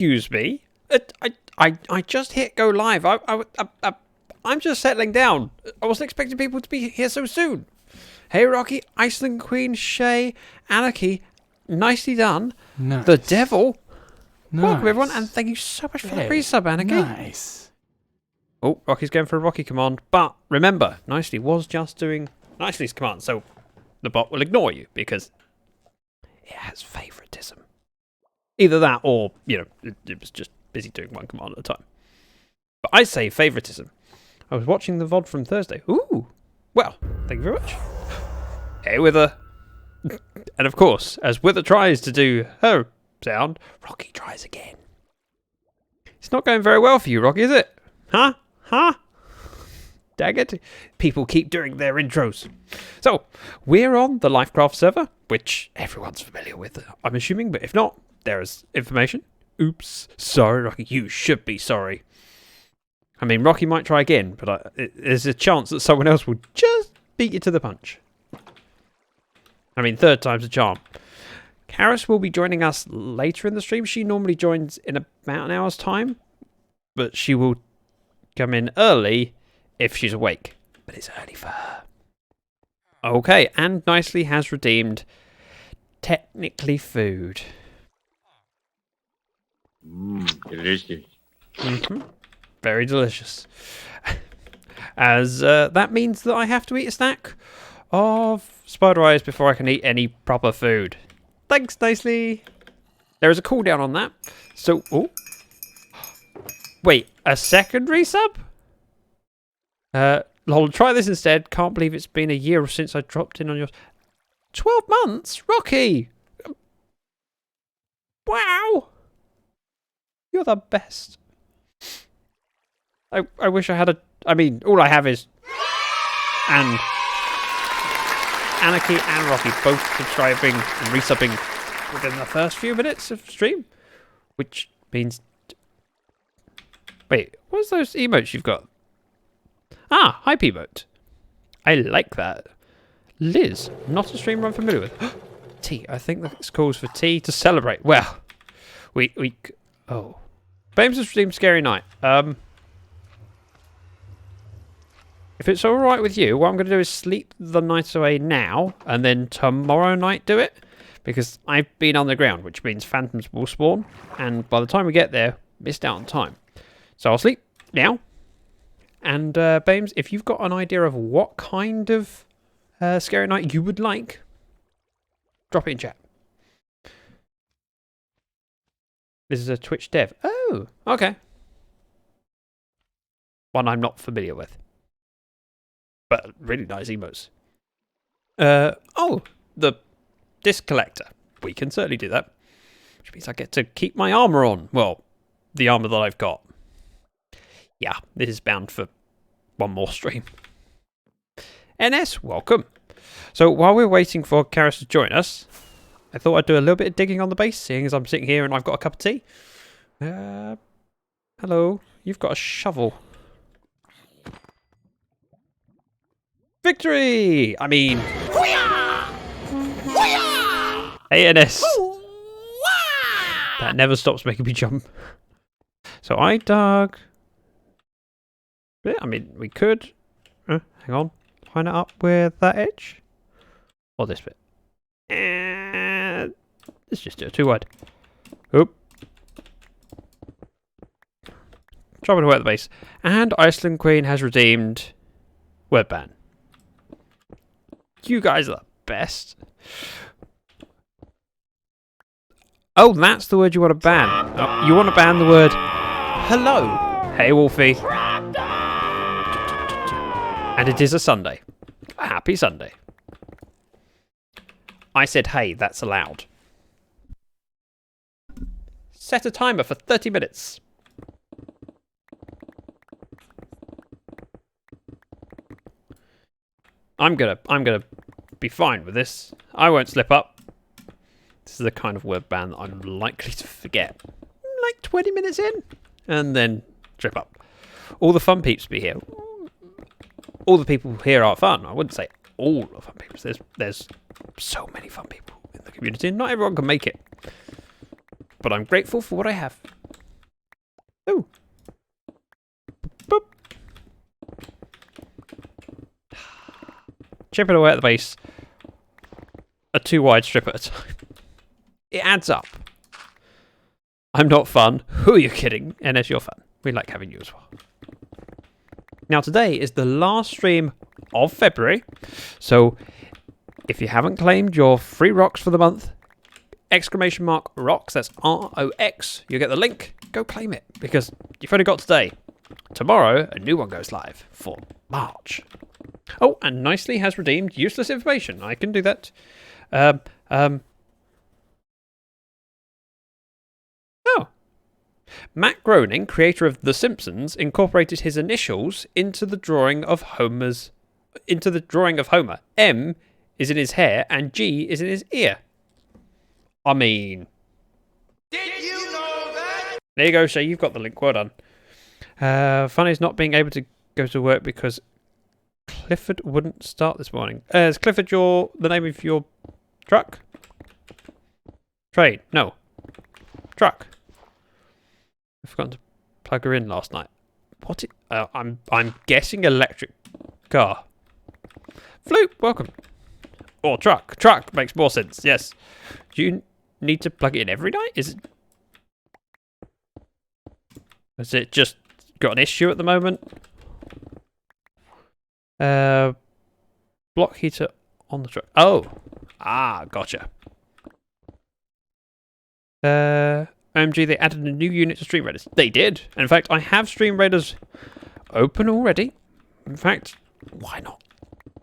Excuse me. I just hit go live. I'm just settling down. I wasn't expecting people to be here so soon. Hey, Rocky, Iceland Queen, Shay, Anarchy, nicely done. Nice. The Devil. Nice. Welcome, everyone, and thank you so much for the resub, Anarchy. Nice. Oh, Rocky's going for a Rocky command. But remember, Nicely was just doing Nicely's command, so the bot will ignore you because it has favoritism. Either that or, it was just busy doing one command at a time. But I say favoritism. I was watching the VOD from Thursday. Ooh. Well, thank you very much. Hey, Wither. And of course, as Wither tries to do her sound, Rocky tries again. It's not going very well for you, Rocky, is it? Huh? Dang it. People keep doing their intros. So, we're on the Lyfcraft server, which everyone's familiar with, I'm assuming, but if not, there is information. Oops. Sorry, Rocky. You should be sorry. I mean, Rocky might try again, but there's a chance that someone else will just beat you to the punch. I mean, third time's a charm. Charis will be joining us later in the stream. She normally joins in about an hour's time, but she will come in early if she's awake. But it's early for her. Okay, and Nicely has redeemed technically food. Delicious. Very delicious. As that means that I have to eat a snack of spider eyes before I can eat any proper food. Thanks, Nicely. There is a cooldown on that. So, wait, a second resub? Lol, try this instead. Can't believe it's been a year since I dropped in on yours. 12 months? Rocky! Wow! You're the best. I wish I had all I have is and Anarchy and Rocky both subscribing and resubbing within the first few minutes of stream. Which means... Wait, what's those emotes you've got? Ah, hype emote. I like that. Liz, not a streamer I'm familiar with. Tea, I think this calls for tea to celebrate. Well, Bames has streamed Scary Night. If it's alright with you, what I'm going to do is sleep the night away now, and then tomorrow night do it. Because I've been underground, which means phantoms will spawn, and by the time we get there, missed out on time. So I'll sleep now. And Bames, if you've got an idea of what kind of Scary Night you would like, drop it in chat. This is a Twitch dev. Oh, okay. One I'm not familiar with. But really nice emotes. The disc collector. We can certainly do that. Which means I get to keep my armor on. Well, the armor that I've got. Yeah, this is bound for one more stream. NS, welcome. So while we're waiting for Charis to join us, I thought I'd do a little bit of digging on the base, seeing as I'm sitting here and I've got a cup of tea. Hello, you've got a shovel. Victory! I mean... Hey, NS. That never stops making me jump. So I dug... Yeah, I mean, we could... hang on. Line it up with that edge. Or this bit. And... let's just do it too wide. Oop. Chopping away at the base. And Iceland Queen has redeemed... word ban. You guys are the best. Oh, that's the word you want to ban. Oh, you want to ban the word hello. Hey, Wolfie. And it is a Sunday. A happy Sunday. I said, hey, that's allowed. Set a timer for 30 minutes. I'm gonna be fine with this. I won't slip up. This is the kind of word ban that I'm likely to forget. Like 20 minutes in. And then trip up. All the fun peeps be here. All the people here are fun. I wouldn't say all the fun peeps. There's so many fun people in the community and not everyone can make it. But I'm grateful for what I have. Ooh. Boop. Chip it away at the base. A 2 wide strip at a time. It adds up. I'm not fun. Who are you kidding? NS, you're fun. We like having you as well. Now today is the last stream of February. So if you haven't claimed your free rocks for the month, !rocks, that's ROX, you get the link, go claim it, because you've only got today. Tomorrow, a new one goes live for March. Oh, and Nicely has redeemed useless information. I can do that. Oh. Matt Groening, creator of The Simpsons, incorporated his initials into the drawing of Homer. M is in his hair and G is in his ear. I mean, did you know that? There you go, Shay. You've got the link. Well done. Funny's not being able to go to work because Clifford wouldn't start this morning. Is Clifford the name of your truck? Trade? No. Truck. I forgot to plug her in last night. What? I'm guessing electric car. Floop, welcome. Or truck. Truck makes more sense. Yes. Do you need to plug it in every night? Is it just got an issue at the moment? Block heater on the truck. Oh. Ah, gotcha. OMG, they added a new unit to Stream Raiders. They did. In fact, I have Stream Raiders open already. In fact, why not?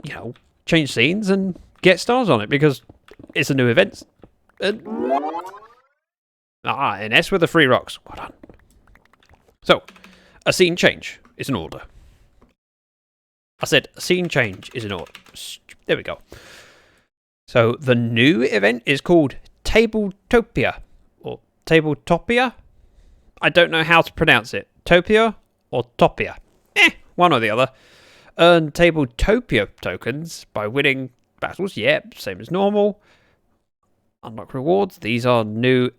You know, change scenes and get stars on it because it's a new event. NS with the free rocks. Well done. So, a scene change is in order. I said a scene change is in order. There we go. So, the new event is called Tabletopia. Or Tabletopia? I don't know how to pronounce it. Topia or Topia? One or the other. Earn Tabletopia tokens by winning battles. Yep, same as normal. Unlock rewards. These are new.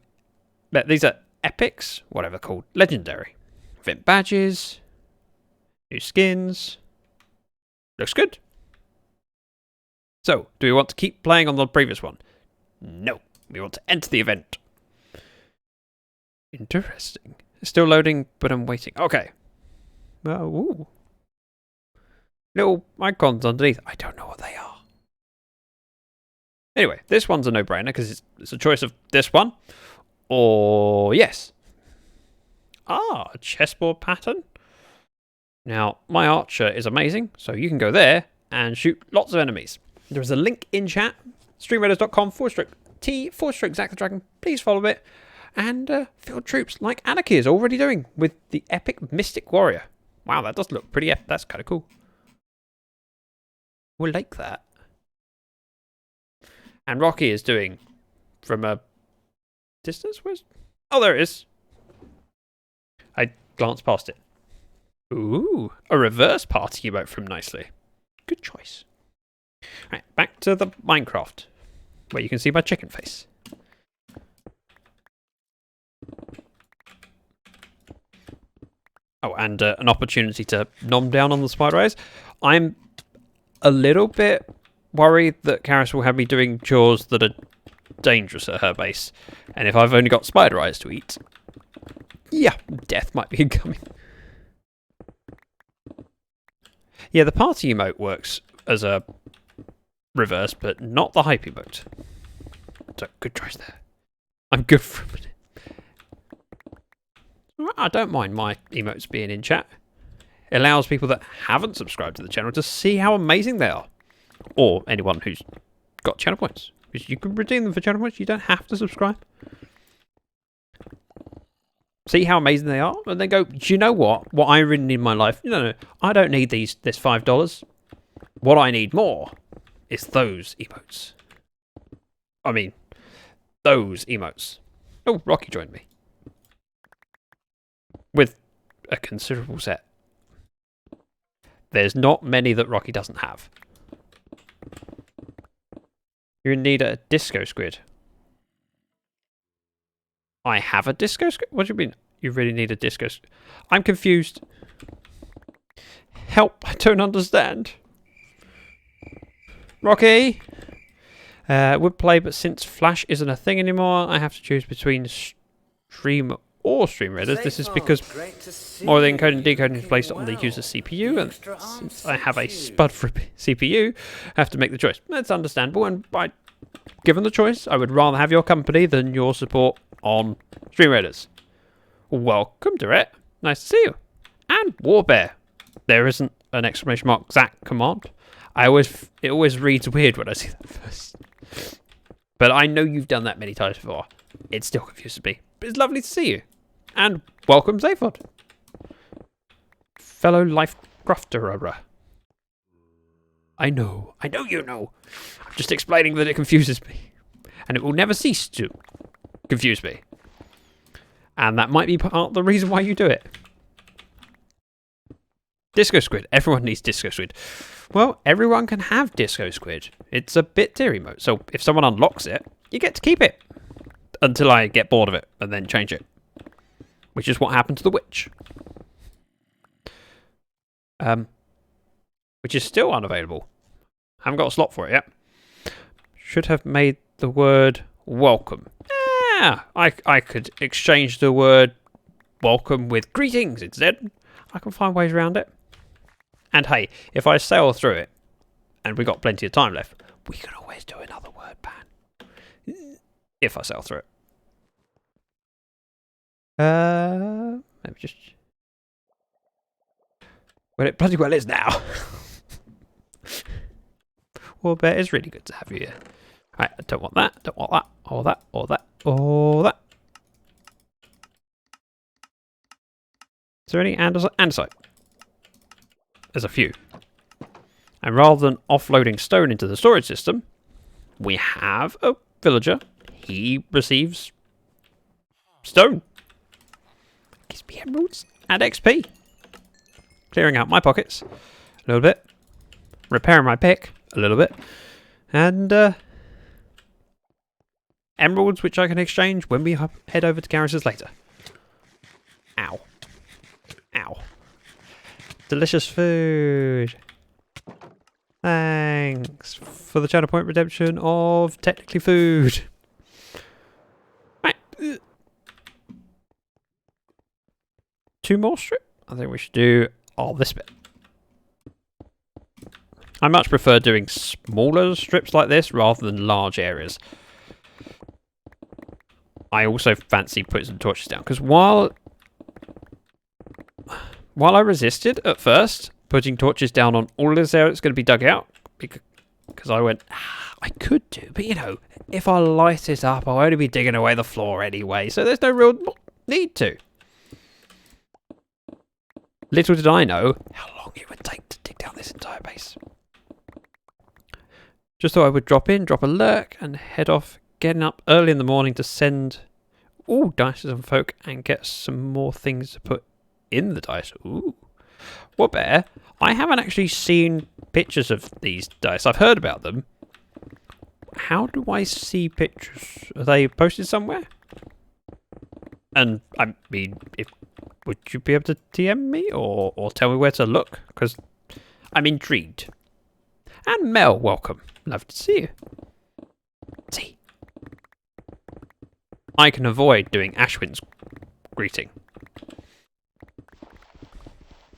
These are epics, whatever called. Legendary. Event badges. New skins. Looks good. So, do we want to keep playing on the previous one? No. We want to enter the event. Interesting. Still loading, but I'm waiting. Okay. Ooh. Little icons underneath. I don't know what they are. Anyway, this one's a no-brainer because it's a choice of this one or yes. Ah, a chessboard pattern. Now, my archer is amazing, so you can go there and shoot lots of enemies. There is a link in chat, streamraiders.com/T/Zack the Dragon. Please follow it. And field troops like Anarchy is already doing with the epic Mystic Warrior. Wow, that does look pretty epic. That's kind of cool. We'll like that. And Rocky is doing from a distance. Oh, there it is. I glanced past it. Ooh, a reverse party emote from Nicely. Good choice. Right, back to the Minecraft, where you can see my chicken face. Oh, and an opportunity to nom down on the spider eyes. I'm a little bit worried that Charis will have me doing chores that are dangerous at her base. And if I've only got spider eyes to eat, yeah, death might be incoming. Yeah, the party emote works as a reverse, but not the hype emote. So, good choice there. I'm good for a minute. I don't mind my emotes being in chat. It allows people that haven't subscribed to the channel to see how amazing they are. Or anyone who's got channel points. Because you can redeem them for channel points. You don't have to subscribe. See how amazing they are. And then go, do you know what? What I really need in my life? No, I don't need this $5. What I need more is those emotes. I mean, those emotes. Oh, Rocky joined me. With a considerable set. There's not many that Rocky doesn't have. You need a disco squid. I have a disco squid? What do you mean? You really need a disco. I'm confused. Help! I don't understand. Rocky. Would play, but since Flash isn't a thing anymore, I have to choose between stream or stream readers. This is because more of the encoding and decoding is placed on the user's CPU, and since I have a spud for CPU, I have to make the choice. That's understandable, and given the choice, I would rather have your company than your support on stream readers. Welcome, Direct. Nice to see you. And Warbear. There isn't an exclamation mark Zach command. It always reads weird when I see that first. But I know you've done that many times before. It still confuses me. But it's lovely to see you. And welcome, Zaphod. Fellow Lyfcrafter. I know you know. I'm just explaining that it confuses me. And it will never cease to confuse me. And that might be part of the reason why you do it. Disco Squid. Everyone needs Disco Squid. Well, everyone can have Disco Squid. It's a bit tier emote. So if someone unlocks it, you get to keep it. Until I get bored of it and then change it. Which is what happened to the witch. Which is still unavailable. Haven't got a slot for it yet. Should have made the word welcome. Yeah, I could exchange the word welcome with greetings instead. I can find ways around it. And hey, if I sail through it, and we got plenty of time left, we can always do another word ban. If I sail through it. Let me just... Well, it bloody well is now. Well, Bear, it's really good to have you here. Right, I don't want that, don't want that, or that, or that, or that. Is there any andesite? There's a few. And rather than offloading stone into the storage system, we have a villager. He receives stone. Gives me emeralds and XP. Clearing out my pockets a little bit. Repairing my pick a little bit. And emeralds which I can exchange when we head over to Charis later. Ow. Ow. Delicious food. Thanks for the channel point redemption of technically food. Right. 2 more strip. I think we should do this bit. I much prefer doing smaller strips like this rather than large areas. I also fancy putting some torches down because while I resisted at first putting torches down on all this area that's going to be dug out, because I went, I could do, but you know, if I light it up, I'll only be digging away the floor anyway, so there's no real need to. Little did I know how long it would take to dig down this entire base. Just thought I would drop in, drop a lurk, and head off, getting up early in the morning to send all dice to some folk and get some more things to put in the dice. Ooh. Well, Bear, I haven't actually seen pictures of these dice. I've heard about them. How do I see pictures? Are they posted somewhere? And, I mean, would you be able to DM me or tell me where to look? Because I'm intrigued. And Mel, welcome. Love to see you. See. I can avoid doing Ashwin's greeting.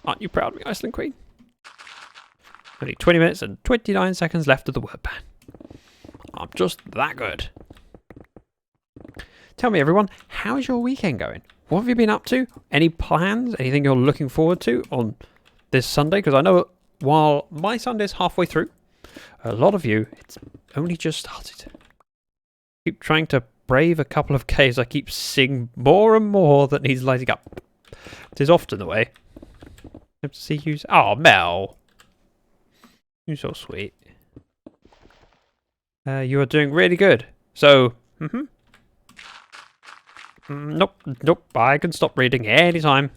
Aren't you proud of me, Iceland Queen? Only 20 minutes and 29 seconds left of the word ban. I'm just that good. Tell me, everyone, how's your weekend going? What have you been up to? Any plans? Anything you're looking forward to on this Sunday? Because I know while my Sunday's halfway through, a lot of you, it's only just started. Keep trying to brave a couple of caves. I keep seeing more and more that needs lighting up. It is often the way. Hope to see you. Oh, Mel. You're so sweet. You are doing really good. So, nope. I can stop reading anytime.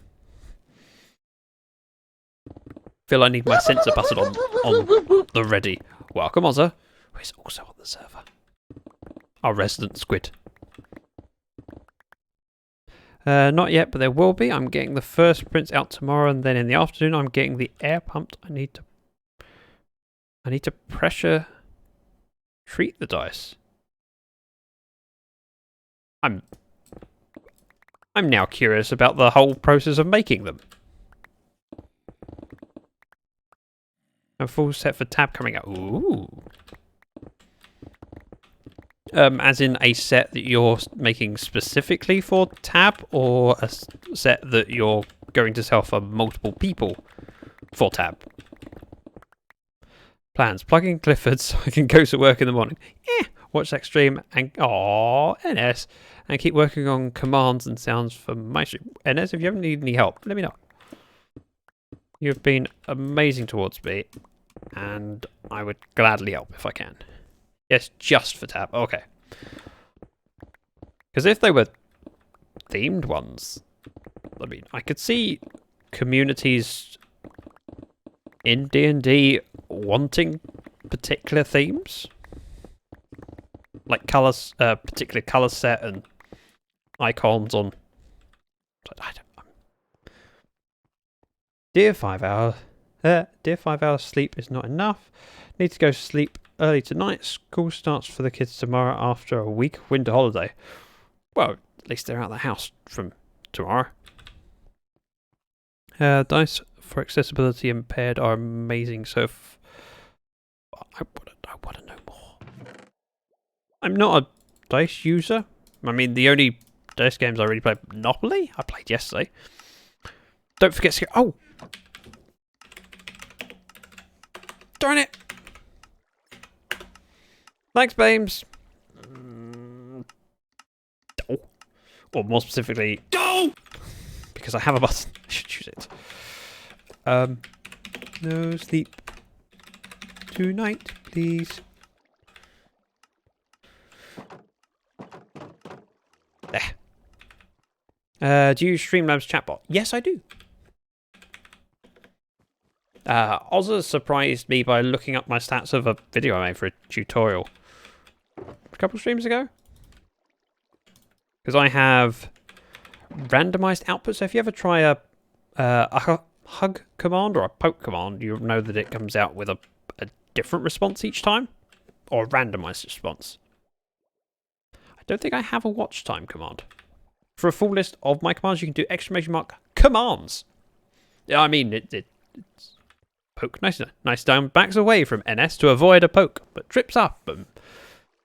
Feel I need my sensor button on the ready. Welcome, Ozza, who is also on the server. Our resident squid. Not yet, but there will be. I'm getting the first prints out tomorrow, and then in the afternoon I'm getting the air pumped. I need to pressure treat the dice. I'm now curious about the whole process of making them. A full set for tab coming out. Ooh. As in a set that you're making specifically for tab, or a set that you're going to sell for multiple people for tab? Plans. Plugging Clifford so I can go to work in the morning. Watch that stream and NS, and keep working on commands and sounds for my stream. NS, if you ever need any help, let me know. You've been amazing towards me, and I would gladly help if I can. Yes, just for tab. Okay. Because if they were themed ones, I mean, I could see communities in D&D wanting particular themes, like colors, particular color set and icons on. Dear 5 hours. Dear 5 hours sleep is not enough. Need to go to sleep early tonight. School starts for the kids tomorrow after a week of winter holiday. Well, at least they're out of the house from tomorrow. Dice for accessibility impaired are amazing. So I want to know more. I'm not a dice user. I mean, the only dice games I really played, Monopoly, I played yesterday. Don't forget to... Oh! Darn it! Thanks, Bames. Oh. Or more specifically, no! Because I have a button. I should use it. No sleep tonight, please. There. Do you use Streamlabs chatbot? Yes, I do. Ozza surprised me by looking up my stats of a video I made for a tutorial a couple of streams ago. Because I have randomized output. So if you ever try a hug command or a poke command, you'll know that it comes out with a different response each time, or a randomized response. I don't think I have a watch time command. For a full list of my commands, you can do !commands. Yeah, I mean it's poke. Nice down. Backs away from NS to avoid a poke, but trips up and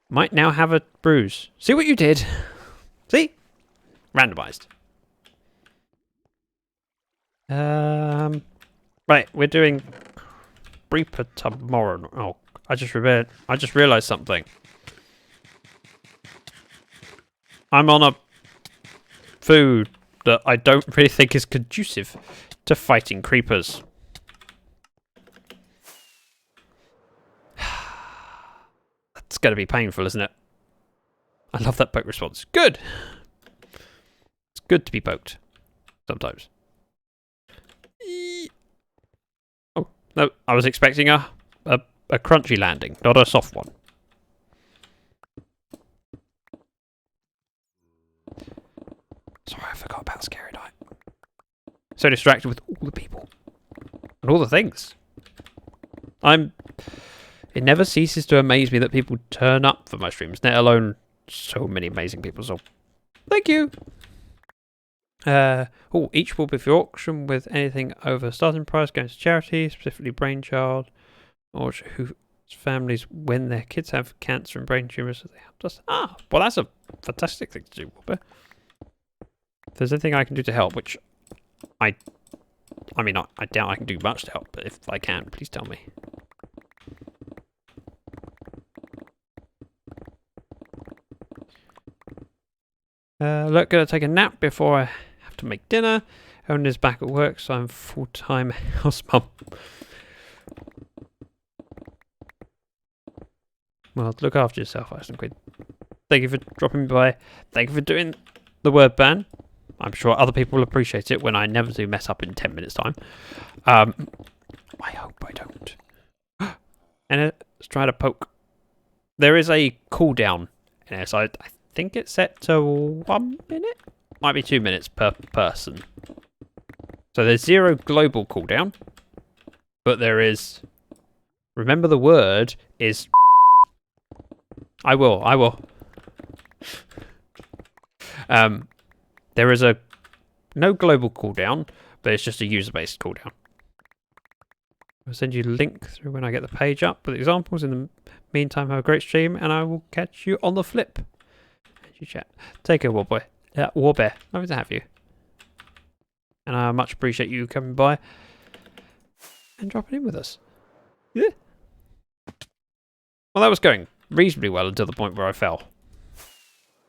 might now have a bruise. See what you did? See? Randomized. Right, we're doing Reaper tomorrow. Oh, I just realized something. I'm on a food that I don't really think is conducive to fighting creepers. That's going to be painful, isn't it? I love that poke response. Good! It's good to be poked. Sometimes. Oh, no, I was expecting a crunchy landing, not a soft one. Sorry, I forgot about Scary Night. So distracted with all the people. And all the things. It never ceases to amaze me that people turn up for my streams, let alone so many amazing people, so thank you! Each will be for auction with anything over starting price going to charity, specifically Brainchild, or whose families when their kids have cancer and brain tumours, they help us. Ah, well that's a fantastic thing to do, Wilbur. If there's anything I can do to help, which I mean, I doubt I can do much to help, but if I can, please tell me. Look, gonna take a nap before I have to make dinner. Owen is back at work, so I'm full-time house mum. Well, look after yourself, Ashton Quinn. Thank you for dropping by. Thank you for doing the word ban. I'm sure other people will appreciate it when I never do mess up in 10 minutes time. I hope I don't. And let's try to poke. There is a cooldown in this. I think it's set to 1 minute. might be 2 minutes per person. So there's 0 global cooldown, but there is. Remember the word is. I will. There is no global cooldown, but it's just a user-based cooldown. I'll send you a link through when I get the page up with examples. In the meantime, have a great stream, and I will catch you on the flip. You chat. Take care, Warbear. Warbear. Lovely to have you. And I much appreciate you coming by and dropping in with us. Yeah. Well, that was going reasonably well until the point where I fell.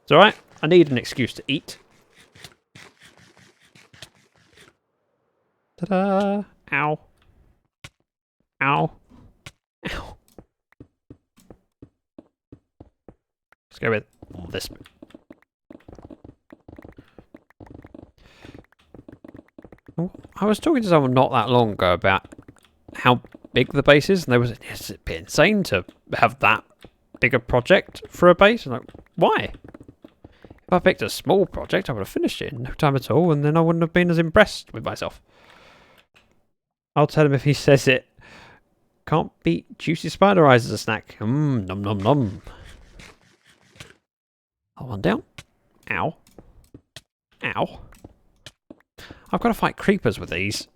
It's alright. I need an excuse to eat. Ta-da! Ow. Ow. Ow. Let's go with this. I was talking to someone not that long ago about how big the base is, and they was it's a bit insane to have that big a project for a base. I'm like, why? If I picked a small project, I would have finished it in no time at all, and then I wouldn't have been as impressed with myself. I'll tell him if he says it. Can't beat juicy spider eyes as a snack. Nom nom nom. One down. Ow. Ow. I've got to fight creepers with these.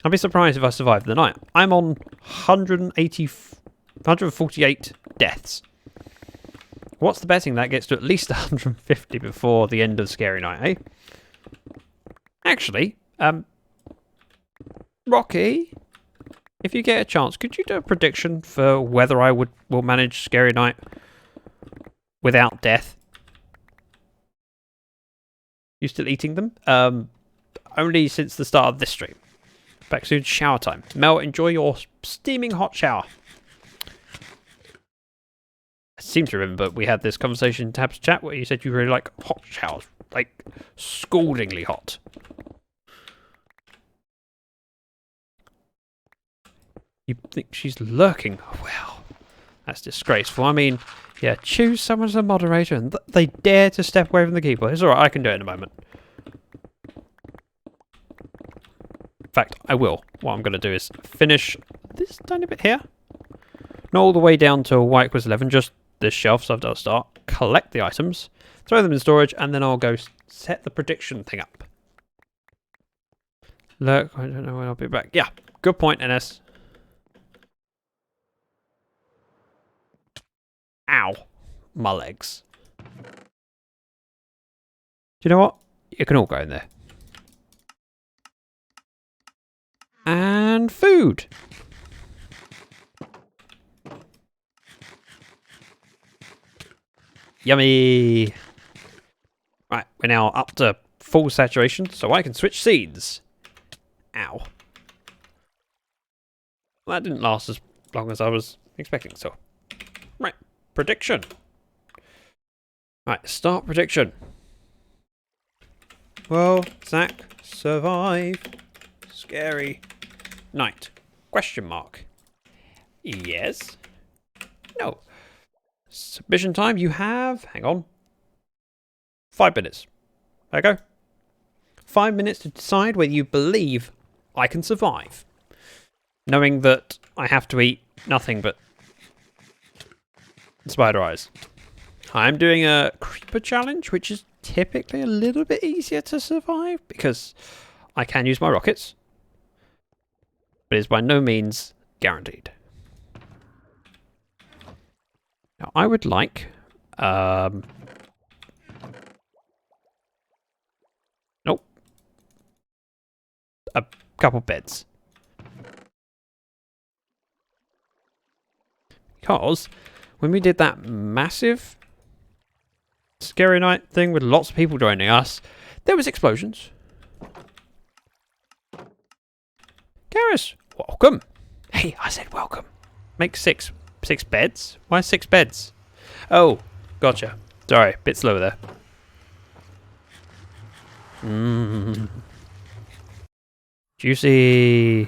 I'd be surprised if I survived the night. I'm on 148 deaths. What's the betting that gets to at least 150 before the end of Scary Night, eh? Actually, Rocky, if you get a chance, could you do a prediction for whether I will manage Scary Night without death? You still eating them? Only since the start of this stream. Back soon, shower time. Mel, enjoy your steaming hot shower. I seem to remember we had this conversation in Tab's chat where you said you really like hot showers. Like, scaldingly hot. You think she's lurking? Well, that's disgraceful. I mean, yeah, choose someone as a moderator and they dare to step away from the keyboard. It's alright, I can do it in a moment. In fact, I will. What I'm going to do is finish this tiny bit here. Not all the way down to white quiz 11, just this shelf, so I've done a start. Collect the items, throw them in storage, and then I'll go set the prediction thing up. Look, I don't know when I'll be back. Yeah, good point, NS. Ow. My legs. Do you know what? You can all go in there. And food. Yummy. Right, we're now up to full saturation, so I can switch scenes. Ow. Well, that didn't last as long as I was expecting, so. Right, prediction. Right, start prediction. Well, Zach, survive. Scary night. Question mark. Yes. No. Submission time, you have, hang on, 5 minutes. There you go. 5 minutes to decide whether you believe I can survive. Knowing that I have to eat nothing but spider eyes. I'm doing a creeper challenge, which is typically a little bit easier to survive because I can use my rockets. But it's by no means guaranteed. Now, I would like nope. A couple beds. Because when we did that massive Scary Night thing with lots of people joining us, there was explosions. Charis, welcome. Hey, I said welcome. Make six beds? Why 6 beds? Oh, gotcha. Sorry, bit slow there. Juicy.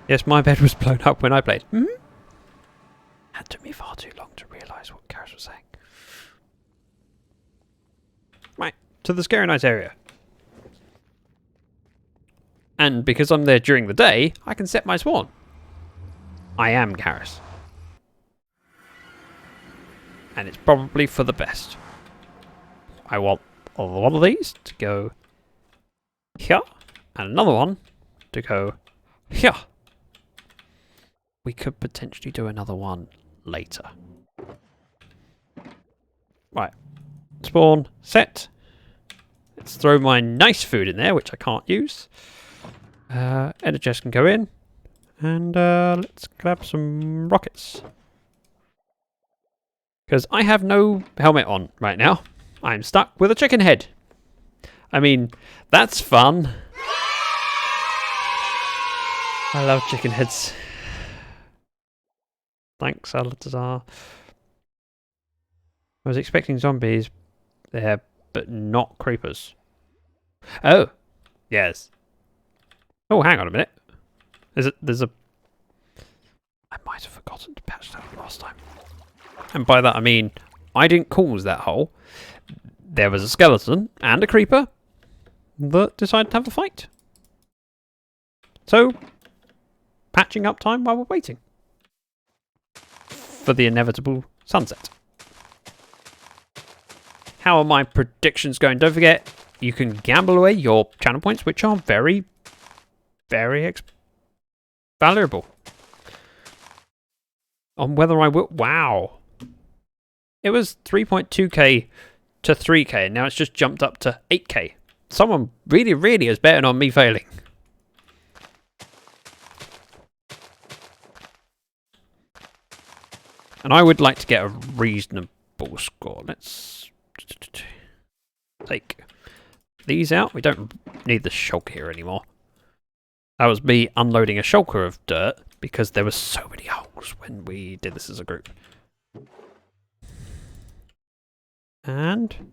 Yes, my bed was blown up when I played. That took me far too long to realise what Charis was saying. to the Scary Night area. And because I'm there during the day, I can set my spawn. I am Charis. And it's probably for the best. I want one of these to go here, and another one to go here. We could potentially do another one later. Right. Spawn, set. Let's throw my nice food in there, which I can't use. Ender chest can go in. And let's grab some rockets. Because I have no helmet on right now. I'm stuck with a chicken head. I mean, that's fun. I love chicken heads. Thanks, Alatazar. I was expecting zombies there, but not creepers. Oh, yes. Oh, hang on a minute. There's a... I might have forgotten to patch that last time. And by that I mean, I didn't cause that hole. There was a skeleton and a creeper that decided to have a fight. So, patching up time while we're waiting for the inevitable sunset. How are my predictions going? Don't forget, you can gamble away your channel points, which are very, very valuable. On whether I will... Wow. It was 3.2k to 3k, and now it's just jumped up to 8k. Someone really, really is betting on me failing. And I would like to get a reasonable score. Let's take these out. We don't need the shulker here anymore. That was me unloading a shulker of dirt because there were so many holes when we did this as a group. And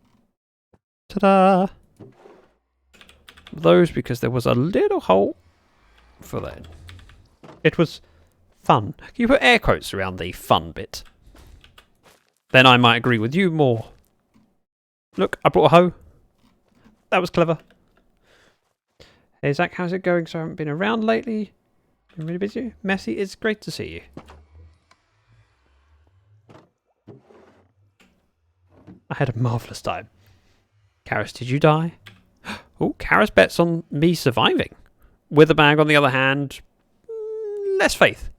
ta-da! Those because there was a little hole for that. It was fun. Can you put air quotes around the fun bit? Then I might agree with you more. Look, I brought a hoe. That was clever. Hey Zach, how's it going? So I haven't been around lately. Been really busy. Messy, it's great to see you. I had a marvellous time. Charis, did you die? Oh, Charis bets on me surviving. Witherbag, on the other hand, less faith.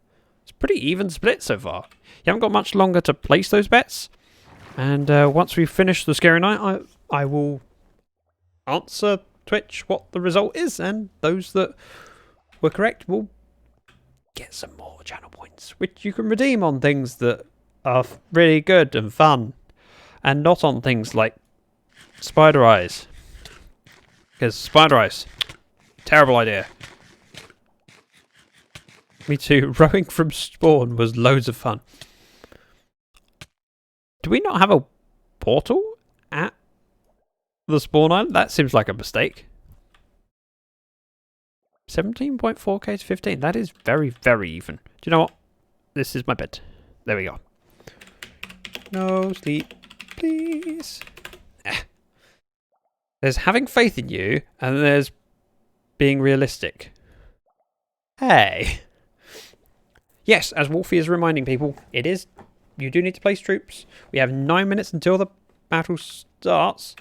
It's pretty even split so far. You haven't got much longer to place those bets. And once we finish the Scary Night, I will answer Twitch what the result is. And those that were correct will get some more channel points, which you can redeem on things that are really good and fun. And not on things like spider eyes. Because spider eyes, terrible idea. Me too. Rowing from spawn was loads of fun. Do we not have a portal at the spawn island? That seems like a mistake. 17.4k to 15. That is very, very even. Do you know what? This is my bed. There we go. No sleep, please. There's having faith in you, and there's being realistic. Hey. Yes, as Wolfie is reminding people, it is... You do need to place troops. We have 9 minutes until the battle starts.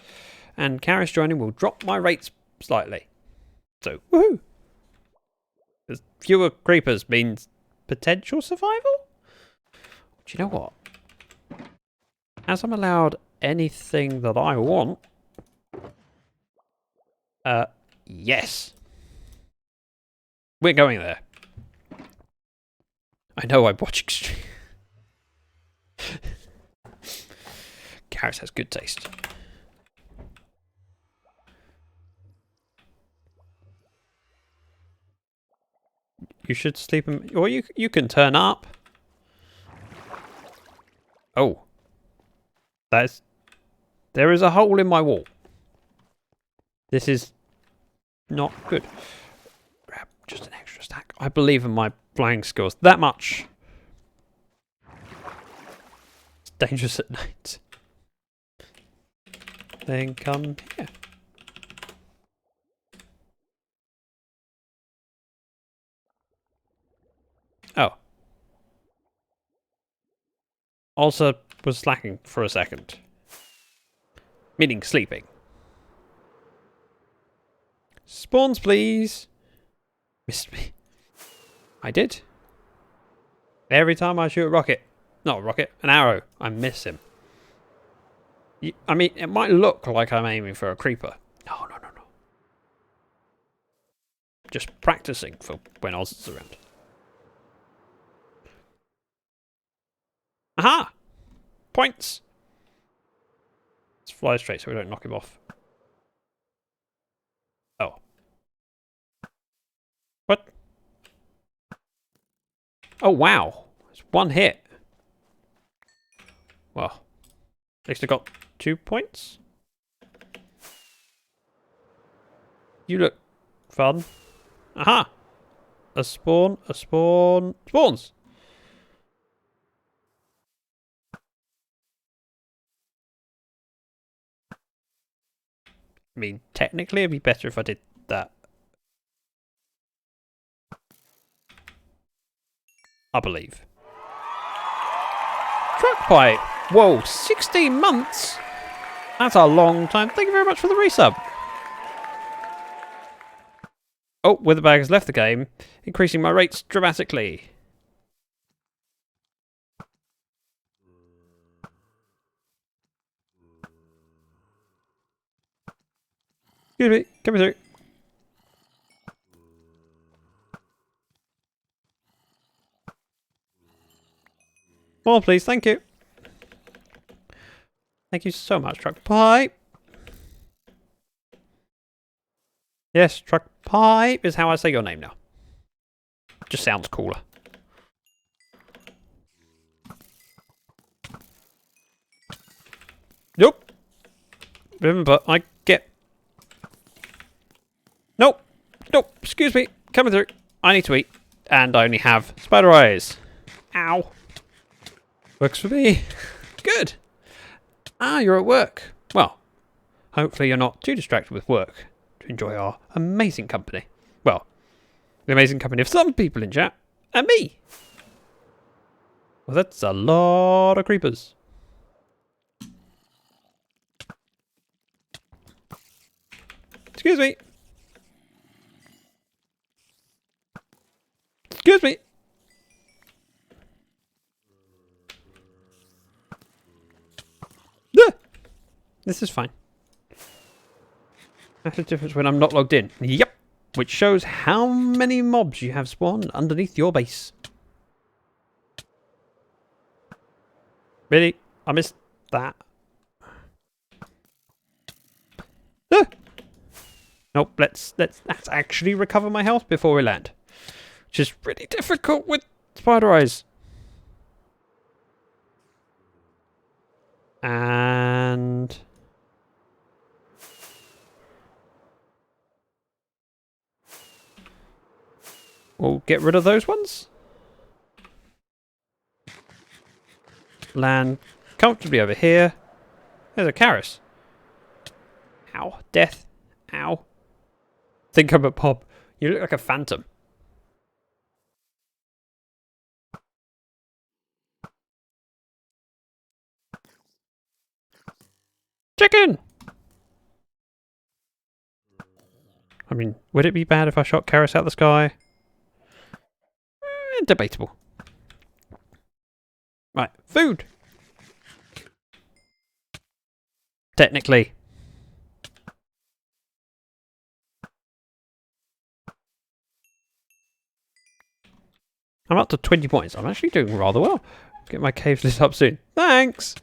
And Charis joining will drop my rates slightly. So, woohoo! Fewer creepers means potential survival? Do you know what? As I'm allowed anything that I want... yes. We're going there. I know I'm watching stream. Charis has good taste. You should sleep in... Or you can turn up. Oh. That's... There is a hole in my wall. This is not good. Grab just an extra stack. I believe in my flying skills that much. It's dangerous at night. Then come here. Also was slacking for a second. Meaning sleeping. Spawns, please. Missed me. I did. Every time I shoot a rocket. Not a rocket, an arrow. I miss him. I mean, it might look like I'm aiming for a creeper. No. Just practicing for when Oz is around. Aha! Points! Let's fly straight so we don't knock him off. Oh. What? Oh, wow. It's one hit. Well, at least I got 2 points. You look fun. Aha! A spawn. Spawns! I mean, technically it'd be better if I did that. I believe. Truck pipe! Whoa, 16 months? That's a long time. Thank you very much for the resub. Oh, Witherbag has left the game, increasing my rates dramatically. Excuse me, come through. More, please, thank you. Thank you so much, Truck Pipe. Yes, Truck Pipe is how I say your name now. Just sounds cooler. Nope. Remember, I get... Nope. Excuse me. Coming through. I need to eat. And I only have spider eyes. Ow. Works for me. Good. Ah, you're at work. Well, hopefully you're not too distracted with work to enjoy our amazing company. Well, the amazing company of some people in chat and me. Well, that's a lot of creepers. Excuse me. Excuse me. This is fine. That's the difference when I'm not logged in. Yep. Which shows how many mobs you have spawned underneath your base. Really? I missed that. Ah! Nope, let's actually recover my health before we land. Which is really difficult with spider eyes. And... we'll get rid of those ones. Land comfortably over here. There's a Charis. Ow. Death. Ow. Think I'm a pop. You look like a phantom. Chicken! I mean, would it be bad if I shot Charis out the sky? Debatable. Right, food! Technically. I'm up to 20 points. I'm actually doing rather well. Let's get my caves lit up soon. Thanks!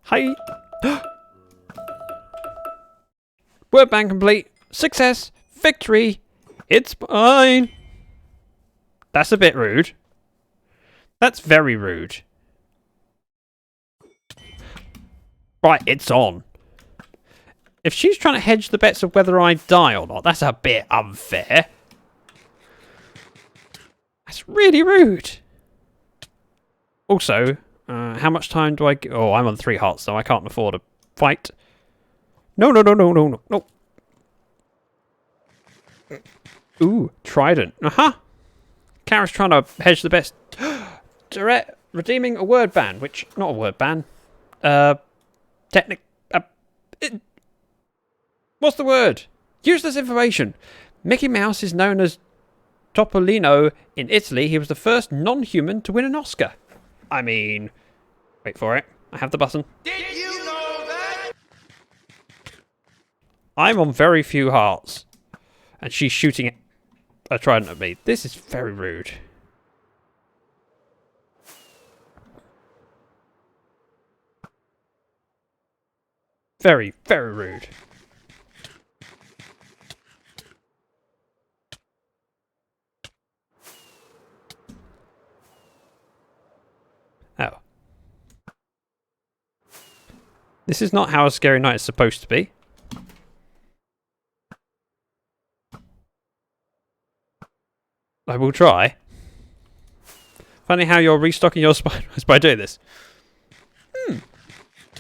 Hi! Word bank complete. Success! Victory! It's mine! That's a bit rude. That's very rude. Right, it's on. If she's trying to hedge the bets of whether I die or not, that's a bit unfair. That's really rude. Also, how much time do I get? Oh, I'm on 3 hearts, so I can't afford a fight. No. Ooh, trident. Charis trying to hedge the best. Direct redeeming a word ban, which not a word ban. Technic. What's the word? Useless information. Mickey Mouse is known as Topolino in Italy. He was the first non-human to win an Oscar. I mean, wait for it. I have the button. Did you know that? I'm on very few hearts, and she's shooting a trident at me. This is very rude. Very, very rude. Oh. This is not how a scary night is supposed to be. I will try. Funny how you're restocking your spider by doing this.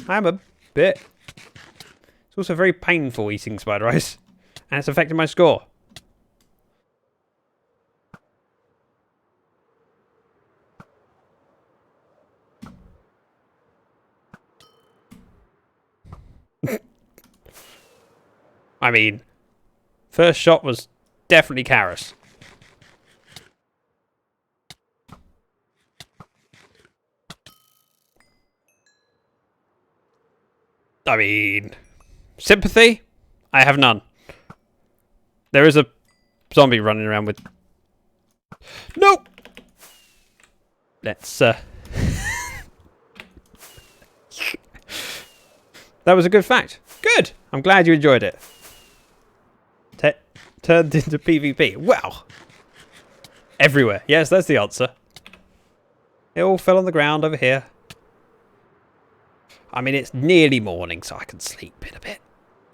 I'm a bit... It's also very painful eating spider eyes. And it's affecting my score. I mean, first shot was definitely Charis. I mean, sympathy? I have none. There is a zombie running around with... Nope! Let's, That was a good fact. Good! I'm glad you enjoyed it. Turned into PvP. Wow! Everywhere. Yes, that's the answer. It all fell on the ground over here. I mean, it's nearly morning, so I can sleep in a bit.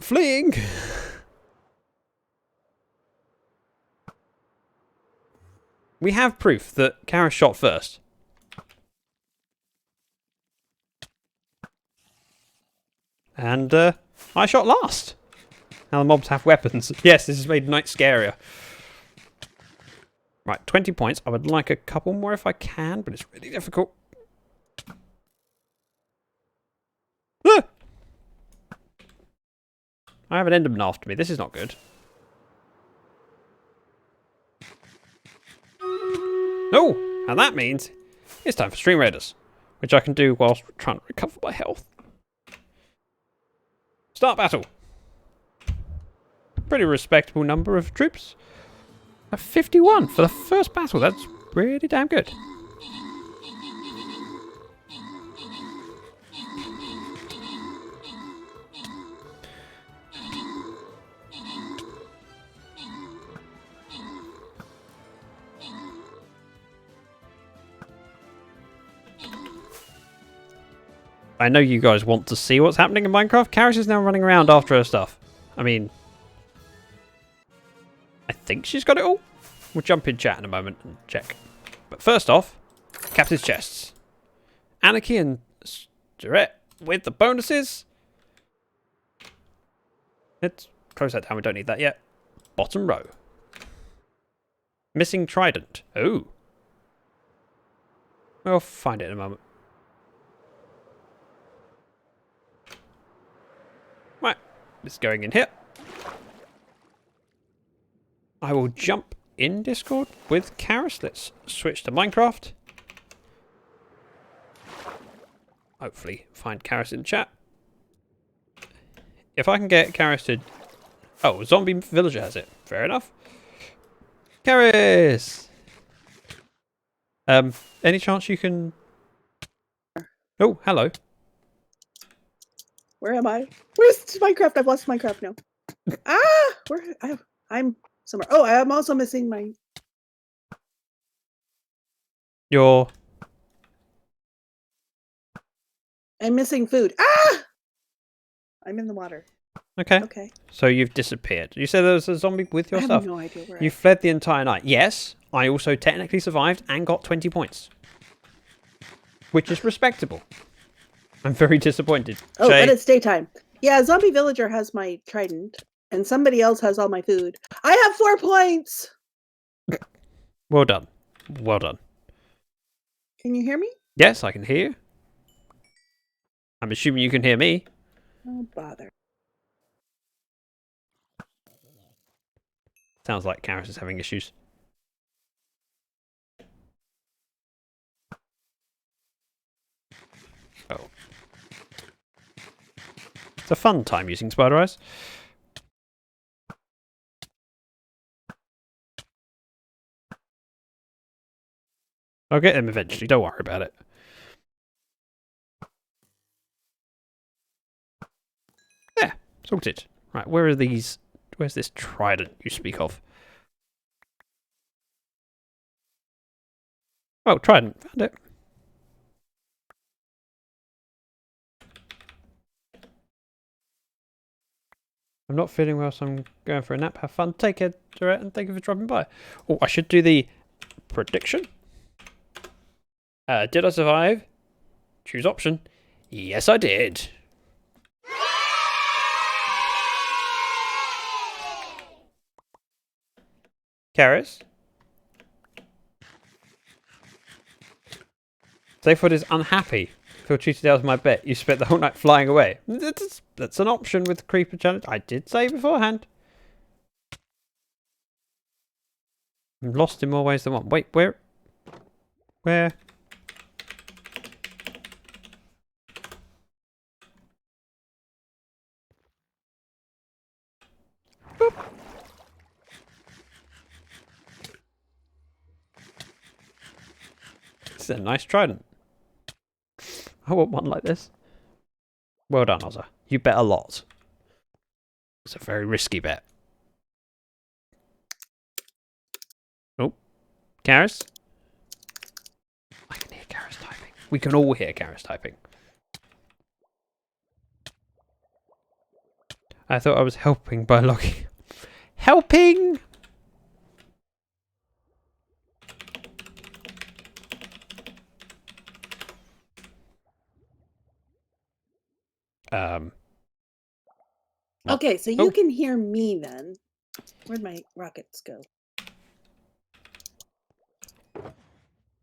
Fleeing! We have proof that Charis shot first. And, I shot last. Now the mobs have weapons. Yes, this has made night scarier. Right, 20 points. I would like a couple more if I can, but it's really difficult. Ah! I have an Enderman after me. This is not good. Oh, and that means it's time for Stream Raiders, which I can do whilst trying to recover my health. Start battle. Pretty respectable number of troops. 51 for the first battle. That's really damn good. I know you guys want to see what's happening in Minecraft. Charis is now running around after her stuff. I mean, I think she's got it all. We'll jump in chat in a moment and check. But first off, Captain's chests. Anarchy and Direct with the bonuses. Let's close that down. We don't need that yet. Bottom row. Missing trident. Oh. We'll find it in a moment. Right. It's going in here. I will jump in Discord with Charis. Let's switch to Minecraft. Hopefully find Charis in chat. If I can get Charis to... Oh, zombie villager has it. Fair enough. Charis! Any chance you can... Oh, hello. Where am I? Where's Minecraft? I've lost Minecraft now. Ah! Where? I'm somewhere. Oh, I'm also missing my... You're... I'm missing food. Ah! I'm in the water. Okay. Okay. So you've disappeared. You said there was a zombie with your I stuff. have no idea where You fled the entire night. Yes, I also technically survived and got 20 points. Which is respectable. I'm very disappointed. Oh, Jay, but it's daytime. Yeah, Zombie Villager has my trident. And somebody else has all my food. I have 4 points! Well done. Well done. Can you hear me? Yes, I can hear you. I'm assuming you can hear me. Oh, bother. Sounds like Charis is having issues. Oh. It's a fun time using spider eyes. I'll get them eventually, don't worry about it. There, sorted. Right, where are these? Where's this trident you speak of? Oh, trident, found it. I'm not feeling well, so I'm going for a nap. Have fun. Take care, Durrett, and thank you for dropping by. Oh, I should do the prediction. Did I survive? Choose option. Yes, I did. Charis? Safewood is unhappy. Feel cheated out of my bet. You spent the whole night flying away. That's an option with the creeper challenge. I did say beforehand. I'm lost in more ways than one. Wait, where? Where? Boop. This is a nice trident. I want one like this. Well done, Ozza. You bet a lot. It's a very risky bet. Oh. Charis? I can hear Charis typing. We can all hear Charis typing. I thought I was helping by logging. Helping! Okay, so you can hear me then. Where'd my rockets go?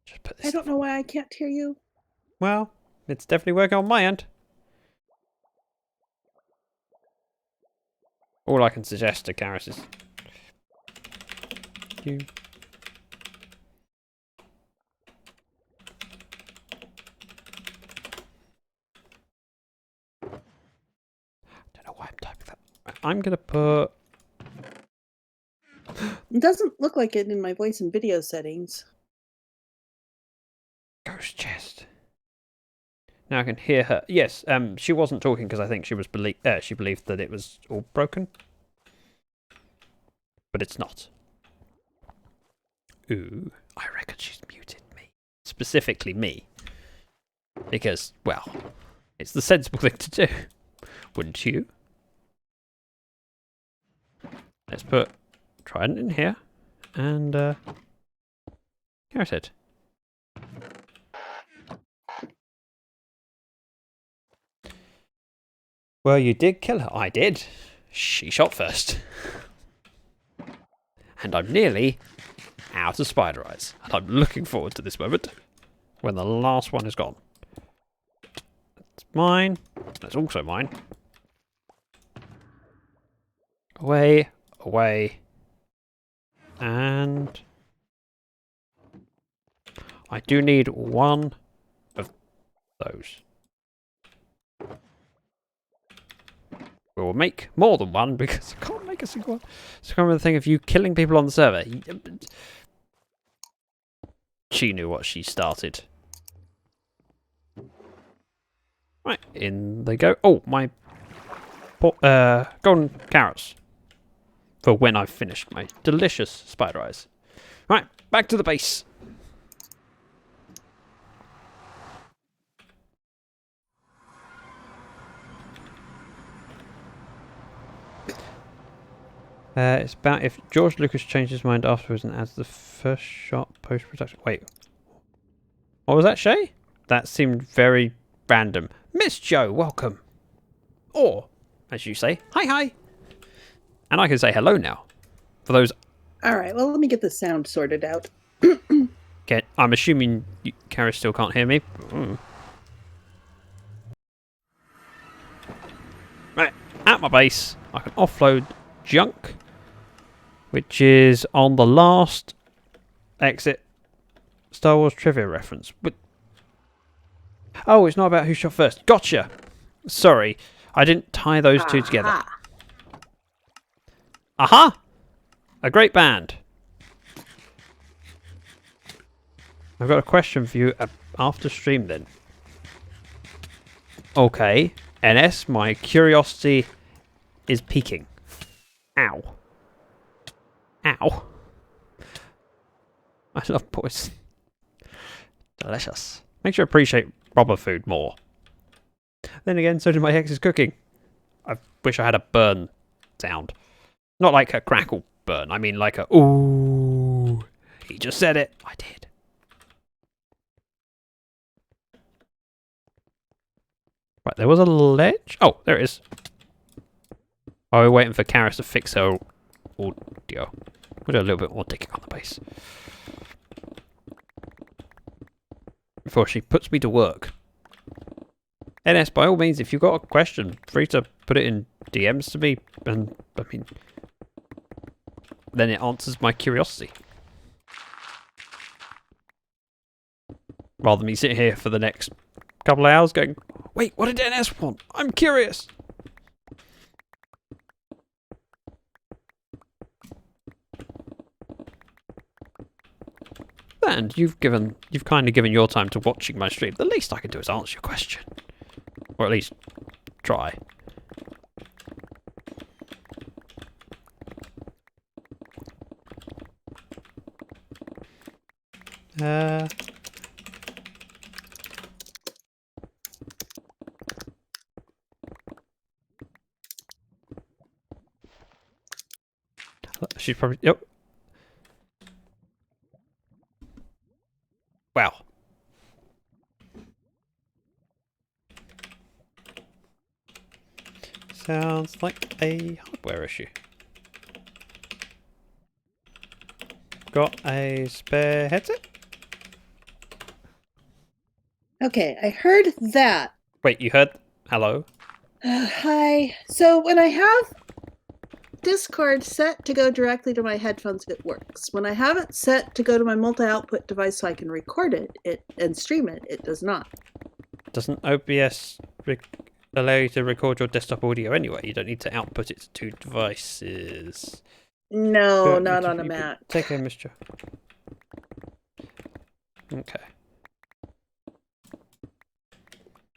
Just put this. I don't know why I can't hear you. Well, it's definitely working on my end. All I can suggest to Charis is you. I don't know why I'm typing that. I'm gonna put. It doesn't look like it in my voice and video settings. Ghost chest. Now I can hear her. Yes, she wasn't talking because I think she was she believed that it was all broken, but it's not. Ooh, I reckon she's muted me, specifically me, because well, it's the sensible thing to do, wouldn't you? Let's put trident in here, and Charis head. Well, you did kill her. I did. She shot first. And I'm nearly out of spider eyes. And I'm looking forward to this moment when the last one is gone. That's mine. That's also mine. Away, away. And I do need one of those. We'll make more than one because I can't make a single one. It's kind of the thing of you killing people on the server. She knew what she started. Right, in they go. Oh, my golden carrots. For when I've finished my delicious spider eyes. Right, back to the base. It's about if George Lucas changed his mind afterwards and adds the first shot post-production. Wait. What was that, Shay? That seemed very random. Miss Joe, welcome. Or, as you say, hi hi. And I can say hello now. For those... All right, well, let me get the sound sorted out. Okay, I'm assuming Charis still can't hear me. Right, at my base, I can offload junk, which is on the last exit Star Wars trivia reference. But oh, it's not about who shot first. Gotcha! Sorry, I didn't tie those two together. Aha! A great band. I've got a question for you after stream then. Okay, NS, my curiosity is peaking. Ow. Ow. I love poison. Delicious. Makes you appreciate proper food more. Then again, so did my ex's cooking. I wish I had a burn sound. Not like a crackle burn, I mean like a ooh. He just said it. I did. Right, there was a ledge. Oh, there it is. Oh, we're waiting for Charis to fix her audio. We'll do a little bit more digging on the base. Before she puts me to work. NS, by all means, if you've got a question, free to put it in DMs to me. And, I mean, then it answers my curiosity. Rather than me sitting here for the next couple of hours going, wait, what did NS want? I'm curious. And you've kindly given your time to watching my stream. The least I can do is answer your question. Or at least try. She's probably... Yep. Wow. Sounds like a hardware issue. Got a spare headset? Okay, I heard that. Wait, you heard? Hello? Hi. So when I have Discord set to go directly to my headphones, it works. When I have it set to go to my multi-output device so I can record it and stream it, it does not. Doesn't OBS allow you to record your desktop audio anyway? You don't need to output it to two devices. No, not on a Mac. Take care, Mr. Okay.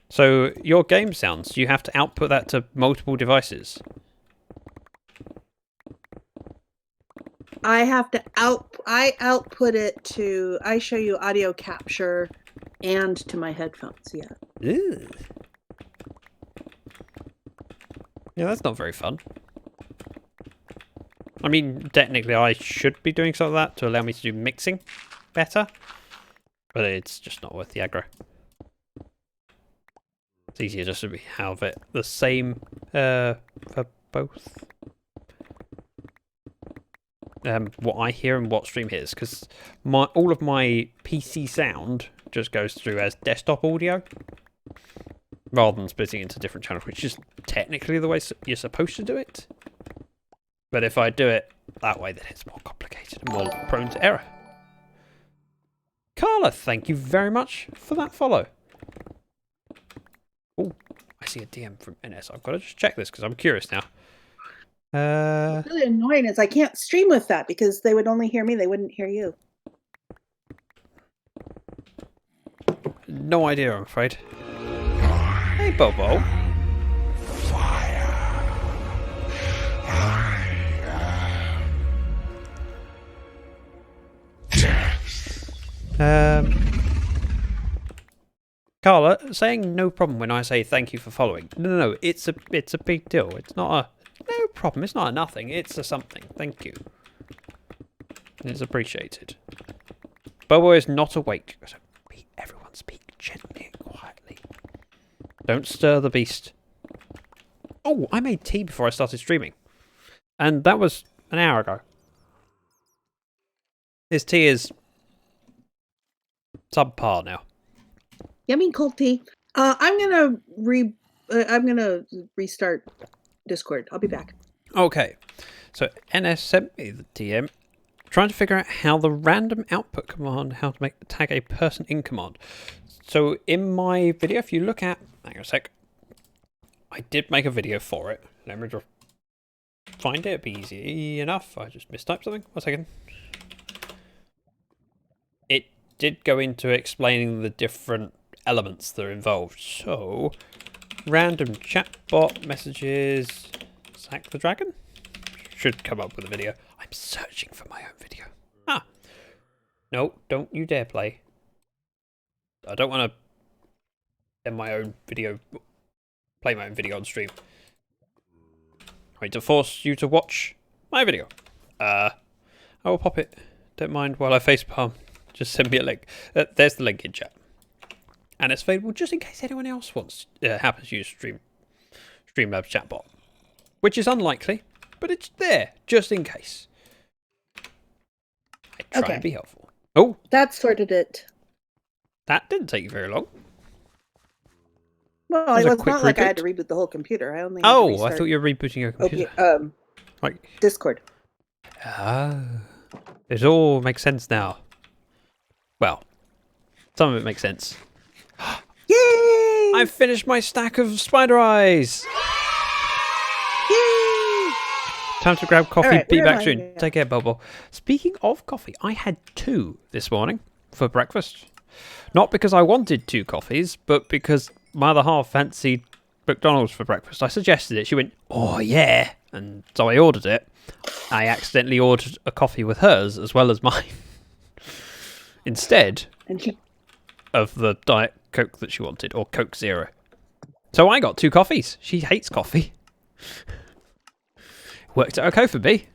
So your game sounds, you have to output that to multiple devices. I have to output it to, I show you audio capture and to my headphones, yeah. Ew. Yeah, that's not very fun. I mean, technically I should be doing something like that to allow me to do mixing better. But it's just not worth the aggro. It's easier just to have it the same for both. What I hear and what stream hears, because all of my PC sound just goes through as desktop audio rather than splitting into different channels, which is technically the way you're supposed to do it. But if I do it that way, then it's more complicated and more prone to error. Carla, thank you very much for that follow. Oh, I see a DM from NS. I've got to just check this because I'm curious now. What's really annoying is I can't stream with that because they would only hear me, they wouldn't hear you. No idea, I'm afraid. Hey, Bobo. Carla, saying no problem when I say thank you for following. No, it's a big deal. It's not a no problem. It's not a nothing. It's a something. Thank you. It's appreciated. Bobo is not awake. So everyone speak gently and quietly. Don't stir the beast. Oh, I made tea before I started streaming. And that was an hour ago. His tea is subpar now. Yummy cold tea. I'm gonna restart Discord. I'll be back. Okay. So NS sent me the DM trying to figure out how the random output command, how to tag a person in command. So in my video, if you look at, hang on a sec, I did make a video for it. Let me just find it. It'd be easy enough. I just mistyped something. 1 second. It did go into explaining the different elements that are involved. So, random chatbot messages, sack the dragon? Should come up with a video. I'm searching for my own video. Ah. No, don't you dare play. I don't want to send my own video, play my own video on stream. I need to force you to watch my video. I will pop it. Don't mind while I facepalm. Just send me a link. There's the link in chat. And it's available just in case anyone else happens to use Streamlabs chatbot. Which is unlikely, but it's there, just in case. I try to be helpful. Oh! That sorted it. That didn't take you very long. Well, it was not like I had to reboot the whole computer. I only had to restart. I thought you were rebooting your computer. Okay, like Discord. Ah. It all makes sense now. Well, some of it makes sense. Yay! I've finished my stack of spider eyes! Yay! Time to grab coffee. Right, Be where back am I? soon. Take care, Bobo. Speaking of coffee, I had 2 this morning for breakfast. Not because I wanted 2 coffees, but because my other half fancied McDonald's for breakfast. I suggested it. She went, oh yeah. And so I ordered it. I accidentally ordered a coffee with hers as well as mine. Instead of the Diet Coke that she wanted, or Coke Zero. So I got 2 coffees. She hates coffee. Worked out okay for me.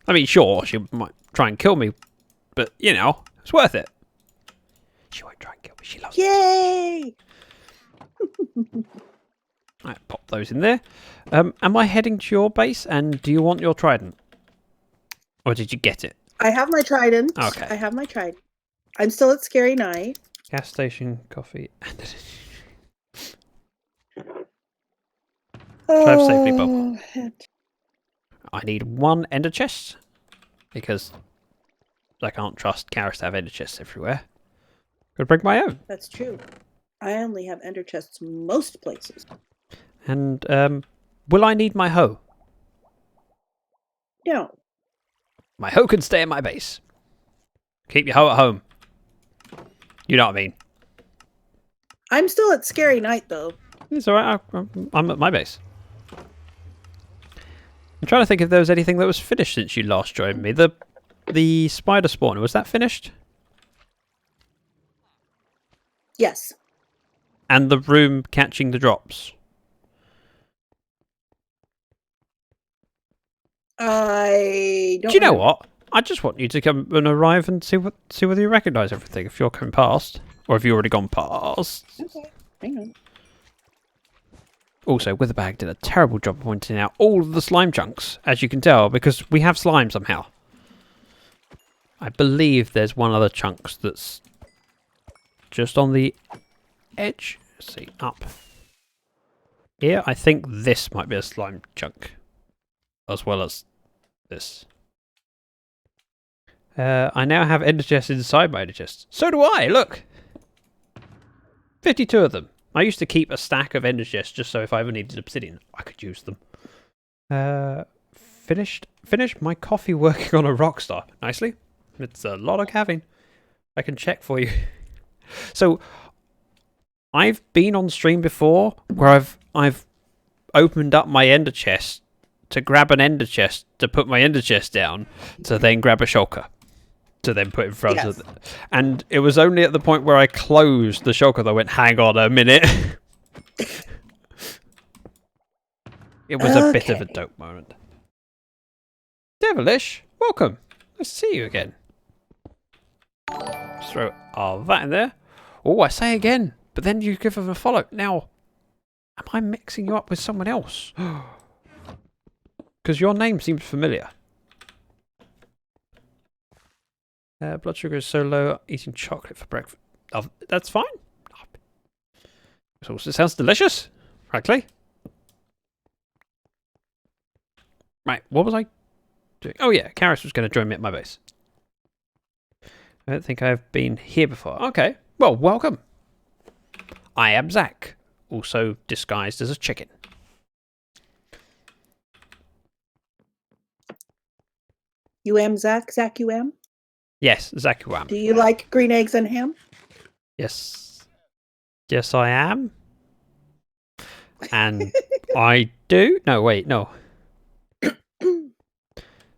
I mean, sure, she might try and kill me, but, you know, it's worth it. She won't try and kill me. She loves Yay! Alright, pop those in there. Am I heading to your base, and do you want your trident? Or did you get it? I have my trident. Okay. I have my trident. I'm still at Scary Night. Gas station, coffee, and... Drive safely, Bob. I need 1 ender chest, because I can't trust Charis to have ender chests everywhere. Gotta bring my own. That's true. I only have ender chests most places. And, will I need my hoe? No. My hoe can stay in my base. Keep your hoe at home. You know what I mean. I'm still at Scary Night, though. It's alright, I'm at my base. I'm trying to think if there was anything that was finished since you last joined me. The spider spawner, was that finished? Yes. And the room catching the drops? I don't Do you know remember. what? I just want you to come and arrive and see whether you recognise everything if you're coming past. Or if you've already gone past. Okay, hang on. Also, Witherbag did a terrible job pointing out all of the slime chunks, as you can tell, because we have slime somehow. I believe there's one other chunk that's just on the edge. Let's see, up here. I think this might be a slime chunk, as well as this. I now have ender chests inside my ender chests. So do I, look! 52 of them. I used to keep a stack of ender chests just so if I ever needed obsidian, I could use them. Finished my coffee working on a rockstar. Nicely. It's a lot of caffeine. I can check for you. So, I've been on stream before where I've opened up my ender chest to grab an ender chest to put my ender chest down to then grab a shulker to then put in front of it. And it was only at the point where I closed the shulker that I went, hang on a minute. It was a bit of a dope moment. Devilish, welcome. Nice to see you again. Just throw all that in there. Oh, I say again, but then you give them a follow. Now, am I mixing you up with someone else? Because your name seems familiar. Blood sugar is so low, eating chocolate for breakfast. Oh, that's fine. It sounds delicious, frankly. Right, what was I doing? Oh yeah, Charis was going to join me at my base. I don't think I've been here before. Okay, well, welcome. I am Zach, also disguised as a chicken. You am Zach? Zach, you am? Yes, Zach, you am. Do you like green eggs and ham? Yes. Yes, I am. And I do? No, wait, no.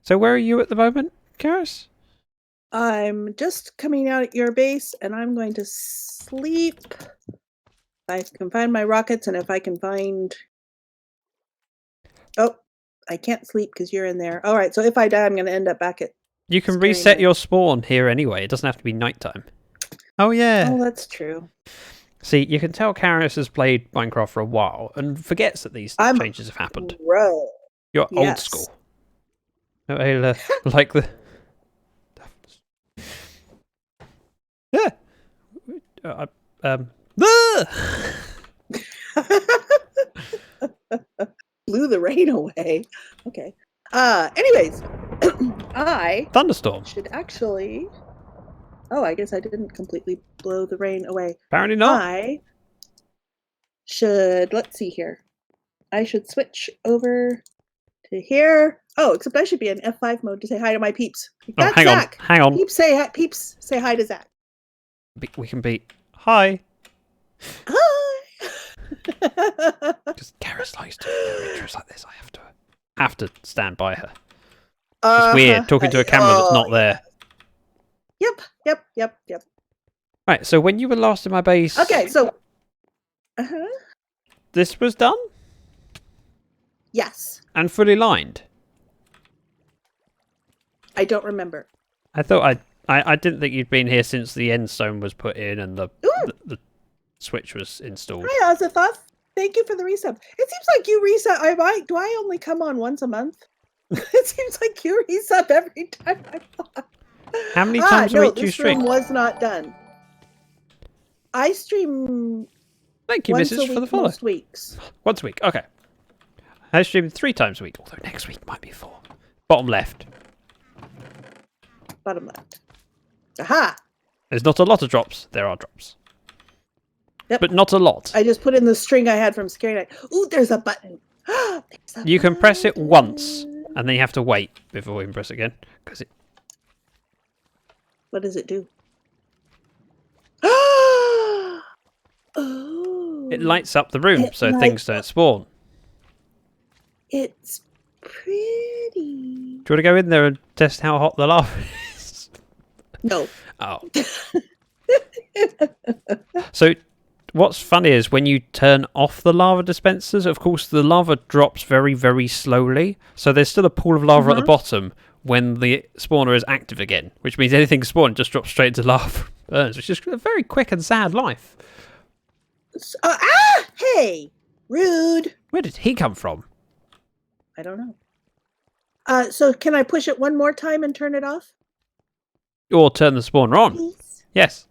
So where are you at the moment, Charis? I'm just coming out at your base, and I'm going to sleep. If I can find my rockets, and if I can find... Oh, I can't sleep because you're in there. All right, so if I die, I'm going to end up back at... You can reset your spawn here anyway. It doesn't have to be nighttime. Oh, yeah. Oh, that's true. See, you can tell Charis has played Minecraft for a while and forgets that these changes have happened. Bro. You're old school. No, like the... Yeah. Blew the rain away. Okay. Anyways, I Thunderstorm. should actually... Oh, I guess I didn't completely blow the rain away. Apparently not. I should... Let's see here. I should switch over to here. Oh, except I should be in F5 mode to say hi to my peeps. That's hang Zach. on. Hang on. Peeps say hi to Zach. We can be... Hi. Hi. Because Charis likes to do intros like this. I have to stand by her. It's weird talking to a camera that's not there. Yep. Right, so when you were last in my base... Okay, so... This was done? Yes. And fully lined? I don't remember. I thought I didn't think you'd been here since the end stone was put in and the switch was installed. Hi, Azathoth. Thank you for the resub. It seems like you reset. Do I only come on once a month? It seems like you resub every time I thought. How many times a week do you stream? This room was not done. I stream. Thank you, once Mrs. a week for the follow. Most weeks. Once a week, okay. I stream 3 times a week, although next week might be 4. Bottom left. Bottom left. Aha! There's not a lot of drops. There are drops. Yep. But not a lot. I just put in the string I had from Scary Night. Ooh, there's a button. You can press it once, and then you have to wait before you can press it again. Because it... What does it do? Oh! It lights up the room so things don't spawn. It's pretty. Do you want to go in there and test how hot the lava is? No. Oh. So, what's funny is when you turn off the lava dispensers, of course, the lava drops very, very slowly. So there's still a pool of lava at the bottom when the spawner is active again, which means anything spawned just drops straight into lava burns, which is a very quick and sad life. Hey! Rude! Where did he come from? I don't know. So can I push it one more time and turn it off? Or turn the spawner on. Please? Yes.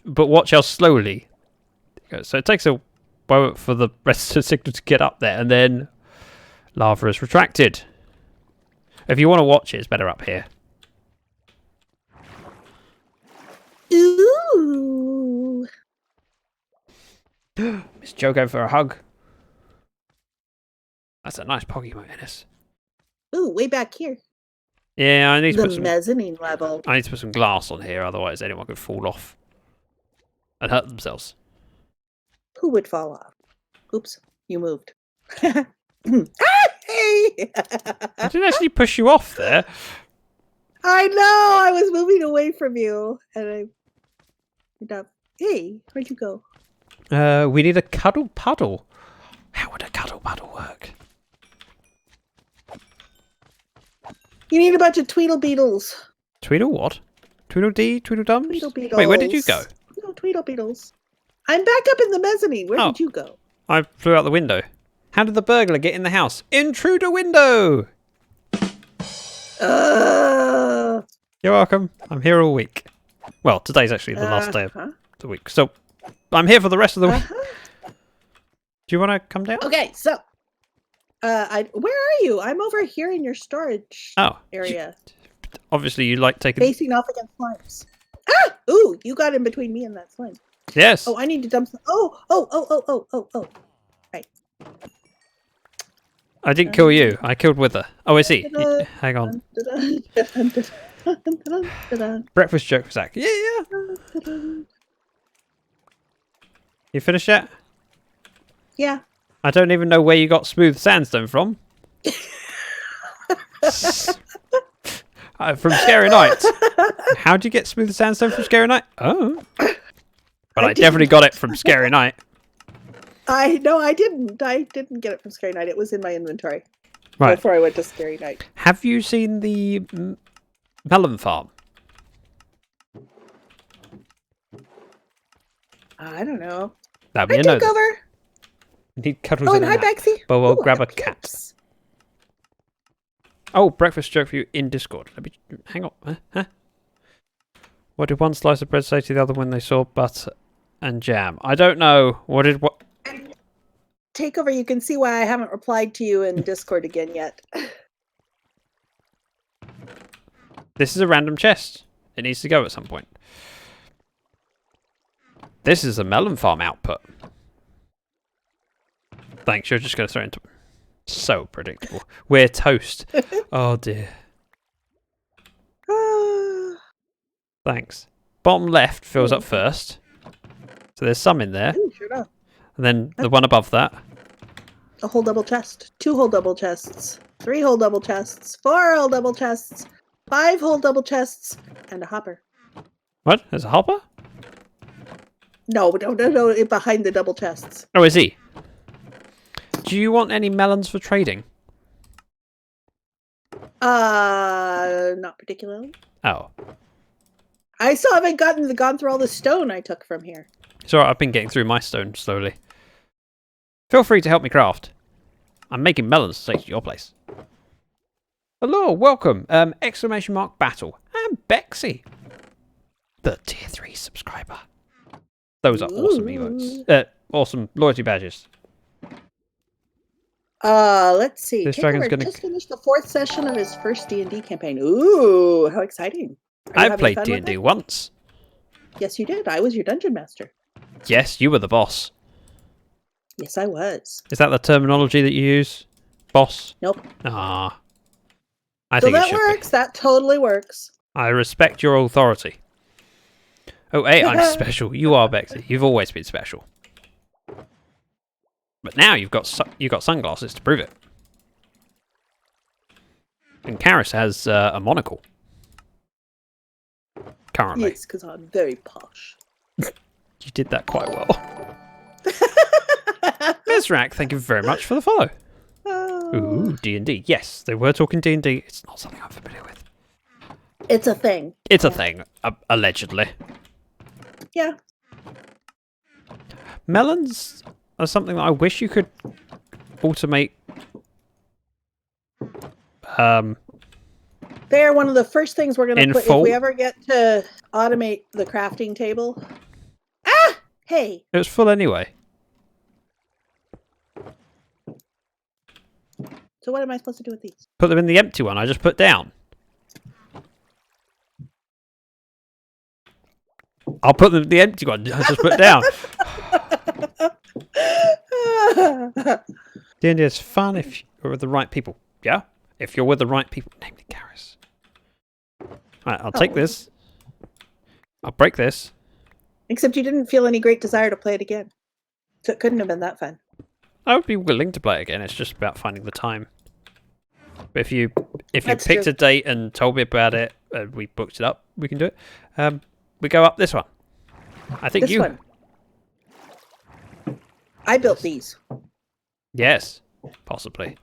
But watch how slowly it goes. So it takes a moment for the rest of the signal to get up there, and then lava is retracted. If you want to watch it, it's better up here. Ooh! Miss Joe going for a hug. That's a nice Pokemon, Ennis. Ooh, way back here. Yeah, I need to put some mezzanine level. I need to put some glass on here, otherwise anyone could fall off and hurt themselves. Who would fall off? Oops, you moved. Hey! I didn't actually push you off there. I know. I was moving away from you, and hey, where'd you go? We need a cuddle puddle. How would a cuddle puddle work? You need a bunch of Tweedle Beetles. Tweedle what? Tweedledee? Tweedledums? Tweedle Beetles. Wait, where did you go? No, Tweedle Beetles. I'm back up in the mezzanine. Where did you go? I flew out the window. How did the burglar get in the house? Intruder window! You're welcome. I'm here all week. Well, today's actually the last day of the week. So, I'm here for the rest of the week. Do you want to come down? Okay, so... where are you? I'm over here in your storage area. Obviously, you like taking... Facing off against slimes. Ah! Ooh, you got in between me and that slime. Yes. Oh, I need to dump some... Oh. Right. I didn't kill you. I killed Wither. Oh, I see. Hang on. Breakfast joke for Zach. Yeah. You finished yet? Yeah. I don't even know where you got smooth sandstone from. From Scary Night. How'd you get smooth sandstone from Scary Night? Oh. But I definitely got it from Scary Night. I didn't. I didn't get it from Scary Night. It was in my inventory. Right. Before I went to Scary Night. Have you seen the melon farm? I don't know. That'd be I a no. took over. Need cuddles Oh, in and hi, the nap. Bexy. But we'll Ooh, grab a hi, cat. Pips. Oh, breakfast joke for you in Discord. Let me hang on. Huh? What did one slice of bread say to the other when they saw butter and jam? I don't know. What? Take over. You can see why I haven't replied to you in Discord again yet. This is a random chest. It needs to go at some point. This is a melon farm output. Thanks. You're just going to throw it into... So predictable. We're toast. Oh, dear. Thanks. Bottom left fills up first. So there's some in there. Ooh, sure enough. And then the one above that. A whole double chest. 2 whole double chests. 3 whole double chests. 4 whole double chests. 5 whole double chests. And a hopper. What? There's a hopper? No. Behind the double chests. Oh, is he? Do you want any melons for trading? Not particularly. Oh. I still haven't gone through all the stone I took from here. It's alright, I've been getting through my stone slowly. Feel free to help me craft. I'm making melons to take to your place. Hello, welcome. Exclamation mark battle. I'm Bexy. The tier 3 subscriber. Those are awesome emotes. Awesome loyalty badges. Let's see. This dragon's gonna just finished the 4th session of his first D&D campaign. Ooh, how exciting. I've played D&D once. Yes, you did. I was your dungeon master. Yes, you were the boss. Yes, I was. Is that the terminology that you use? Boss? Nope. Ah. I So think it that should works. That totally works. be. I respect your authority. Oh, hey, I'm special. You are, Bexy. You've always been special. But now you've got sunglasses to prove it. And Charis has a monocle. Currently. Yes, because I'm very posh. You did that quite well. Mizrak, thank you very much for the follow. Ooh, D&D. Yes, they were talking D&D. It's not something I'm familiar with. It's a thing. It's a thing, allegedly. Yeah. Melons are something that I wish you could automate. They're one of the first things we're going to put full? if we ever get to automate the crafting table. Ah! Hey. It was full anyway. So what am I supposed to do with these? Put them in the empty one I just put down. I'll put them in the empty one I just put down. D&D is fun if you're with the right people. Yeah? If you're with the right people. Namely Charis. Alright, I'll take this. I'll break this. Except you didn't feel any great desire to play it again. So it couldn't have been that fun. I would be willing to play it again. It's just about finding the time. But if you That's picked true. a date and told me about it, and we booked it up, we can do it. We go up this one. I think This one. I built these. Yes, possibly.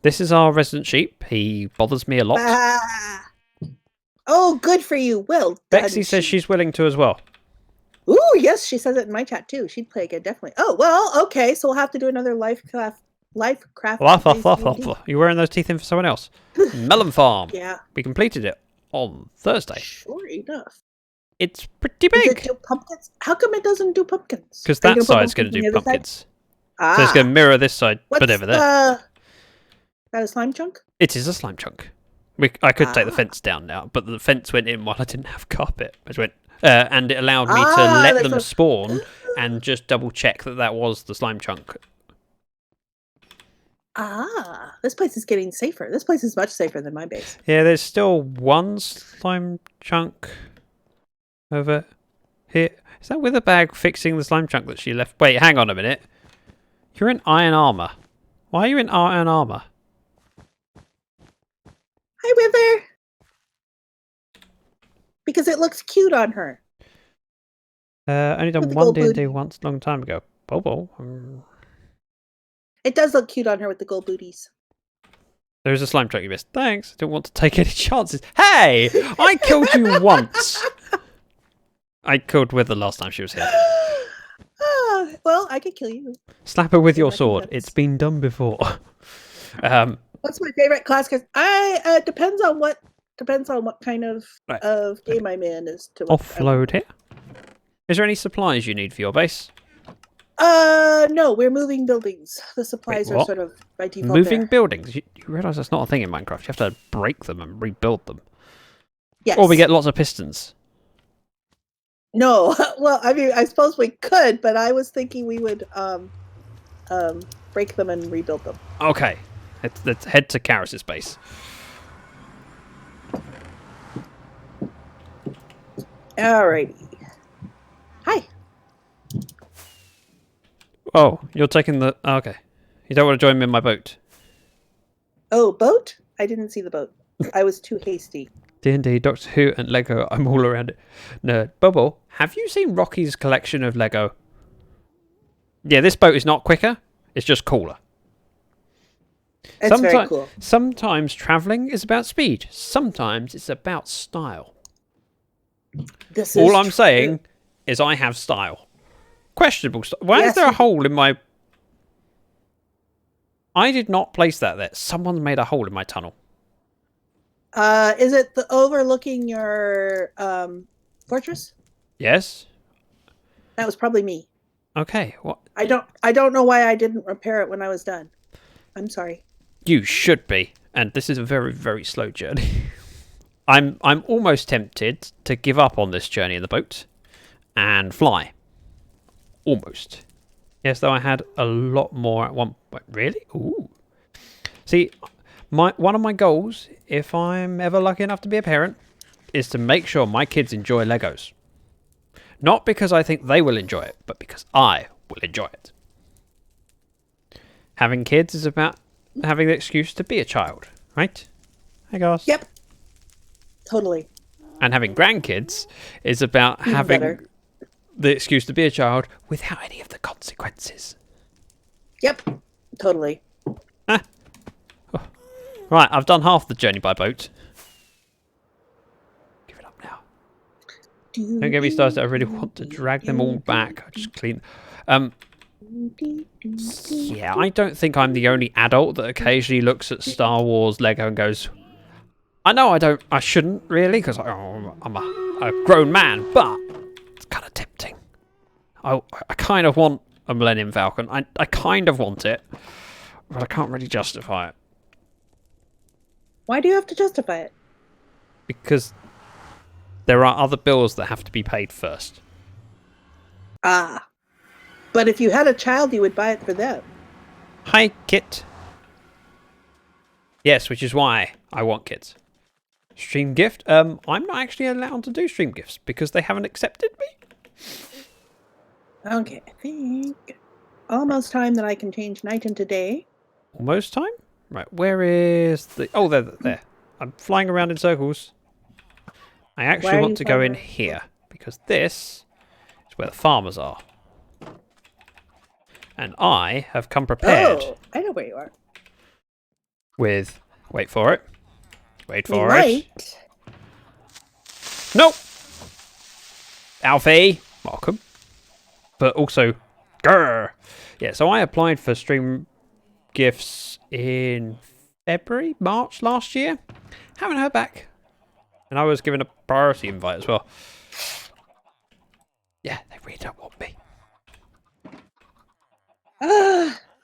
This is our resident sheep. He bothers me a lot. Ah. Oh, good for you. Well done. Bexy says she's willing to as well. Ooh, yes, she says it in my chat too. She'd play again, definitely. Oh, well, okay. So we'll have to do another Lyfcraft Lyfcraft. You're wearing those teeth in for someone else. Melon Farm. Yeah. We completed it on Thursday. Sure enough. It's pretty Does it big. do pumpkins? How come it doesn't do pumpkins? Because Are you that gonna put side's going pumpkins to on do the other side? pumpkins. So it's going to mirror this side, What's but over there. That a slime chunk? It is a slime chunk. I could take the Ah. fence down now, but the fence went in while I didn't have carpet. And it allowed me to let that's them a- spawn and just double check that was the slime chunk. This place is getting safer. This place is much safer than my base. Yeah, there's still one slime chunk over here. Is that Witherbag fixing the slime chunk that she left? Wait, hang on a minute. You're in iron armor. Why are you in iron armor? Hi, Wither. Because it looks cute on her. Only done With the one gold D&D booty. once, long time ago. Bobo. It does look cute on her with the gold booties. There's a slime chunk you missed. Thanks. I don't want to take any chances. Hey! I killed you once. I killed Wither last time she was here. Well, I could kill you. Slap her with your I think sword. that's- It's been done before. What's my favorite class? Because depends on what kind of Right. of game I'm in as to what Offload here. Is there any supplies you need for your base? No, we're moving buildings. The supplies are what? sort of by default. Moving there. buildings. You realise that's not a thing in Minecraft. You have to break them and rebuild them. Yes. Or we get lots of pistons. No. Well, I mean, I suppose we could, but I was thinking we would break them and rebuild them. Okay. Let's head to Charis' base. Alrighty. Hi. Oh, you're taking the... okay. You don't want to join me in my boat. Oh, boat? I didn't see the boat. I was too hasty. D&D, Doctor Who, and Lego. I'm all around it. Nerd. Bubble, have you seen Rocky's collection of Lego? Yeah, this boat is not quicker. It's just cooler. It's very cool. Sometimes travelling is about speed. Sometimes it's about style. This All is I'm true. saying is I have style. Questionable style. Why is Yes, there a you- hole in my... I did not place that there. Someone made a hole in my tunnel. Is it the overlooking your fortress? Yes? That was probably me. Okay. What? I don't know why I didn't repair it when I was done. I'm sorry. You should be. And this is a very, very slow journey. I'm almost tempted to give up on this journey in the boat and fly. Almost. Yes, though I had a lot more at one point. Really? Ooh. See, one of my goals, if I'm ever lucky enough to be a parent, is to make sure my kids enjoy Legos. Not because I think they will enjoy it, but because I will enjoy it. Having kids is about having the excuse to be a child, right? Hey guys. Yep. Totally. And having grandkids is about Even having better. the excuse to be a child without any of the consequences. Yep. Totally. Right, I've done half the journey by boat. Give it up now. Don't get me started. I really want to drag them all back. I just clean. Yeah, I don't think I'm the only adult that occasionally looks at Star Wars Lego and goes, I know I shouldn't really, because I'm a grown man, but it's kind of tempting. I kind of want a Millennium Falcon. I kind of want it, but I can't really justify it. Why do you have to justify it? Because there are other bills that have to be paid first. But if you had a child, you would buy it for them. Hi, Kit. Yes, which is why I want kids. Stream gift? I'm not actually allowed to do stream gifts because they haven't accepted me. Okay, I think almost time that I can change night into day. Almost time? Right, where is the... Oh, there. I'm flying around in circles. I Why actually are want you to go flying in around? here because this is where the farmers are. And I have come prepared Oh, I know where you are. with... Wait for it. Wait You for it. might. Nope. Alfie, welcome. But also, grrr. Yeah, so I applied for stream gifts in February, March last year. Haven't heard back. And I was given a priority invite as well. Yeah, they really don't want me.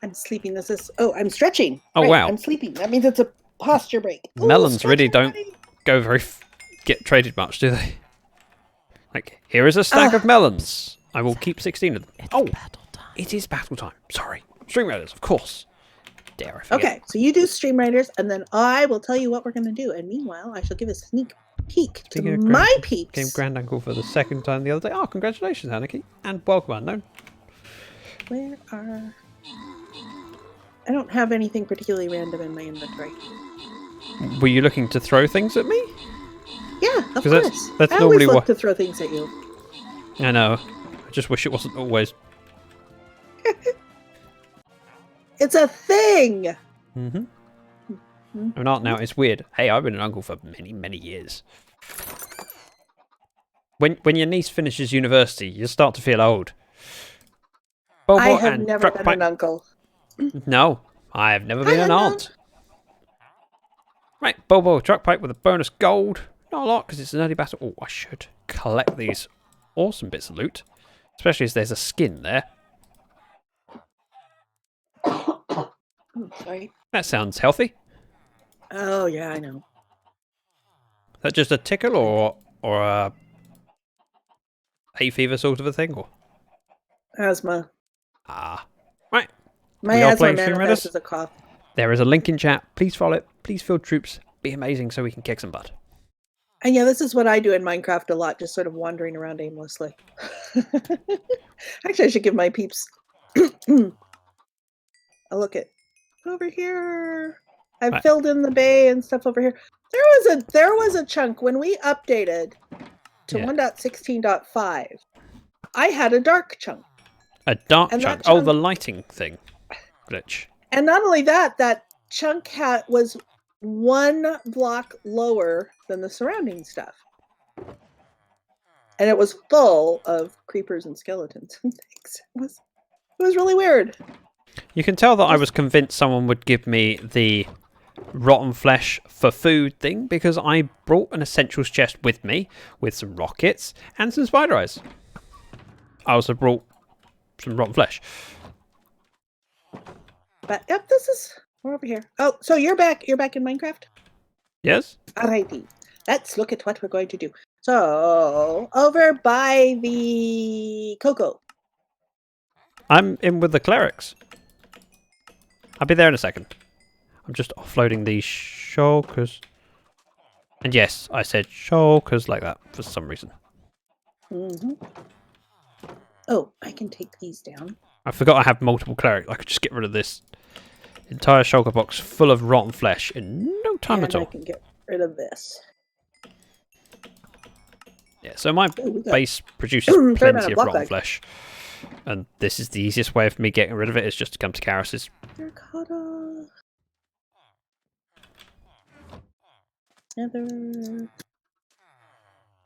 I'm sleeping. This is. Oh, I'm stretching. Oh, Right, wow. I'm sleeping. That means it's a posture break. Ooh, Melons really stretch, don't everybody. go get traded much, do they? Like, here is a stack of melons. I will keep 16 of them. Oh, it is battle time. Sorry. Stream Raiders, of course. Dare I forget. Okay, so you do Stream Raiders, and then I will tell you what we're going to do. And meanwhile, I shall give a sneak peek to Speaking of my peeps. Game Grand Uncle for the second time the other day. Oh, congratulations, Anarchy. And welcome, Unknown. Where are... I don't have anything particularly random in my inventory. Were you looking to throw things at me? Yeah, of 'Cause course. that's I normally always what- look to throw things at you. I know. I just wish it wasn't always. It's a thing! Mm-hmm. Mhm. I'm not now. It's weird. Hey, I've been an uncle for many, many years. When your niece finishes university, you start to feel old. Bobo I have and never Truck been Pipe- an uncle. No, I have never been Hi, an Unknown. aunt. Right, Bobo truck pipe with a bonus gold. Not a lot because it's an early battle. Oh, I should collect these awesome bits of loot, especially as there's a skin there. Oh, sorry. That sounds healthy. Oh, yeah, I know. Is that just a tickle or a hay fever sort of a thing? Or Asthma. right. My We all asthma playing Stream manifests Raiders? as a cough. There is a link in chat. Please follow it. Please field troops. Be amazing so we can kick some butt. And yeah, this is what I do in Minecraft a lot, just sort of wandering around aimlessly. Actually, I should give my peeps a look at over here. I've Right. filled in the bay and stuff over here. There was a chunk when we updated to Yeah. 1.16.5. I had a dark chunk. A dark And chunk. that Oh, chunk- the lighting thing. Glitch. And not only that, that chunk was 1 block lower than the surrounding stuff. And it was full of creepers and skeletons and things. It was really weird. You can tell that I was convinced someone would give me the rotten flesh for food thing because I brought an essentials chest with me with some rockets and some spider eyes. I also brought some rotten flesh. But yep, we're over here. Oh, so you're back in Minecraft? Yes? Alrighty. Let's look at what we're going to do. So over by the cocoa. I'm in with the clerics. I'll be there in a second. I'm just offloading these shulkers. And yes, I said shulkers like that for some reason. Oh, I can take these down. I forgot I have multiple clerics. I could just get rid of this entire shulker box full of rotten flesh in no time And at all. I can get rid of this. Yeah, so my Ooh, we got base produces fair amount plenty of of block rotten bag. flesh. And this is the easiest way of me getting rid of it is just to come to Charis's. Terracotta. Nether.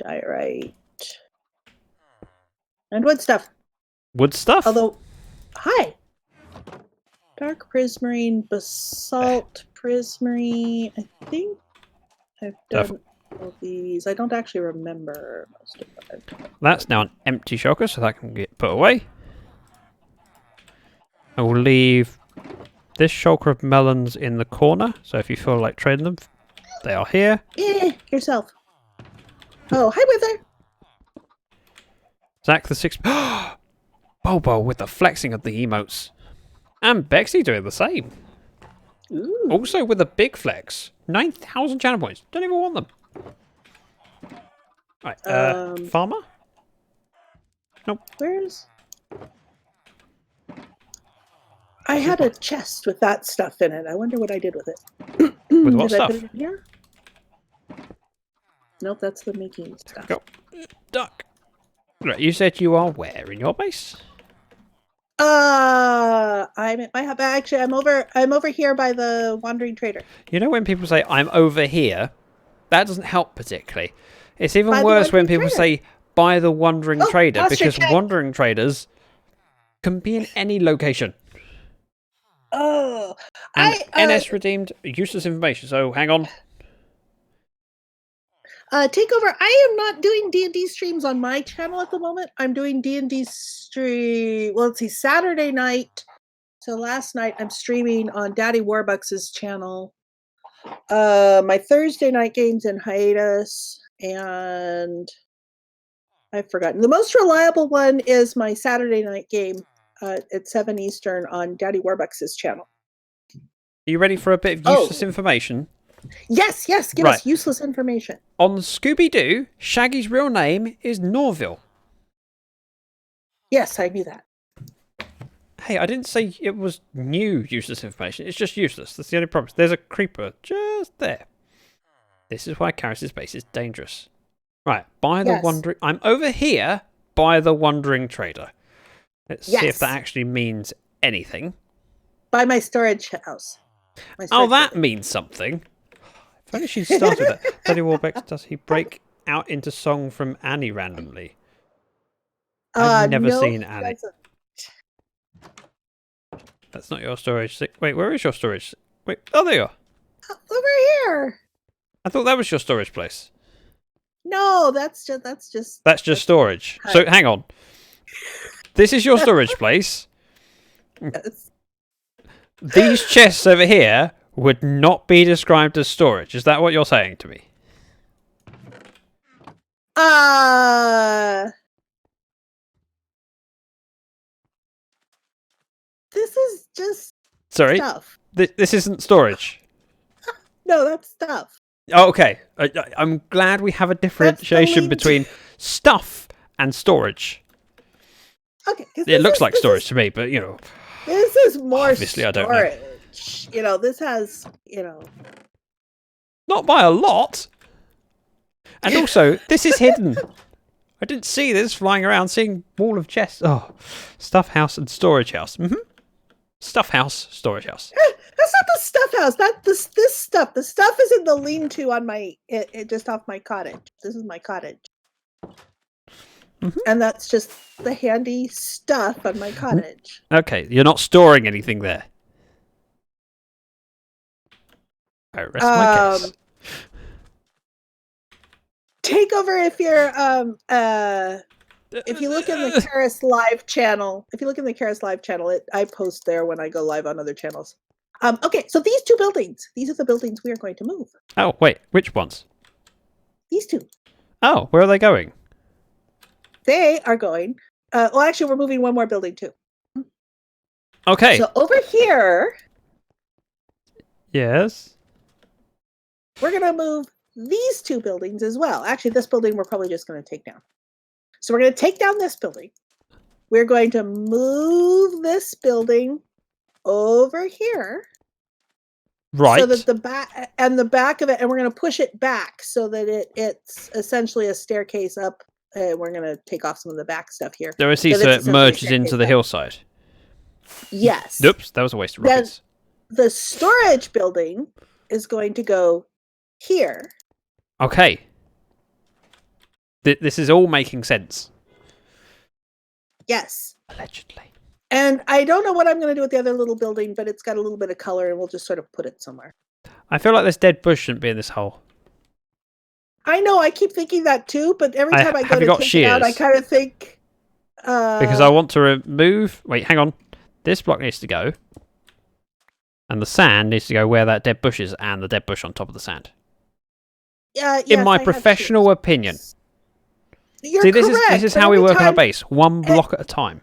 Diorite. And wood stuff. Wood stuff? Although, hi. Dark prismarine, basalt prismarine. I think I've done all these. I don't actually remember most of what I've done. That's now an empty shulker, so that can get put away. I will leave this shulker of melons in the corner, so if you feel like trading them, they are here. Yourself. Oh, hi, Wither. Zach the 6... Bobo with the flexing of the emotes. And Bexy doing the same. Ooh. Also with a big flex. 9,000 channel points. Don't even want them. Right, farmer? Nope. Where's... I had a chest with that stuff in it. I wonder what I did with it. With what Did I stuff? put it in here? Nope, that's the making stuff. Go. Duck. Right, you said you are where in your base? I'm at my hub. Actually, I'm over here by the wandering trader. You know when people say, I'm over here? That doesn't help particularly. It's even By the worse when wandering people trader. say, by the wandering Oh, trader, posture because check. wandering traders can be in any location. Oh, And I NS redeemed useless information. So hang on. Takeover. I am not doing D&D streams on my channel at the moment. I'm doing D&D stream. Well, let's see, Saturday night. So last night I'm streaming on Daddy Warbucks's channel. My Thursday night game's in hiatus, and I've forgotten. The most reliable one is my Saturday night game at 7 Eastern on Daddy Warbucks's channel. Are you ready for a bit of useless information? Yes, give us useless information. On Scooby-Doo, Shaggy's real name is Norville. Yes, I knew that. Hey, I didn't say it was new useless information. It's just useless. That's the only problem. There's a creeper just there. This is why Charis' base is dangerous. Right, by the wandering... I'm over here by the wandering trader. Let's see if that actually means anything. By my storage house. That means something. If only she'd started that. Daddy Warbeck, does he break out into song from Annie randomly? I've never seen Annie. That's not your storage. Wait, where is your storage? Wait, oh, there you are. Over here. I thought that was your storage place. No, that's just storage. So hang on. This is your storage place. Yes. These chests over here would not be described as storage. Is that what you're saying to me? This is just stuff. This isn't storage. No, that's stuff. Oh, okay. I'm glad we have a differentiation between stuff and storage. Okay. It looks like storage to me, but, you know. This is more obviously, storage. I don't know. You know, this has, you know. Not by a lot. And also, this is hidden. I didn't see this flying around, seeing wall of chests. Oh, stuff house and storage house. Stuff house, storage house. That's not the stuff house. That this stuff. The stuff is in the lean-to on my just off my cottage. This is my cottage. And that's just the handy stuff on my cottage. Okay, you're not storing anything there. I rest my case. Takeover if you look in the Charis live channel, I post there when I go live on other channels. Okay, so these two buildings, these are the buildings we are going to move. Oh, wait, which ones? These two. Oh, where are they going? They are going, well, actually, we're moving one more building too. Okay. So over here. Yes. We're going to move these two buildings as well. Actually, this building we're probably just going to take down. So we're going to take down this building. We're going to move this building over here. Right. So that the back of it, and we're going to push it back so that it's essentially a staircase up. We're going to take off some of the back stuff here. So it merges into the hillside. Yes. Oops, that was a waste of rockets. Then the storage building is going to go here. Okay. This is all making sense. Yes. Allegedly. And I don't know what I'm going to do with the other little building, but it's got a little bit of color, and we'll just sort of put it somewhere. I feel like this dead bush shouldn't be in this hole. I know, I keep thinking that too, but every time I go to take it out, I kind of think... because I want to remove... Wait, hang on. This block needs to go. And the sand needs to go where that dead bush is, and the dead bush on top of the sand. In my professional opinion. You're See, correct, this is how we work on a base. One block at a time.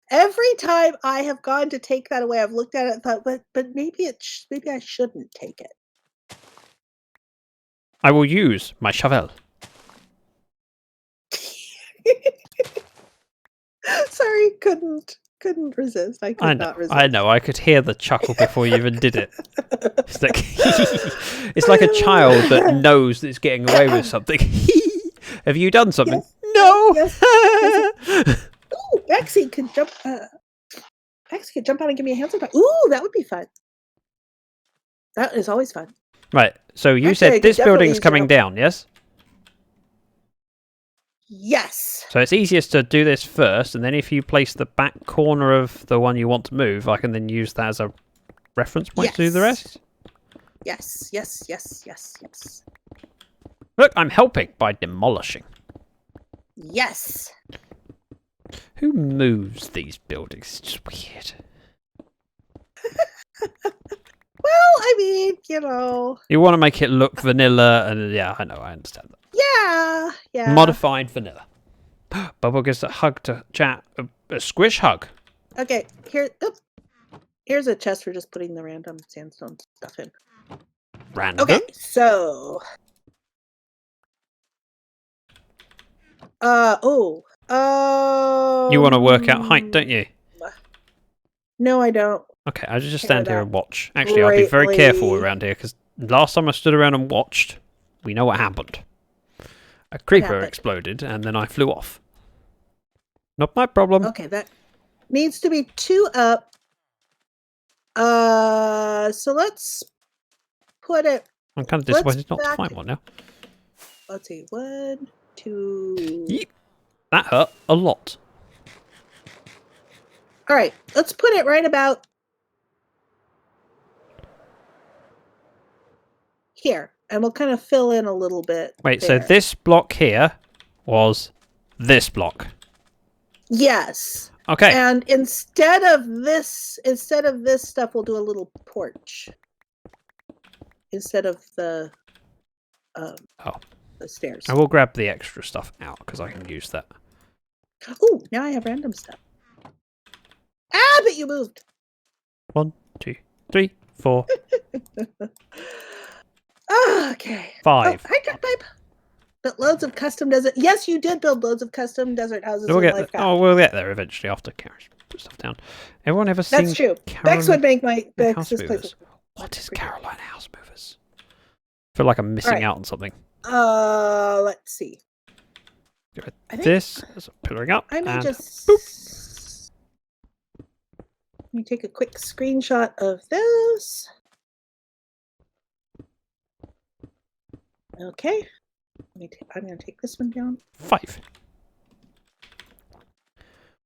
Every time I have gone to take that away, I've looked at it and thought, but maybe I shouldn't take it. I will use my shovel. Sorry, couldn't resist. I could not resist. I know. I could hear the chuckle before you even did it. It's like a child that knows that it's getting away with something. Have you done something? Yes. No. Yes. Ooh, Bexy could jump. Bexy could jump out and give me a hand sometimes. Ooh, that would be fun. That is always fun. Right. So you said this building's coming down, yes? Yes. So it's easiest to do this first, and then if you place the back corner of the one you want to move, I can then use that as a reference point to do the rest. Yes, yes, yes, yes, yes. Look, I'm helping by demolishing. Yes. Who moves these buildings? It's just weird. Well, I mean, you know. You want to make it look vanilla, and yeah, I know, I understand that. Yeah, yeah. Modified vanilla. Bubble gets a hug to chat. A squish hug. Okay, here's a chest for just putting the random sandstone stuff in. Random. Okay, so. You want to work out height, don't you? No, I don't. Okay, I'll just Care stand here that and watch. Actually, I'll be very careful greatly. around here, because last time I stood around and watched, we know what happened. A creeper happened? exploded, and then I flew off. Not my problem. Okay, that needs to be 2 up. So let's put it. I'm kind of let's disappointed not to back- find one now. Let's see, 1, 2. Yeep. That hurt a lot. All right, let's put it right about here, and we'll kind of fill in a little bit. Wait, there. so this block here was this block. Yes. Okay. And instead of this stuff, we'll do a little porch instead of the the stairs. I will grab the extra stuff out because I can use that. Oh, now I have random stuff. Ah, but you moved. 1, 2, 3, 4, Okay. 5. Oh, hi, Drip Pipe. Built loads of custom desert. Yes, you did build loads of custom desert houses in Lyfcraft. We'll get there eventually after Charis put stuff down. Everyone ever seen That's true. Caroline Bex would make my House this place. Movers? What is Caroline House Movers? I feel like I'm missing out on something. Let's see. Give it I think this as a pillaring up. I may and just. boop. Let me take a quick screenshot of this. Okay. I'm going to take this one down. 5.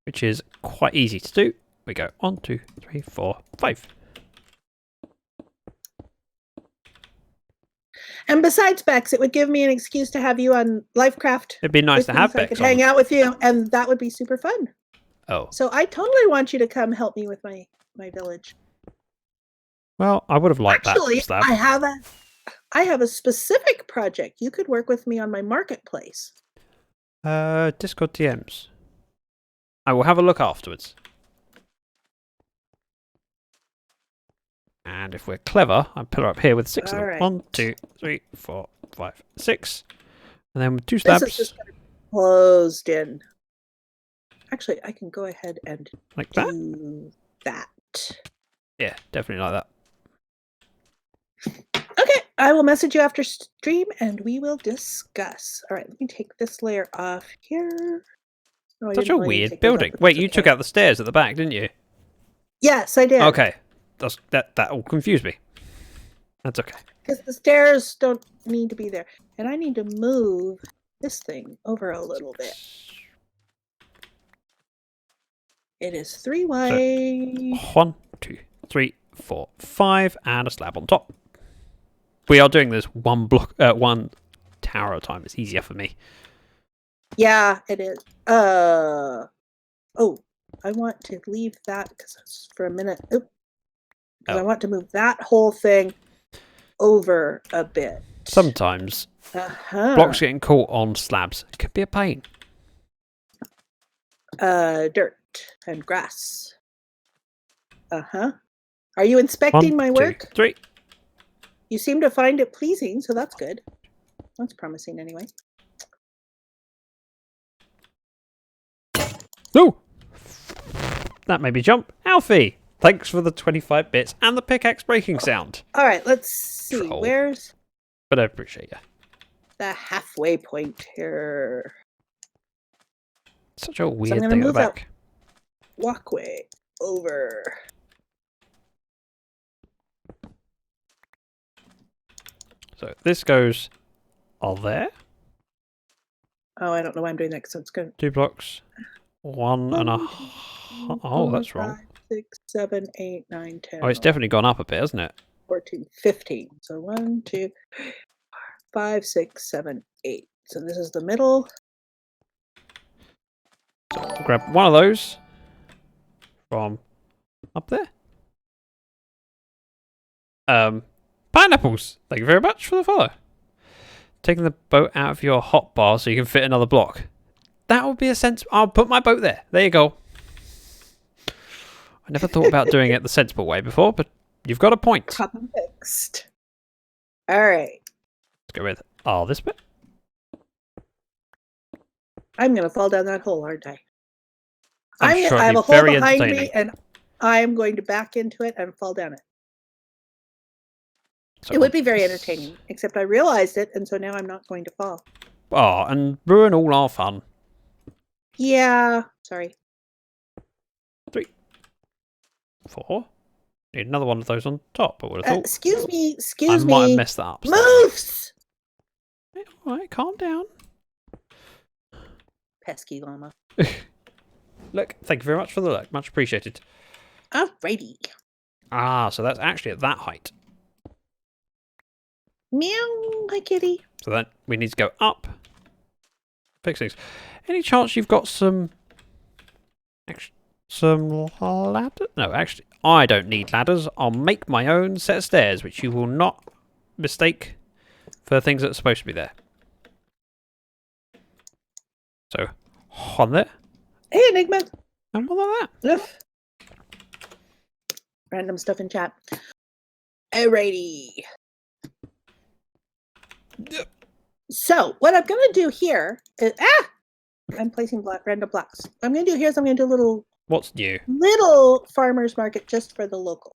Which is quite easy to do. We go 1, 2, 3, 4, 5. And besides Bex, it would give me an excuse to have you on Livecraft. It'd be nice to have so I Bex could hang out with you, and that would be super fun. Oh. So I totally want you to come help me with my village. Well, I would have liked Actually, that slab. I have a specific project. You could work with me on my marketplace. Discord DMs. I will have a look afterwards. And if we're clever, I'll put her up here with 6 of them. Alright. 1, 2, 3, 4, 5, 6. And then with 2 This slabs. is just kind of closed in. Actually, I can go ahead and Like that? do that. Yeah, definitely like that. Okay, I will message you after stream and we will discuss. All right, let me take this layer off here. Oh, I Such didn't a really weird take those building. out, but Wait, that's you took okay. out the stairs at the back, didn't you? Yes, I did. Okay. That all confused me. That's okay. Because the stairs don't need to be there. And I need to move this thing over a little bit. It is 3 wide. 1, 2, 3, 4, 5, and a slab on top. We are doing this one tower at a time. It's easier for me. Yeah, it is. Oh, I want to leave that because it's for a minute. Oop. 'Cause I want to move that whole thing over a bit. Sometimes blocks getting caught on slabs could be a pain. Dirt and grass. Are you inspecting 1, my 2, work? 3. You seem to find it pleasing, so that's good. That's promising anyway. Ooh! That made me jump. Alfie! Thanks for the 25 bits and the pickaxe breaking sound. All right, let's see. Troll. Where's But I appreciate you. the halfway point here? Such a weird gonna thing at the move that back. walkway over. So this goes all there. Oh, I don't know why I'm doing that, so it's going 2 blocks. 1 and a 1, 2, half. 3, Oh, 4, that's 5, wrong. 6, 7, 8, 9, 10, Oh, it's 11, definitely gone up a bit, hasn't it? 14, 15. So 1, 2, 5, 6, 7, 8. So this is the middle. So I'll grab one of those from up there. Pineapples. Thank you very much for the follow. Taking the boat out of your hot bar so you can fit another block. That would be a sense. I'll put my boat there. There you go. I never thought about doing it the sensible way before, but you've got a point. Problem fixed. All right. Let's go with this bit. I'm going to fall down that hole, aren't I? I'm sure I have it'd a be hole very behind me, entertaining. and I'm going to back into it and fall down it. So It would be very entertaining, except I realized it, and so now I'm not going to fall. Oh, and ruin all our fun. Yeah. Sorry. 3, 4. Need another one of those on top. I would have thought. Excuse me. I Excuse might have me. messed that up. slightly. Moose! All right, calm down. Pesky llama. Look, thank you very much for the look. Much appreciated. Alrighty. Ah, so that's actually at that height. Meow. Hi, kitty. So then we need to go up. Fix things. Any chance you've got some ladders? No, actually, I don't need ladders. I'll make my own set of stairs, which you will not mistake for things that are supposed to be there. So, on there. Hey, Enigma. And what like that? Ugh. Random stuff in chat. Alrighty. So, what I'm going to do here is... I'm placing random blocks. What I'm going to do here is I'm going to do a What's new? little farmer's market just for the local.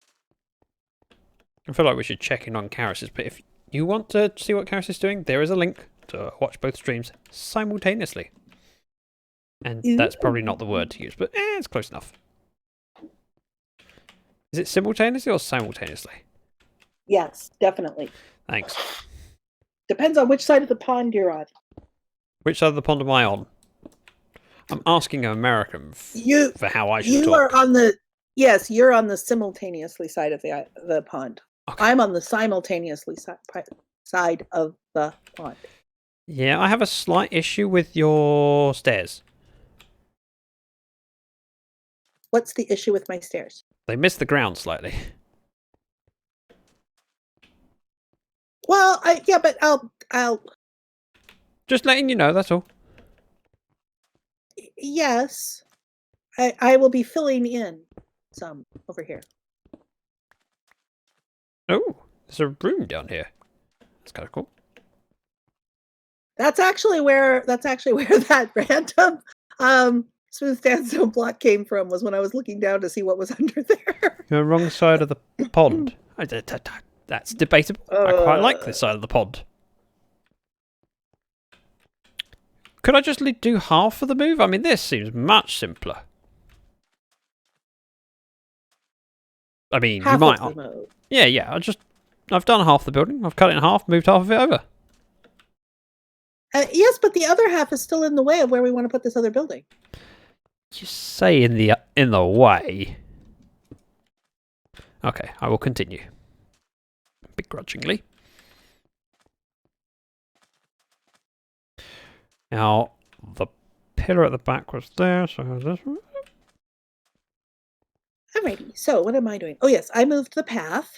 I feel like we should check in on Charis's, but if you want to see what Charis is doing, there is a link to watch both streams simultaneously. And that's probably not the word to use, but it's close enough. Is it simultaneously or simultaneously? Yes, definitely. Thanks. Depends on which side of the pond you're on. Which side of the pond am I on? I'm asking an American for how I should You talk. are on the... Yes, you're on the simultaneously side of the pond. Okay. I'm on the simultaneously side of the pond. Yeah, I have a slight issue with your stairs. What's the issue with my stairs? They miss the ground slightly. Well, yeah, but I'll Just letting you know, that's all. yes, I will be filling in some over here. Oh, there's a room down here. That's kind of cool. That's actually where that random smooth sandstone block came from, was when I was looking down to see what was under there. You're on the wrong side of the pond. That's debatable. I quite like this side of the pond. Could I just do half of the move? I mean, this seems much simpler. I mean, Half you might. of the mode. Yeah. I've done half the building. I've cut it in half, moved half of it over. Yes, but the other half is still in the way of where we want to put this other building. You say in the way. Okay, I will continue. Begrudgingly. Now, the pillar at the back was there, so this one. Alrighty, so what am I doing? Oh yes, I moved the path.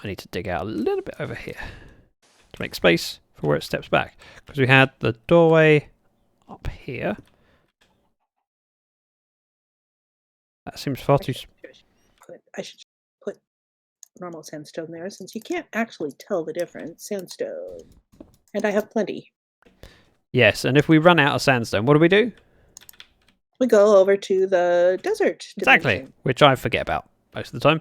I need to dig out a little bit over here to make space for where it steps back. Because we had the doorway up here. That seems far too... I should put normal sandstone there, since you can't actually tell the difference. Sandstone. And I have plenty. Yes, and if we run out of sandstone, what do? We go over to the desert Exactly, dimension. which I forget about most of the time.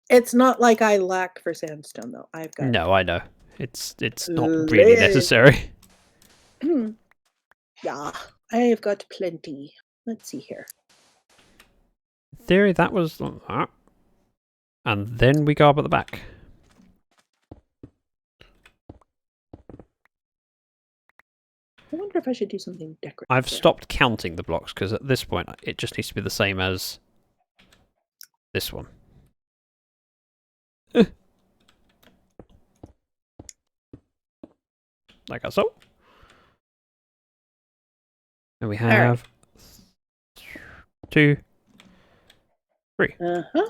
It's not like I lack for sandstone, though. I've got... No, I know. It's not really necessary. Yeah, I've got plenty. Let's see here. In theory, that was like that. And then we go up at the back. I wonder if I should do something decorative. I've there. stopped counting the blocks because at this point it just needs to be the same as this one. Like so. And we have 2, 3. Uh-huh.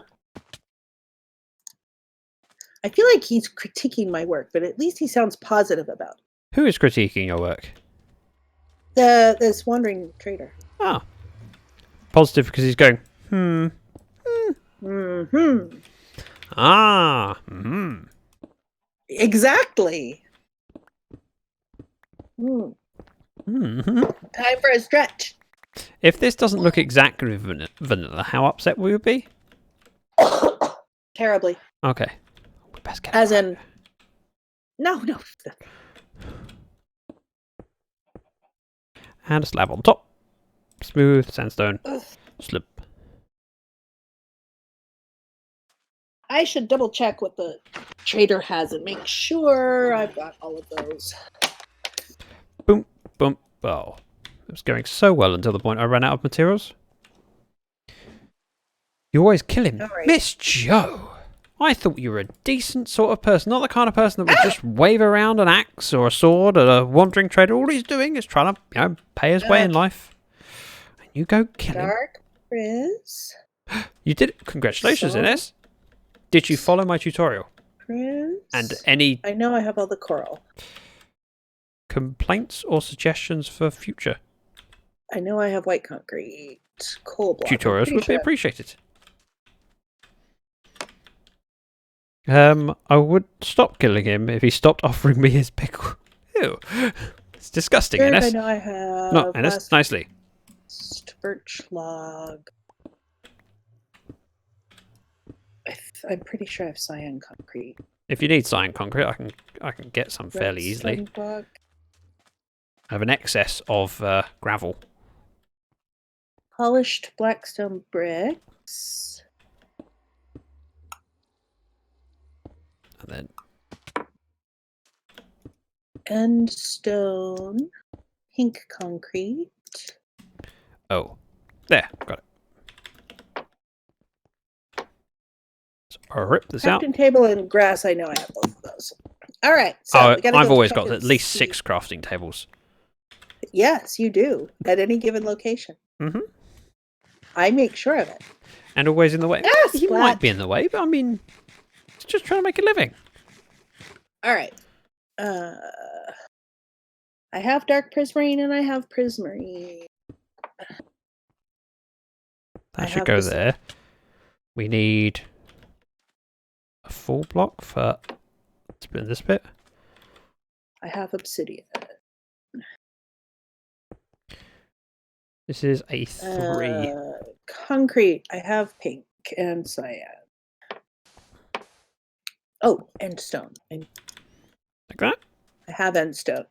I feel like he's critiquing my work, but at least he sounds positive about it. Who is critiquing your work? This wandering trader. Ah. Positive because he's going, Mm-hmm. Ah. Mm. Exactly. Mm. Mm-hmm. Time for a stretch. If this doesn't look exactly vanilla, how upset we would be? Terribly. Okay. We best get As it right. in, no. And a slab on top. Smooth sandstone. Ugh. Slip. I should double check what the trader has and make sure I've got all of those. Boom. Boom. Oh. It was going so well until the point I ran out of materials. You always kill him. All right. Miss Joe! I thought you were a decent sort of person, not the kind of person that would just wave around an axe or a sword at a wandering trader. All he's doing is trying to, pay his way in life. And you go kill him. Dark Priz. You did it. Congratulations, So- Ines. Did you follow my tutorial? Priz. And any I know I have all the coral. complaints or suggestions for future I know I have white concrete. Coal block. I'm tutorials pretty would be sure. appreciated. I would stop killing him if he stopped offering me his pickle. Ew. It's disgusting, Dirt, I Ines. know I have. No, Ines, last nicely. birch log. I'm pretty sure I have cyan concrete. If you need cyan concrete, I can get some fairly easily. Redstone block. I have an excess of gravel. Polished blackstone bricks. And then End stone. Pink concrete. oh, there, got it. So I'll rip this out. Crafting table and grass. I know I have both of those. All right. So Oh, we gotta I've go always check got and at least see. 6 crafting tables. Yes, you do at any given location. Mm-hmm. I make sure of it. And always in the way. Yes, He might be in the way, but I mean, it's just trying to make a living. All right. I have dark prismarine and I have prismarine. I That should have go this- there. We need a full block for spin this bit. I have obsidian. This is a 3. Concrete. I have pink and cyan. Oh, and stone. And Like that. I have end stone.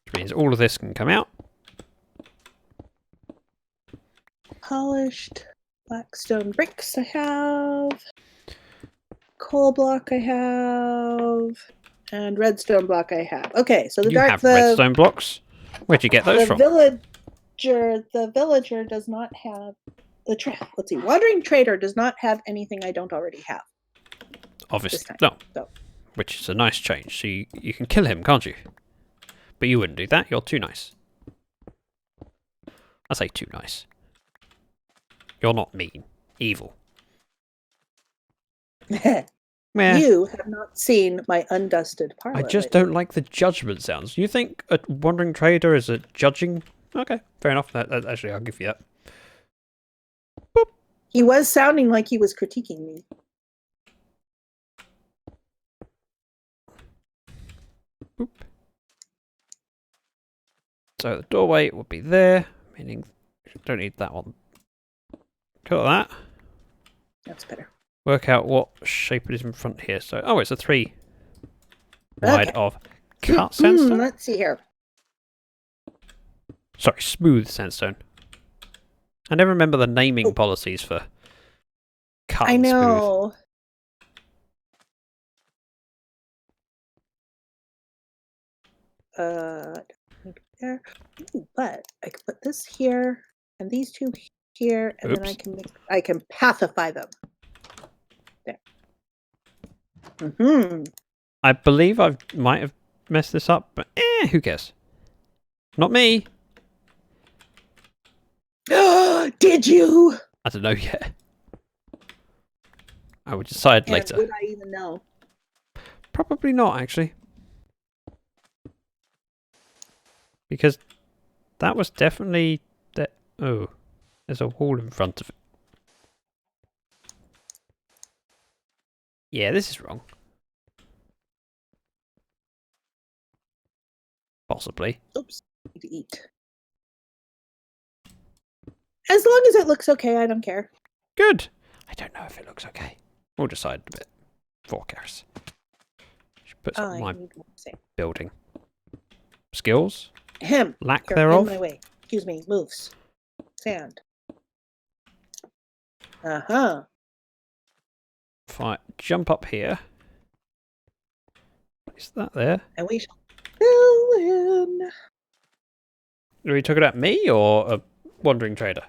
Which means all of this can come out. Polished blackstone bricks. I have coal block. I have and redstone block. I have. Okay, so the You have redstone blocks. Where'd you get those from? The villager does not have let's see. Wandering trader does not have anything I don't already have. Obviously, this time, no. so. Which is a nice change. So you can kill him, can't you? But you wouldn't do that. You're too nice. I say too nice. You're not mean. Evil. Meh. You have not seen my undusted parlor. I just don't like the judgment sounds. You think a wandering trader is a judging? Okay, fair enough. Actually, I'll give you that. Boop. He was sounding like he was critiquing me. Boop. So the doorway would be there, meaning don't need that one. Cut that. That's better. Work out what shape it is in front here. So, oh, it's a 3 wide Okay. of cut sandstone. Let's see here. Sorry, smooth sandstone. I never remember the naming Oh. policies for cut I and smooth. know. Need there. Ooh, but I can put this here and these two here, and then I can pathify them. There. I believe I might have messed this up, but who cares? Not me. Did you? I don't know yet. I will decide And later. would I even know? Probably not, actually. Because that was definitely... Oh, there's a wall in front of it. Yeah, this is wrong. Possibly. Oops. Need to eat. As long as it looks okay, I don't care. Good. I don't know if it looks okay. We'll decide a bit. 4 Charis. Should put some of my building skills. Lack Here, thereof. in my way. Excuse me. Moves. Sand. Uh-huh. If I jump up here. Is that there? And we shall fill in. Are you talking about me or a wandering trader?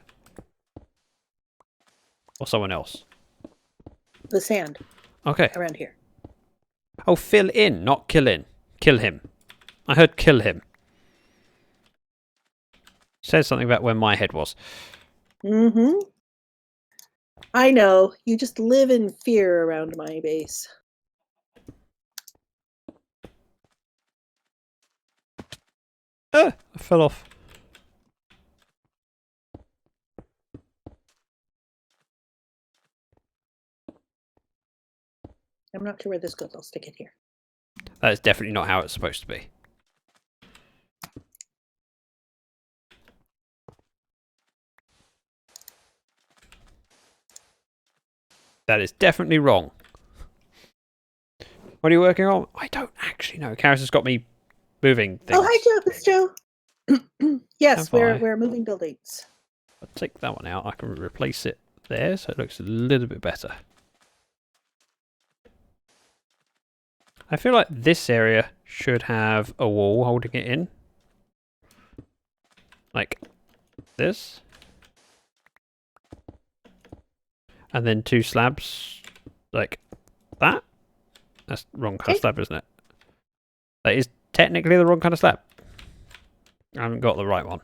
Or someone else? The sand. Okay. Around here. Oh, fill in, not kill in. Kill him. I heard kill him. Says something about where my head was. I know. You just live in fear around my base. I fell off. I'm not sure where this goes. I'll stick it here. That is definitely not how it's supposed to be. That is definitely wrong. What are you working on? I don't actually know. Charis has got me moving things. Oh, hi, Joe. It's Joe. Yes, Have we're moving buildings. I'll take that one out. I can replace it there so it looks a little bit better. I feel like this area should have a wall holding it in. Like this. And then 2 slabs like that. That's the wrong kind of slab, isn't it? That is technically the wrong kind of slab. I haven't got the right one.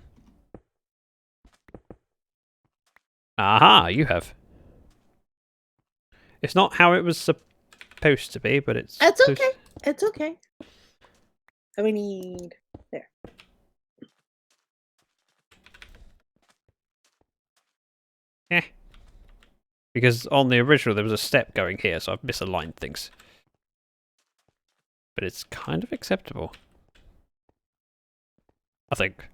Aha, you have. It's not how it was supposed to be, but it's... It's okay. It's okay. And we need... There. Yeah. Because on the original there was a step going here, so I've misaligned things. But it's kind of acceptable. I think.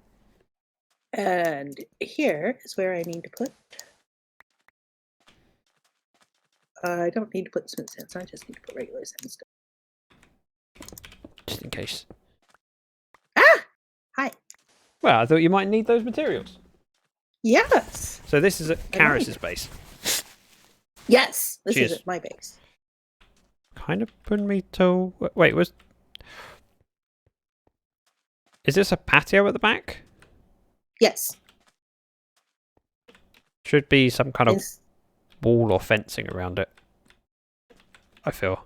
And here is where I need to put... I don't need to put smooth sands. I just need to put regular sandstone. Just in case. Ah! Hi. Well, I thought you might need those materials. Yes. So this is at Charis's base. Yes. This Cheers. is at my base. Kind of putting me to... Wait, was... Is this a patio at the back? Yes. Should be some kind of wall or fencing around it. I feel.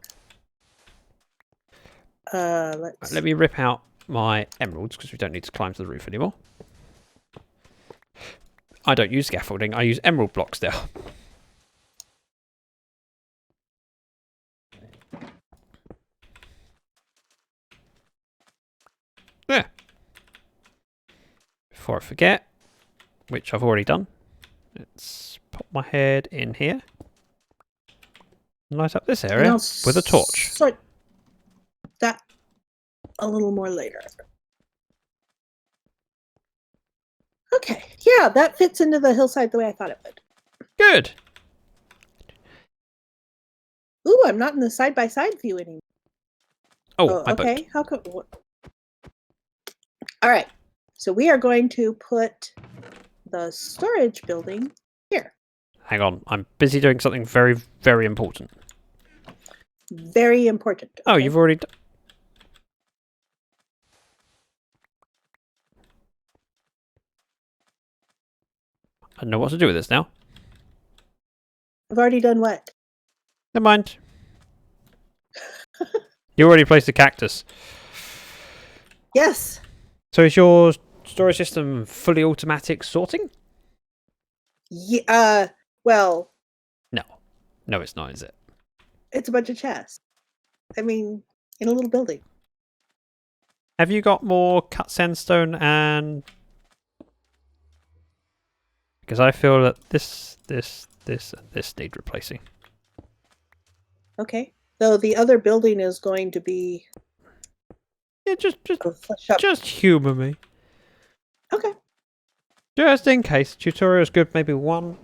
Let me rip out my emeralds because we don't need to climb to the roof anymore. I don't use scaffolding. I use emerald blocks now. There. Before I forget, which I've already done, let's pop my head in here. Light up this area with a torch. Sort that a little more later. Okay, yeah, that fits into the hillside the way I thought it would. Good. Ooh, I'm not in the side-by-side view anymore. Oh, my okay. boat. How come? All right, so we are going to put the storage building here. Hang on, I'm busy doing something very, very important. Very important. Oh, you've already... I don't know what to do with this now. I've already done what? Never mind. You already placed the cactus. Yes. So is your storage system fully automatic sorting? Yeah. Well, No. No, it's not, is it? it's a bunch of chests. I mean, in a little building. Have you got more cut sandstone and... Because I feel that this, and this need replacing. Okay. So the other building is going to be Yeah, a flush up. just humour me. Okay. Just in case. Tutorial is good, maybe one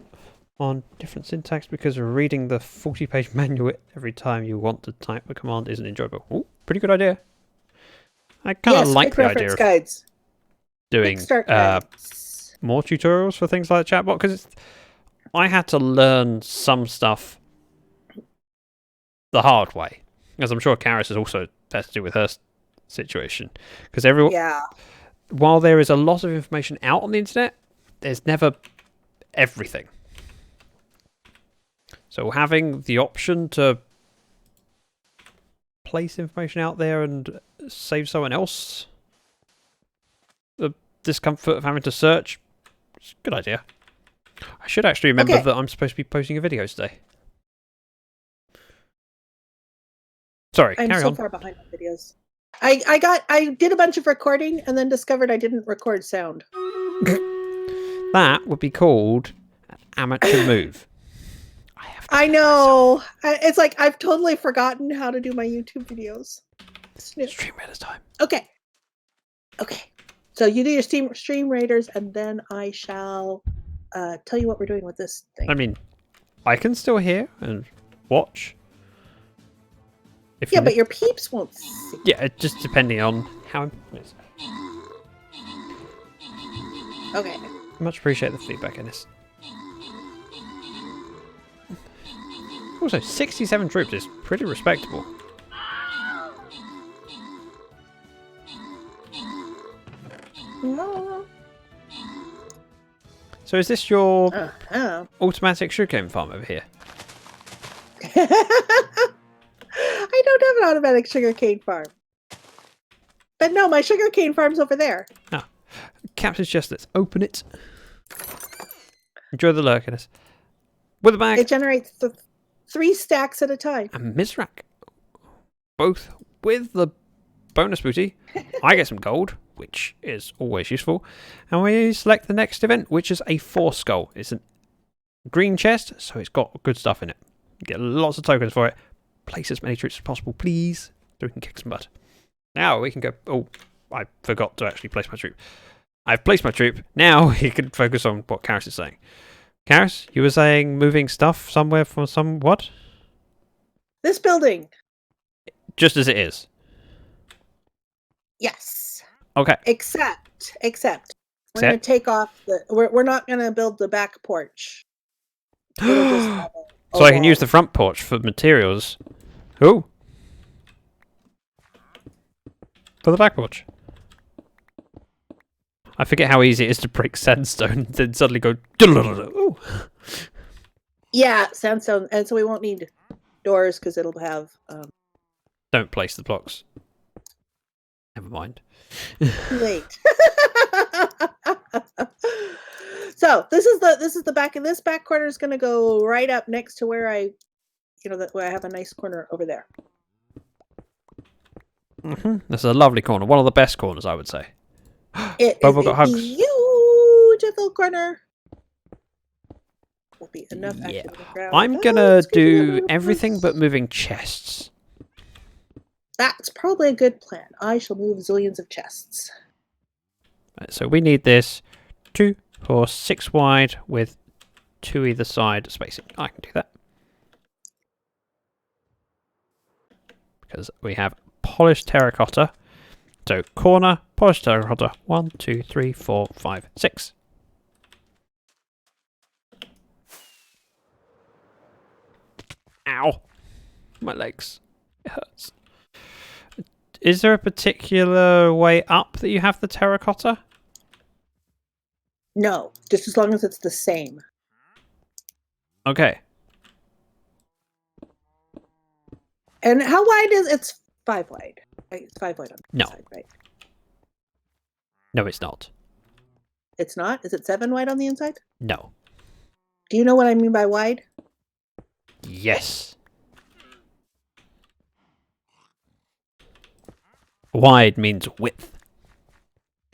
on different syntax, because reading the 40-page manual every time you want to type a command isn't enjoyable. Ooh, pretty good idea. I kind of like the idea of guides. doing Start guides. more tutorials for things like chatbot, because I had to learn some stuff the hard way, as I'm sure Charis has also had to do with her situation, because while there is a lot of information out on the internet, there's never everything. So having the option to place information out there and save someone else the discomfort of having to search, it's a good idea. I should actually remember that I'm supposed to be posting a video today. Sorry, I'm carry so on. far behind on videos. I did a bunch of recording and then discovered I didn't record sound. That would be called an amateur move. I know. It's like I've totally forgotten how to do my YouTube videos. Stream Raiders time. Okay. So you do your stream raiders, and then I shall tell you what we're doing with this thing. I mean, I can still hear and watch. Yeah, but your peeps won't see. Yeah, just depending on how important it is. Okay. Much appreciate the feedback, Ennis. Also, 67 troops is pretty respectable. No. So is this your automatic sugarcane farm over here? I don't have an automatic sugarcane farm. But no, my sugarcane farm's over there. Ah. Captain's chest, let's open it. Enjoy the lurk, Ennis. With a bag. It generates 3 stacks at a time. And Mizrak. Both with the bonus booty. I get some gold, which is always useful. And we select the next event, which is a 4 skull. It's a green chest, so it's got good stuff in it. You get lots of tokens for it. Place as many troops as possible, please, so we can kick some butt. Now we can go... Oh, I forgot to actually place my troop. I've placed my troop. Now we can focus on what Charis is saying. Charis, you were saying moving stuff somewhere from some... What? This building. Just as it is. Yes. Okay. Except we're going to take off the... We're not going to build the back porch. It'll just have so I can use the front porch for materials. Ooh. For the back porch. I forget how easy it is to break sandstone and then suddenly go... Ooh. Yeah, sandstone. And so we won't need doors because it'll have... Don't place the blocks. Never mind. Too late. So this is the back, and this back corner is going to go right up next to where where I have a nice corner over there. This is a lovely corner. One of the best corners, I would say. It Bobo is got a hugs. beautiful corner. Will be enough. Yeah. Ground. I'm gonna do everything but moving chests. That's probably a good plan. I shall move zillions of chests. Right, so we need this 2, 4, 6 wide with 2 either side spacing. I can do that. Because we have polished terracotta. So corner, polished terracotta, 1, 2, 3, 4, 5, 6. Ow. My legs. It hurts. Is there a particular way up that you have the terracotta? No, just as long as it's the same. Okay. And how wide is it's 5 wide? Right, it's 5 wide on the No. inside, right? No, it's not. It's not. Is it 7 wide on the inside? No. Do you know what I mean by wide? Yes. Wide means width.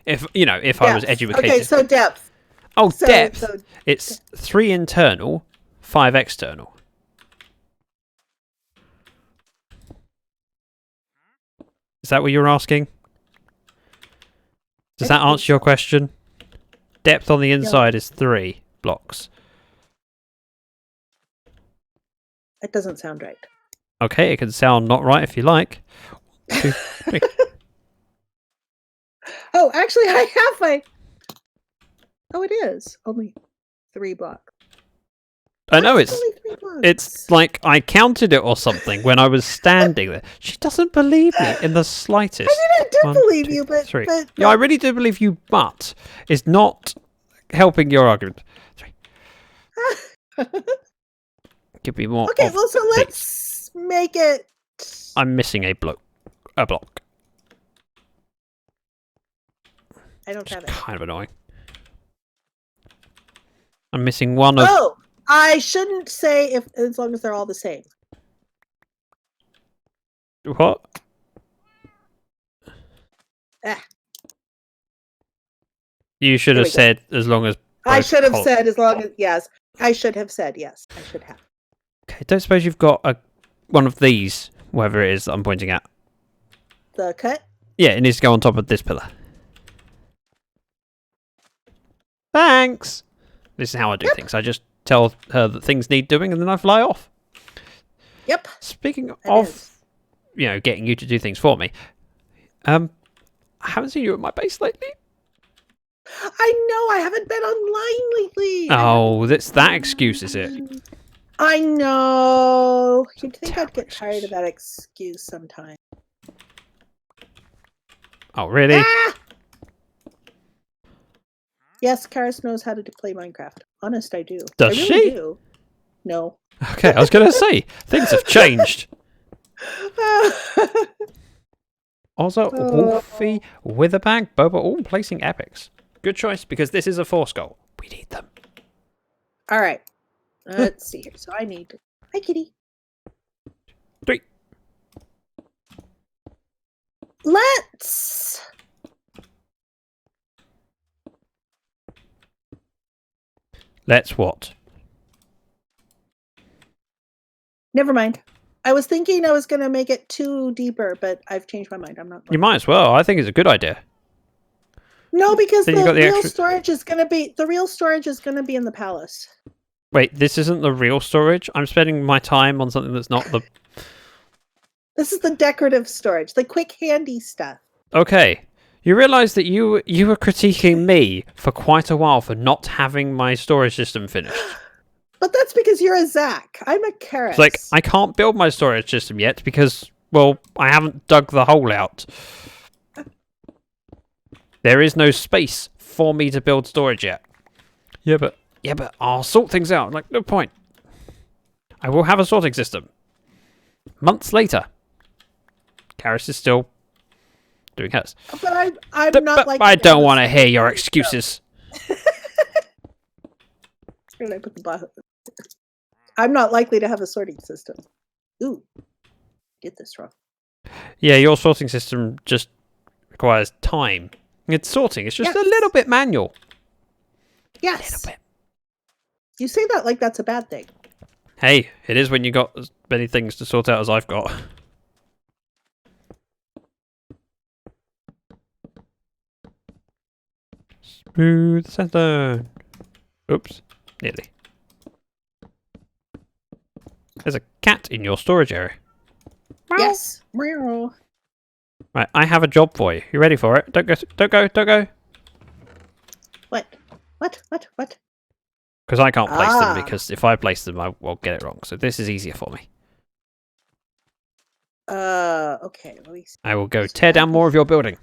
If I was Depth. educated. Okay, so depth. Oh, So- depth. so- It's 3 internal, 5 external. Is that what you're asking? Does I that don't think answer your so. question? Depth on the inside is 3 blocks. That doesn't sound right. Okay, it can sound not right if you like. 2, 3. Oh, actually, I have my. Oh, it is only 3 blocks. I know Why it's is it only 3 blocks? it's like I counted it or something when I was standing there. She doesn't believe me in the slightest. I do 1, believe 2, you, but 3. but Yeah, I really do believe you, but it's not helping your argument. 3. Give me more. okay. of Well, so these. let's make it. I'm missing a block. A block. I don't It's have it. kind of annoying. I'm missing one of. Oh, I shouldn't say if as long as they're all the same. What? Ah. You should There have we go. said as long as. I both should have col- said as long as yes. I should have said yes. I should have. Okay, don't suppose you've got one of these, whatever it is that I'm pointing at. The cut. Yeah, it needs to go on top of this pillar. Thanks! This is how I do things. I just tell her that things need doing and then I fly off. Yep. Speaking It of, is. getting you to do things for me, I haven't seen you at my base lately. I know. I haven't been online lately. Oh, that's that excuse, is it? I know. You'd think I'd terrible get tired excuse. of that excuse sometime. Oh, really? Ah! Yes, Charis knows how to play Minecraft. Honest, I do. Does I really she? do. No. Okay, I was going to say, things have changed. Also, Wolfie, Witherbag, Boba, all placing epics. Good choice, because this is a force goal. We need them. All right. Let's see here. So I need. Hi, kitty. 3. Let's. Let's what? Never mind. I was thinking I was going to make it 2 deeper, but I've changed my mind. I'm not. You might as well. I think it's a good idea. No, because Then the you got the real extra- storage is going to be in the palace. Wait, this isn't the real storage? I'm spending my time on something that's not the... This is the decorative storage, the quick handy stuff. Okay. You realise that you were critiquing me for quite a while for not having my storage system finished. But that's because you're a Zach. I'm a Charis. It's like, I can't build my storage system yet because, well, I haven't dug the hole out. There is no space for me to build storage yet. Yeah, but I'll sort things out. Like, no point. I will have a sorting system. Months later. Charis is still doing hers. But I'm But not like. I don't want to hear your excuses. Where did I put the bottom? I'm not likely to have a sorting system. Ooh, get this wrong. Yeah, your sorting system just requires time. It's sorting. It's just Yes. a little bit manual. Yes. A little bit. You say that like that's a bad thing. Hey, it is when you got as many things to sort out as I've got. Smooth center. Oops, nearly. There's a cat in your storage area. Yes. Meow. Right, I have a job for you. You ready for it? Don't go. What? Because I can't place Ah. them, because if I place them, I will get it wrong. So this is easier for me. Okay. Let me see. I will go tear down more of your building.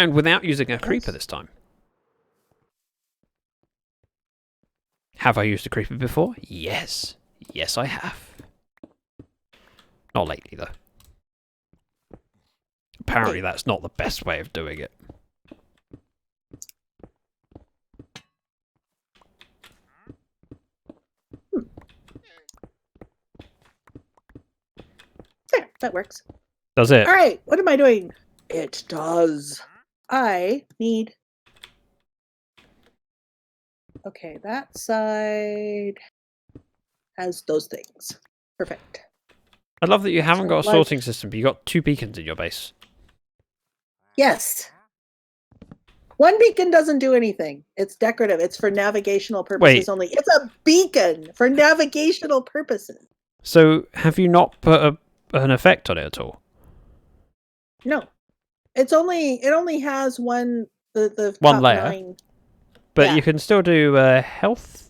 And without using a creeper this time. Have I used a creeper before? Yes. Yes, I have. Not lately, though. Apparently, that's not the best way of doing it. There, that works. Does it? All right, what am I doing? It does. I need... Okay, that side has those things. Perfect. I love that you haven't got a Like- sorting system, but you got 2 beacons in your base. Yes. One beacon doesn't do anything. It's decorative. It's for navigational purposes Wait. only. It's a beacon for navigational purposes. So, have you not put an effect on it at all? No. It only has one the One top layer? 9. But Yeah. you can still do a health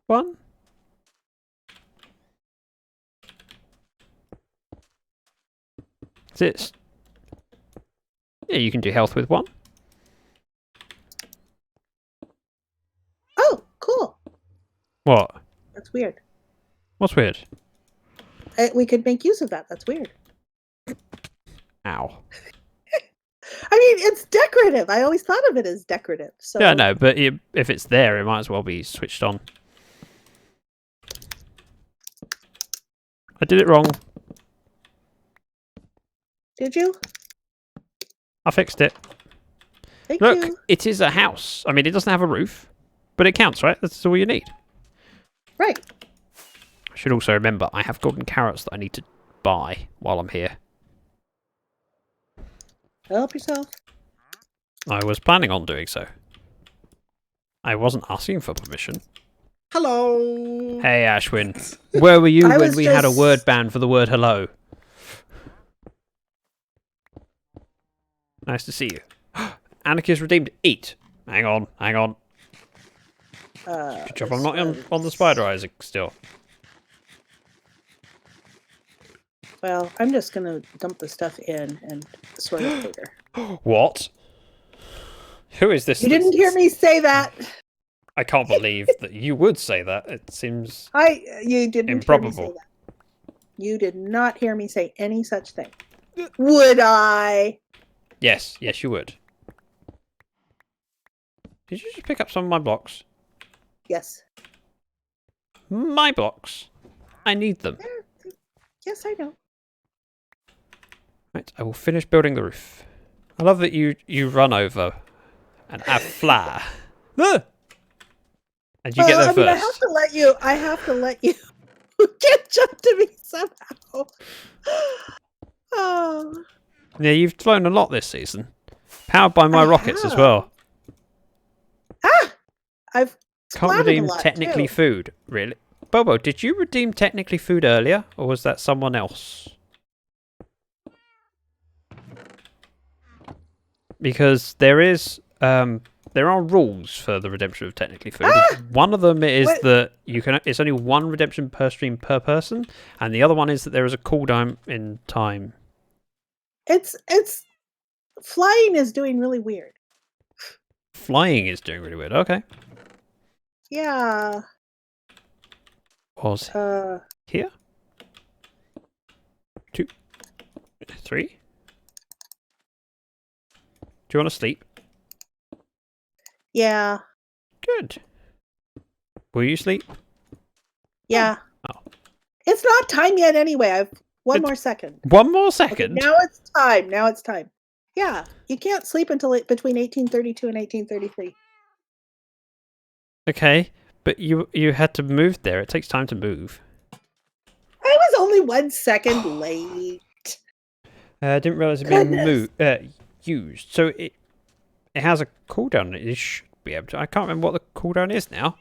one? It's... Yeah, you can do health with 1. Oh, cool. What? That's weird. What's weird? We could make use of that. That's weird. Ow. I mean, it's decorative. I always thought of it as decorative. So Yeah, no, but if it's there, it might as well be switched on. I did it wrong. Did you? I fixed it. Thank Look, you. it is a house. I mean, it doesn't have a roof, but it counts, right? That's all you need. Right. I should also remember, I have golden carrots that I need to buy while I'm here. Help yourself. I was planning on doing so. I wasn't asking for permission. Hello. Hey, Ashwin. Where were you I when was we had a just- word ban for the word hello? Nice to see you. Anarchist redeemed. Eat. Hang on, hang on. Good job I'm not on the spider Isaac still. Well, I'm just gonna dump the stuff in and sort it later. What? Who is this? You didn't hear me say that. I can't believe that you would say that. It seems... You didn't hear me say Improbable. that. You did not hear me say any such thing. Would I? Yes, yes you would. Did you just pick up some of my blocks? Yes. My blocks? I need them. Yes, I know. Right, I will finish building the roof. I love that you run over and have flour. Ah! And you get there I mean, first. I have to let you catch up to me somehow. Oh. Yeah, you've flown a lot this season. Powered by my I rockets as have. well. Ah! I've Can't splattered redeem a lot, technically too. food. Really? Bobo, did you redeem technically food earlier? Or was that someone else? Because there are rules for the redemption of technically food. One of them is What? that it's only 1 redemption per stream per person, and the other one is that there is a cooldown in time. It's flying is doing really weird. Flying is doing really weird. Okay. Yeah. Was here? 2, 3. Do you want to sleep? Yeah. Good. Will you sleep? Yeah. Oh. It's not time yet anyway. I've one Good. more second. 1 more Okay, second. now it's time. Now it's time. Yeah. You can't sleep until between 1832 and 1833. Okay, but you had to move there. It takes time to move. I was only 1 second late. I didn't realize it being Goodness. used. So it has a cooldown. It should be able to. I can't remember what the cooldown is now.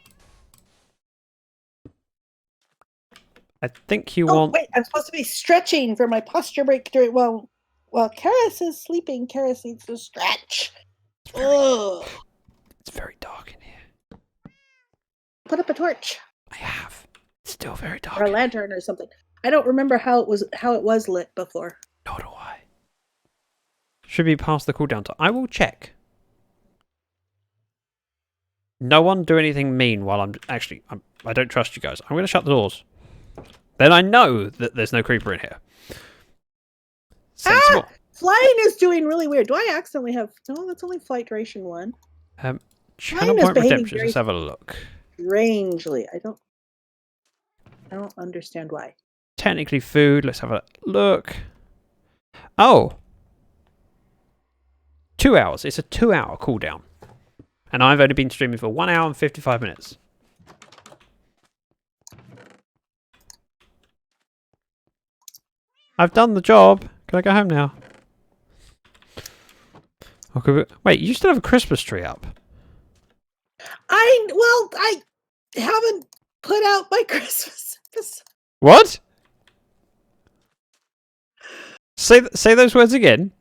I think you Oh, want. wait, I'm supposed to be stretching for my posture break during while Charis is sleeping. Charis needs to stretch. Ugh. It's very dark in here. Put up a torch I have. It's still very dark. or a lantern or something. I don't remember how it was lit before. Nor do I. Should be past the cooldown time. I will check. No one do anything mean while I don't trust you guys. I'm going to shut the doors. Then I know that there's no creeper in here. Sensible. Flying is doing really weird. Do I accidentally have... No, that's only flight duration 1. Channel is point behaving redemption. very Let's have a look. Strangely. I don't understand why. Technically food. Let's have a look. Oh. 2 hours. It's a 2-hour cooldown. And I've only been streaming for 1 hour and 55 minutes. I've done the job. Can I go home now? Okay, wait, you still have a Christmas tree up? I haven't put out my Christmas episode. What? Say those words again.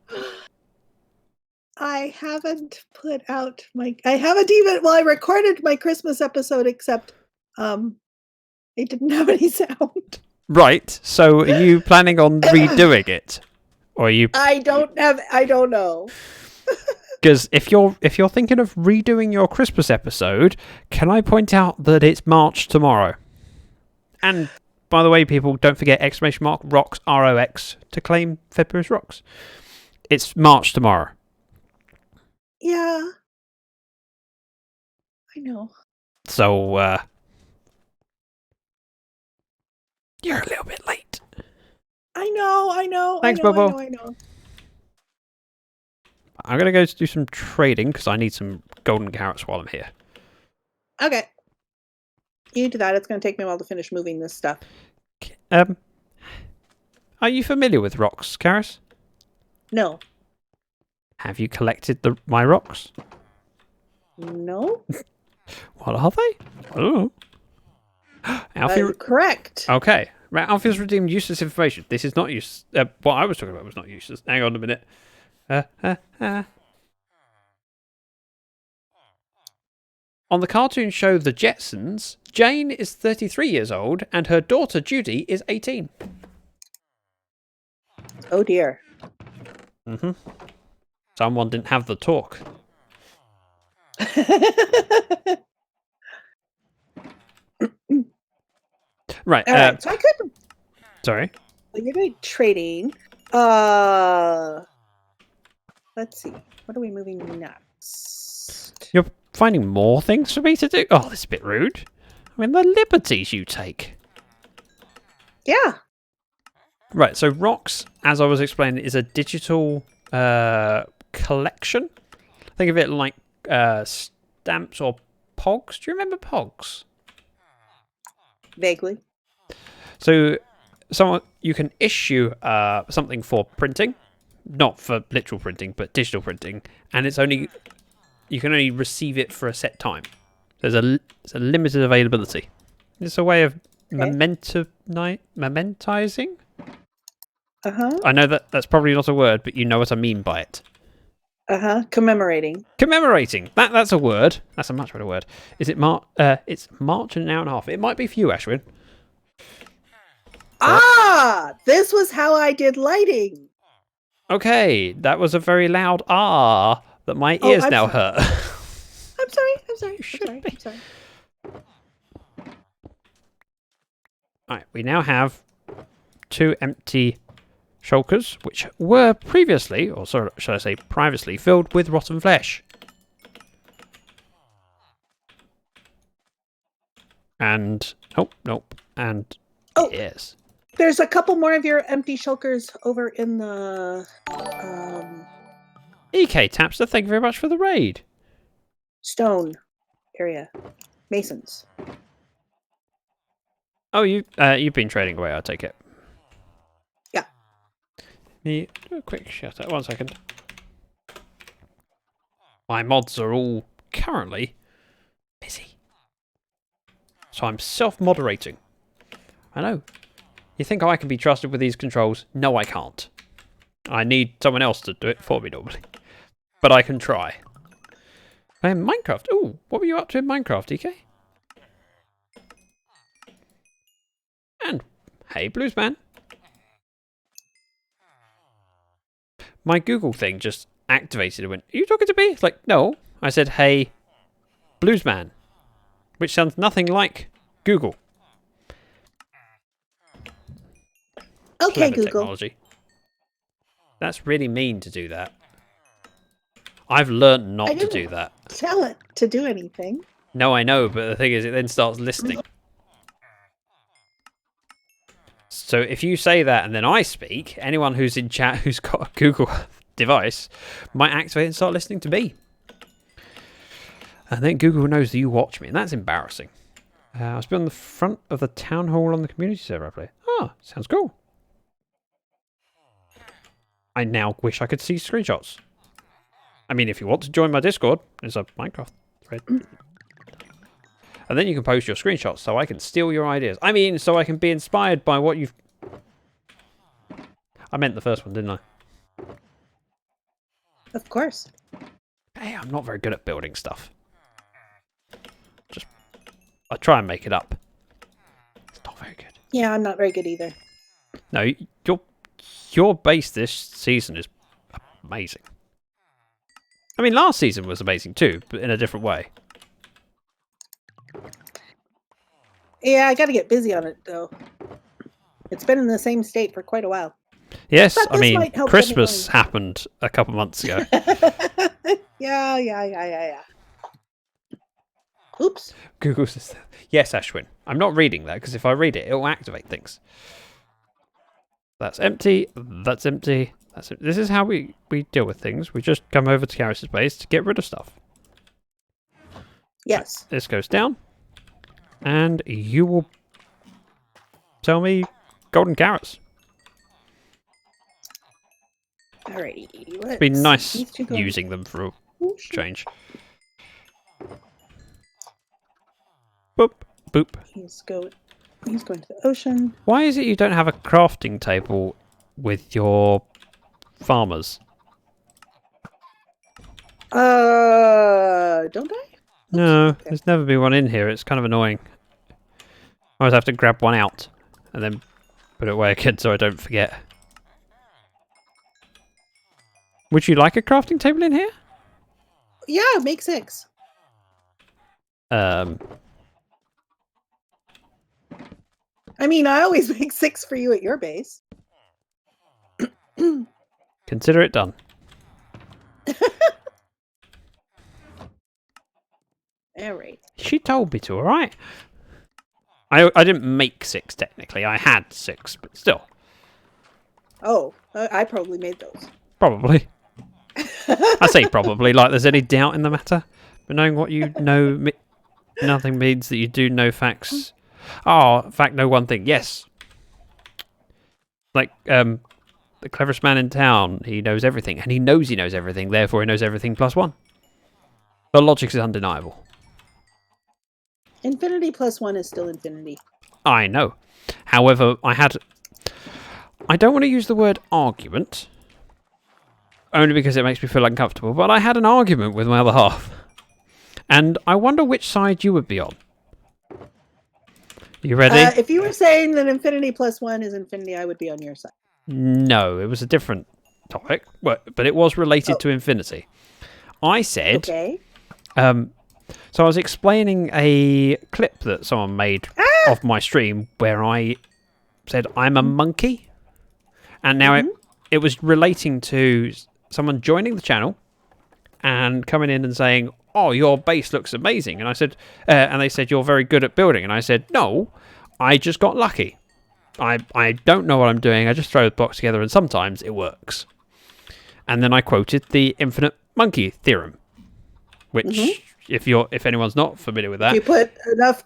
I haven't put out my... I haven't even... Well, I recorded my Christmas episode, except it didn't have any sound. Right, so are you planning on redoing it? Or are you... I don't know. Because if you're thinking of redoing your Christmas episode, can I point out that it's March tomorrow? And by the way, people, don't forget !ROX ROX to claim February's rocks. It's March tomorrow. Yeah. I know. So you're a little bit late. I know. Thanks, I know, Bobo. I know. I'm going to go do some trading because I need some golden carrots while I'm here. Okay. You do that. It's going to take me a while to finish moving this stuff. Are you familiar with rocks, Charis? No. Have you collected my rocks? No? What are they? I don't know. Alfie... correct. Okay. Right, Alfie's redeemed useless information. This is not useless. What I was talking about was not useless. Hang on a minute. On the cartoon show The Jetsons, Jane is 33 years old and her daughter Judy is 18. Oh dear. Mm-hmm. Someone didn't have the talk. Right. All right. So I could... Sorry. Well, you're doing trading. Let's see. What are we moving next? You're finding more things for me to do? Oh, that's a bit rude. I mean, the liberties you take. Yeah. Right, so rocks, as I was explaining, is a digital collection. Think of it like stamps or pogs. Do you remember pogs? Vaguely. So you can issue something for printing, not for literal printing, but digital printing, and you can only receive it for a set time. It's a limited availability. It's a way of momentizing. I know that's probably not a word, but you know what I mean by it. Commemorating. Commemorating. That's a word. That's a much better word. Is it March? It's March and an hour and a half. It might be for you, Ashwin. This was how I did lighting. Okay, that was a very loud that my ears now hurt. I'm sorry. Alright, we now have 2 empty shulkers, which were previously, or sorry, should I say previously, filled with rotten flesh. And, yes. There's a couple more of your empty shulkers over in the... EK Tapster, thank you very much for the raid. Stone area. Masons. Oh, you've been trading away, I take it. Yeah. Me do a quick shout out. 1 second. My mods are all currently busy. So I'm self-moderating. I know. You think I can be trusted with these controls? No, I can't. I need someone else to do it for me normally. But I can try. Minecraft. Ooh, what were you up to in Minecraft, DK? And hey, Bluesman. my Google thing just activated and went, "Are you talking to me?" It's like, no. I said, "Hey, Bluesman," which sounds nothing like Google. Okay, Clever Google. technology. That's really mean to do that. I've learnt not to do that. Tell it to do anything. No, I know, but the thing is, it then starts listening. So if you say that and then I speak, anyone who's in chat who's got a Google device might activate and start listening to me. And then Google knows that you watch me, and that's embarrassing. I was on the front of the town hall on the community server I play. Oh, sounds cool. I now wish I could see screenshots. I mean, if you want to join my Discord, there's a Minecraft thread. And then you can post your screenshots so I can steal your ideas. I mean, so I can be inspired by what you've... I meant the first one, didn't I? Of course. Hey, I'm not very good at building stuff. I try and make it up. It's not very good. Yeah, I'm not very good either. No, your base this season is amazing. I mean, last season was amazing too, but in a different way. Yeah, I got to get busy on it though. It's been in the same state for quite a while. Yes, But I this mean, might help Christmas happened a couple months ago. Yeah. Oops. Google says, yes, Ashwin. I'm not reading that because if I read it, it will activate things. That's empty. That's empty. That's it. This is how we deal with things. We just come over to Charis' base to get rid of stuff. Yes. This goes down. And you will tell me golden carrots. Alrighty. It'd be nice using them for a change. Boop, boop. He's going to the ocean. Why is it you don't have a crafting table with your farmers? Don't I? No, there's never been one in here. It's kind of annoying. I always have to grab one out and then put it away again so I don't forget. Would you like a crafting table in here? Yeah, make 6. I mean, I always make 6 for you at your base. Consider it done. Alright. She told me to, alright? I didn't make 6 technically. I had 6, but still. Oh, I probably made those. Probably. I say probably like there's any doubt in the matter. But knowing what you know, nothing means that you do know facts. Oh, in fact, know one thing. Yes. Like, the cleverest man in town, he knows everything. And he knows everything, therefore he knows everything plus 1. The logic is undeniable. Infinity plus 1 is still infinity. I know. However, I don't want to use the word argument. Only because it makes me feel uncomfortable. But I had an argument with my other half. And I wonder which side you would be on. You ready? If you were saying that infinity plus 1 is infinity, I would be on your side. No, it was a different topic. But it was related to infinity. I said... Okay. So I was explaining a clip that someone made of my stream where I said I'm a monkey. And now it was relating to someone joining the channel and coming in and saying, oh, your base looks amazing. And I said, and they said, you're very good at building. And I said, no, I just got lucky. I don't know what I'm doing. I just throw the blocks together and sometimes it works. And then I quoted the infinite monkey theorem, which if anyone's not familiar with that, If you put enough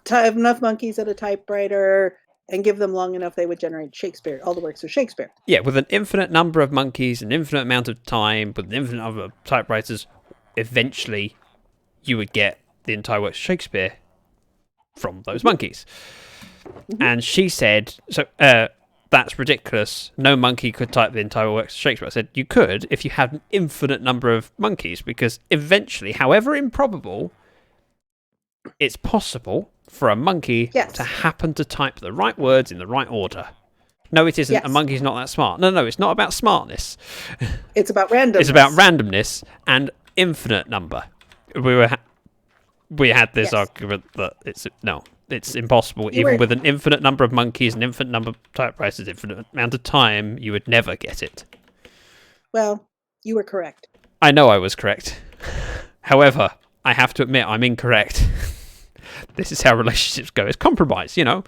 monkeys at a typewriter and give them long enough, they would generate Shakespeare, all the works of Shakespeare. yeah, with an infinite number of monkeys, an infinite amount of time, with an infinite number of typewriters, eventually you would get the entire works of Shakespeare from those monkeys. And she said, so that's ridiculous. No monkey could type the entire works of Shakespeare. I said, you could if you had an infinite number of monkeys, because eventually, however improbable, it's possible for a monkey to happen to type the right words in the right order. No, it isn't. Yes. A monkey's not that smart. No, it's not about smartness. It's about randomness. It's about randomness and infinite number. We had this Yes. argument that it's impossible. Even with an infinite number of monkeys, an infinite number of typewriters, infinite amount of time, you would never get it. Well, you were correct. I know I was correct. However, I have to admit I'm incorrect. This is how relationships go. It's compromise, you know.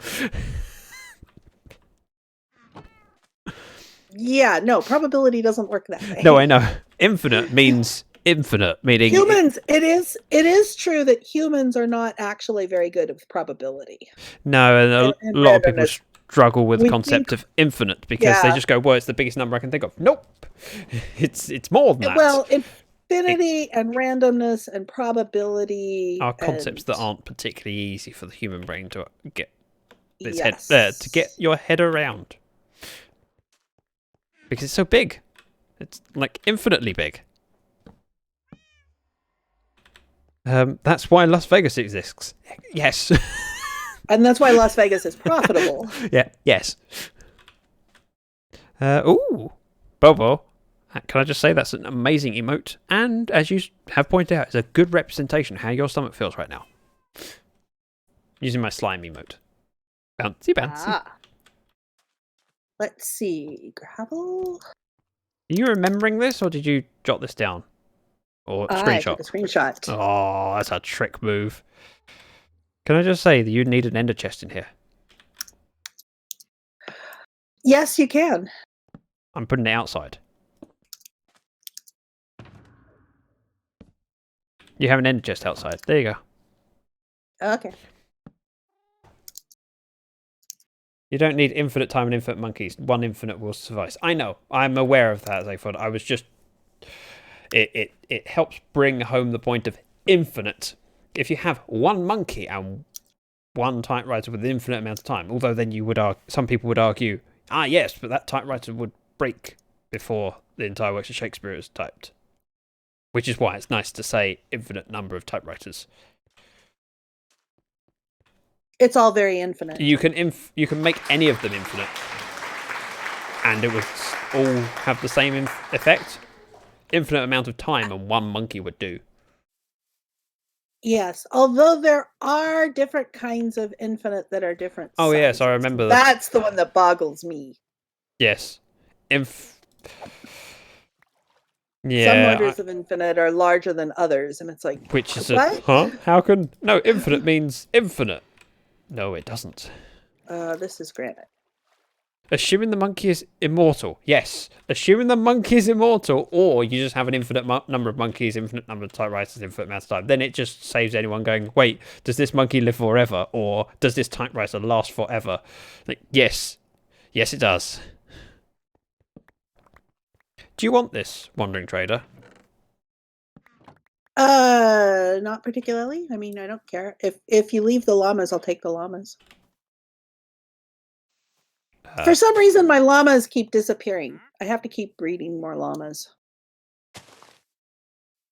Yeah, no, probability doesn't work that way. No, I know. Infinite means infinite, meaning Humans, it is true that humans are not actually very good with probability. No, and and a lot of people randomness. struggle with the We concept think- of infinite because they Yeah. just go, "Well, it's the biggest number I can think of." Nope, it's more than that. Well, infinity and randomness and probability are concepts that and- aren't particularly easy for the human brain to get its yes. head to get your head around because it's so big. It's like infinitely big. That's why Las Vegas exists. Yes. And that's why Las Vegas is profitable. Yeah. Yes. Ooh, Bobo. Can I just say that's an amazing emote, and as you have pointed out, it's a good representation of how your stomach feels right now. Using my slime emote. Bouncy, bouncy. Ah. Let's see. Gravel. Are you remembering this, or did you jot this down? Or I screenshot? took a screenshot. Oh, that's a trick move. Can I just say that you need an ender chest in here? Yes, you can. I'm putting it outside. You have an ender chest outside. There you go. Okay. You don't need infinite time and infinite monkeys. One infinite will suffice. I know. I'm aware of that, Zaphod. I was just... It helps bring home the point of infinite. If you have one monkey and one typewriter with an infinite amount of time, although then you would some people would argue, yes, but that typewriter would break before the entire works of Shakespeare is typed. Which is why it's nice to say infinite number of typewriters. It's all very infinite. You can make any of them infinite, and it would all have the same effect. Infinite amount of time, and one monkey would do. Yes, although there are different kinds of infinite that are different. Oh yes, I sizes. remember that. That's the one that boggles me. Yes, Some yeah, wonders of infinite are larger than others, and it's like, which is what? How can no infinite means infinite? No, it doesn't. This is granite. Assuming the monkey is immortal, yes. Assuming the monkey is immortal, or you just have an infinite number of monkeys, infinite number of typewriters, infinite amount of time, then it just saves anyone going, wait, does this monkey live forever? Or does this typewriter last forever? Like, yes. Yes, it does. Do you want this, Wandering Trader? Not particularly. I mean, I don't care. If you leave the llamas, I'll take the llamas. For some reason, my llamas keep disappearing. I have to keep breeding more llamas.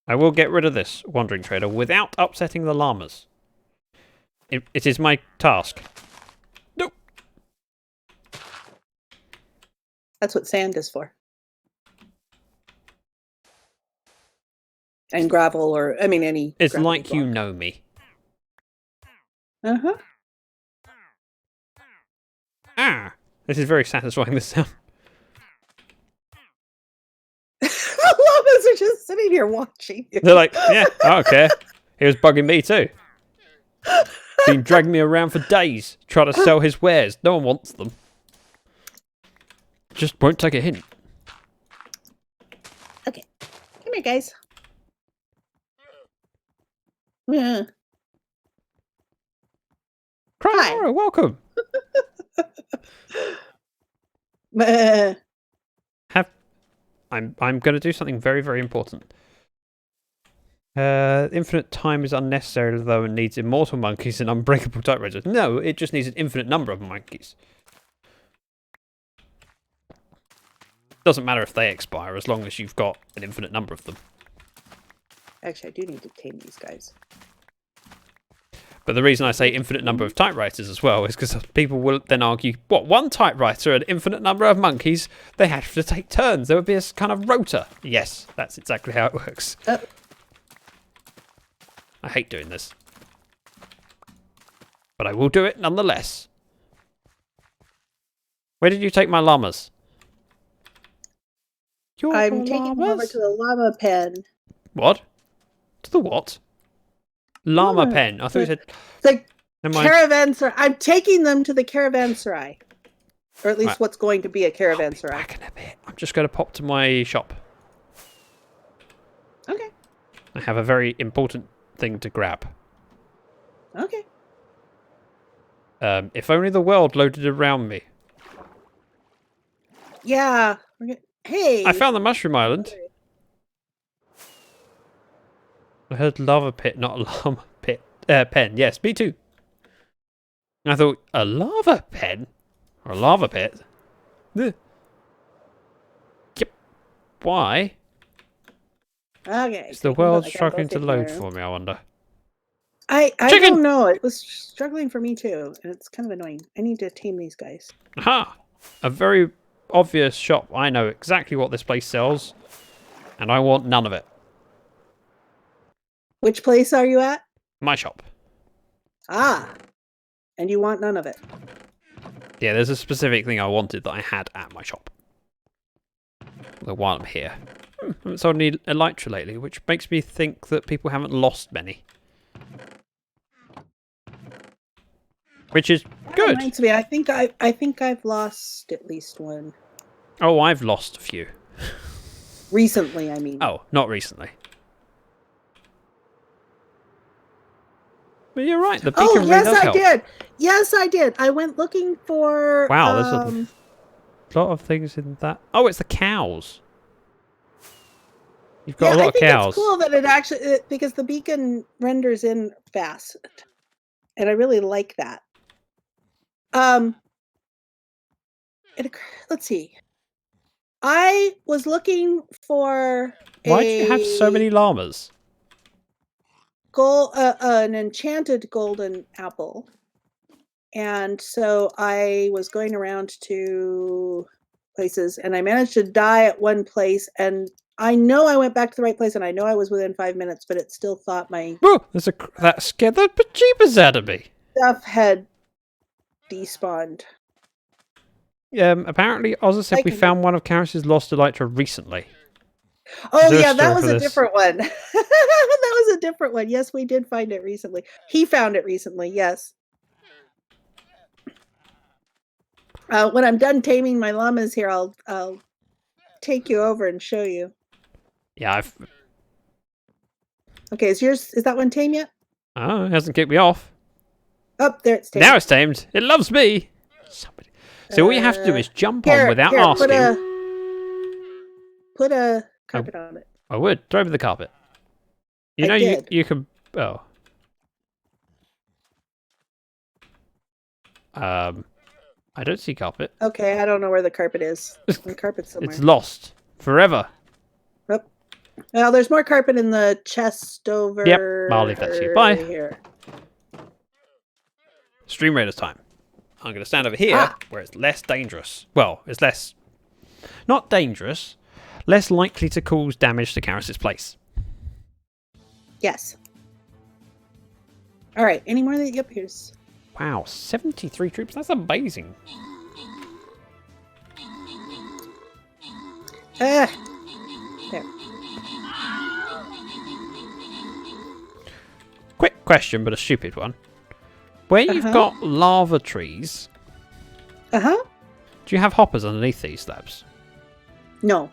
I will get rid of this, Wandering Trader, without upsetting the llamas. It is my task. Nope. That's what sand is for. And gravel, or, I mean, any... It's gravel like you block. know me. Uh-huh. This is very satisfying, this sound. The llamas are just sitting here watching you. They're like, yeah, I don't care. He was bugging me too. Been dragging me around for days, trying to sell his wares. No one wants them. Just won't take a hint. Okay. Come here, guys. Yeah. Cry, welcome. Meh. I'm going to do something very, very important. Infinite time is unnecessary, though, and needs immortal monkeys and unbreakable typewriters. No, it just needs an infinite number of monkeys. Doesn't matter if they expire, as long as you've got an infinite number of them. Actually, I do need to tame these guys. But the reason I say infinite number of typewriters as well is because people will then argue, what, one typewriter, an infinite number of monkeys, they have to take turns. There would be a kind of rotor. Yes, that's exactly how it works. I hate doing this. But I will do it nonetheless. Where did you take my llamas? I'm taking them over to the llama pen. What? To the what? Llama pen. I thought you said... The caravanserai. I'm taking them to the caravanserai. Or at least what's going to be a caravanserai. Back in a bit. I'm just going to pop to my shop. Okay. I have a very important thing to grab. Okay. If only the world loaded around me. Yeah. Hey. I found the mushroom island. I heard lava pit, not a llama pit. Pen. Yes, me too. I thought, a lava pen? Or a lava pit? Ugh. Yep. Why? Okay. Is the world struggling to load for me, I wonder? I don't know. It was struggling for me too, and it's kind of annoying. I need to tame these guys. Aha! A very obvious shop. I know exactly what this place sells, and I want none of it. Which place are you at? My shop. Ah. And you want none of it. Yeah, there's a specific thing I wanted that I had at my shop. The while I'm here. I haven't sold any elytra lately, which makes me think that people haven't lost many. Which is good. That reminds me, I think I've lost at least one. Oh, I've lost a few. Recently, I mean. Oh, not recently. But you're right. The beacon really does help. Did. Yes, I did. I went looking for. Wow, there's a lot of things in that. Oh, it's the cows. You've got a lot of cows. It's cool that it actually because the beacon renders in fast, and I really like that. Let's see. I was looking for. Why do you have so many llamas? An enchanted golden apple, and so I was going around to places, and I managed to die at one place, and I know I went back to the right place, and I know I was within 5 minutes, but it still thought my that scared the bejeebers out of me. Stuff had despawned. Apparently, Ozza said we found one of Charis's lost elytra recently. Oh yeah, that was a different one. That was a different one. Yes, we did find it recently. He found it recently. Yes. When I'm done taming my llamas here, I'll take you over and show you. Yeah, Okay, is that one tame yet? Oh, it hasn't kicked me off. Oh, there it's tamed. Now it's tamed. It loves me. Somebody. So all you have to do is jump on without asking. Put a carpet on it. I would. Throw me the carpet. You know you can... Oh. I don't see carpet. Okay, I don't know where the carpet is. The carpet's somewhere. It's lost. Forever. Oh. Well, there's more carpet in the chest over... Yep, I'll leave that to you. Bye. Here. Stream Raiders time. I'm going to stand over here where it's less dangerous. Well, it's less... Not dangerous. Less likely to cause damage to Charis's place. Yes. All right. Any more? Yep, here's... Wow, 73 troops? That's amazing. There. Quick question, but a stupid one. Where you've got lava trees... Uh-huh. Do you have hoppers underneath these slabs? No.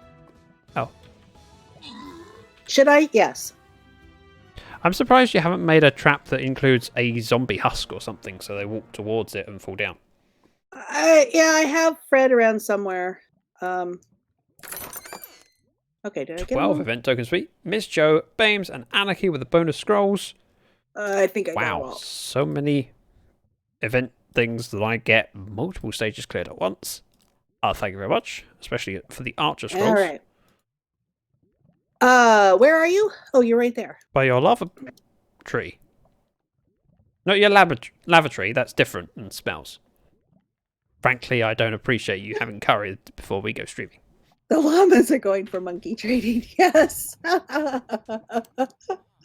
Oh. Should I? Yes. I'm surprised you haven't made a trap that includes a zombie husk or something, so they walk towards it and fall down. Yeah, I have Fred around somewhere. Okay, did I get 12 event tokens, sweet. Miss Joe, Bames, and Anarchy with the bonus scrolls. I think I got Wow, so many event things that I get multiple stages cleared at once. Thank you very much, especially for the Archer scrolls. All right. Where are you? Oh, you're right there. By your lava tree. Not your lavatory, that's different and smells. Frankly, I don't appreciate you having curry before we go streaming. The llamas are going for monkey trading. Yes. Where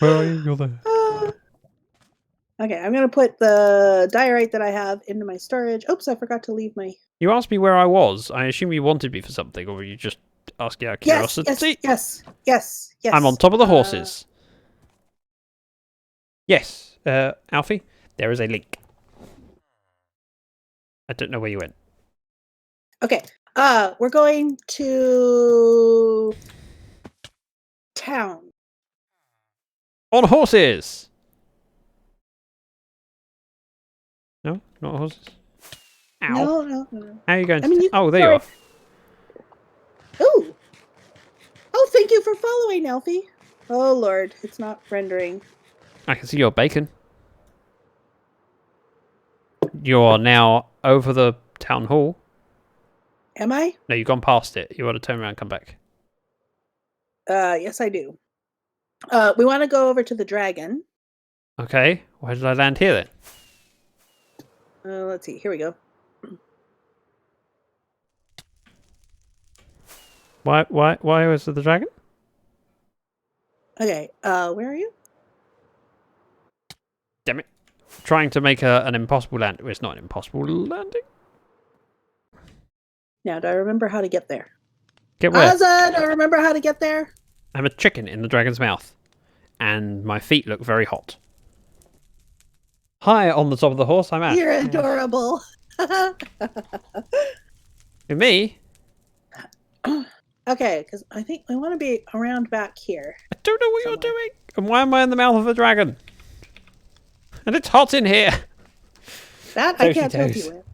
are you? You're there. Okay, I'm gonna put the diorite that I have into my storage. Oops, I forgot to leave my. You asked me where I was. I assume you wanted me for something, or were you just asking out of curiosity? Yes. I'm on top of the horses. Yes, Alfie, there is a link. I don't know where you went. Okay. We're going to town. On horses! No? Not horses? Ow. No. How are you going I mean, you oh, can there you are. Ooh. Oh, thank you for following, Elfie. Oh, Lord. It's not rendering. I can see your bacon. You're now over the town hall. Am I? No, you've gone past it. You want to turn around and come back. Yes, I do. We want to go over to the dragon. Okay, why did I land here then? Let's see. Here we go. Why was it the dragon? Okay. Where are you? Damn it. Trying to make an impossible land. Well, it's not an impossible landing. Now, do I remember how to get there? Get where? Ozza, do I remember how to get there? I'm a chicken in the dragon's mouth. And my feet look very hot. Hi, on the top of the horse, I'm Ash. You're adorable. Who, me? Okay, because I think I want to be around back here. I don't know what you're doing. And why am I in the mouth of a dragon? And it's hot in here. That I can't help you with.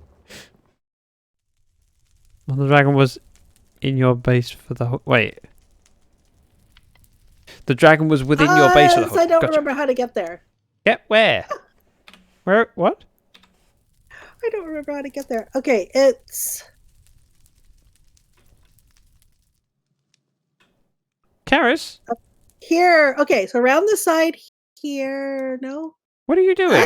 Well, the dragon was in your base for the whole... Wait. The dragon was within your base for the whole... I don't remember how to get there. Get where? Where? What? I don't remember how to get there. Okay, it's... Charis? Here. Okay, so around the side here. No? What are you doing?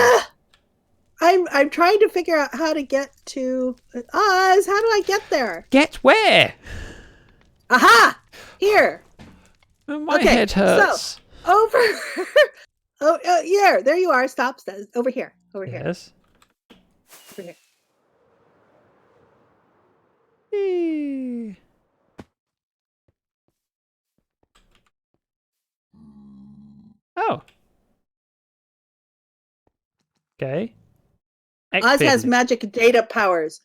I'm trying to figure out how to get to Oz. How do I get there? Get where? Aha! Here. Oh, my head hurts. So, over. Yeah, there you are. Stop. Over here. Over here. Yes. Over here. Eee. Oh. Okay. Oz has Expin. magic data powers.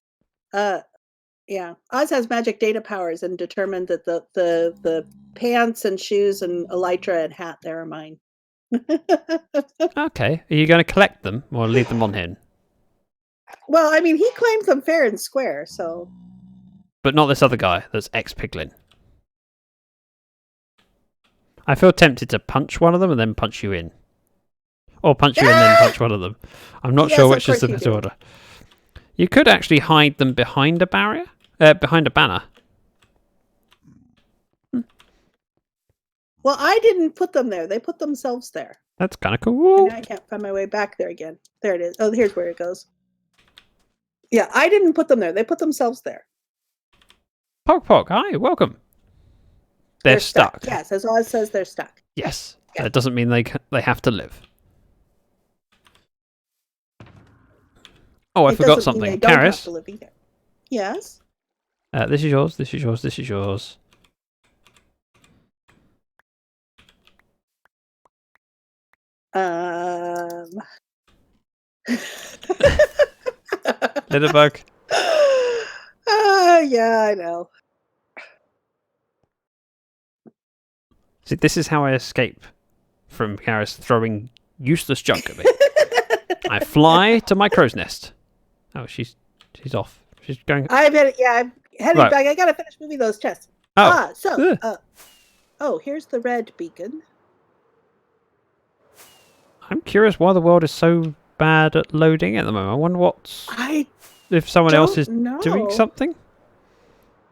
Yeah. Oz has magic data powers and determined that the pants and shoes and elytra and hat there are mine. Okay. Are you going to collect them or leave them on him? Well, I mean, he claims them fair and square, so. But not this other guy that's ex-piglin. I feel tempted to punch one of them and then punch you in. Or punch you and then punch one of them. I'm not sure which is the best order. You could actually hide them behind a barrier. Behind a banner. Well, I didn't put them there. They put themselves there. That's kind of cool. And I can't find my way back there again. There it is. Oh, here's where it goes. Yeah, I didn't put them there. They put themselves there. Pog Pog, hi, welcome. They're stuck. Yes, as Oz says, they're stuck. Yes. Yeah. That doesn't mean they have to live. Oh, I forgot something. Charis. Yes. This is yours. This is yours. This is yours. Littlebug. Yeah, I know. See, this is how I escape from Charis throwing useless junk at me. I fly to my crow's nest. Oh, she's off. She's going. I'm heading back. I gotta finish moving those chests. Oh. Here's the red beacon. I'm curious why the world is so bad at loading at the moment. I wonder if someone else is doing something.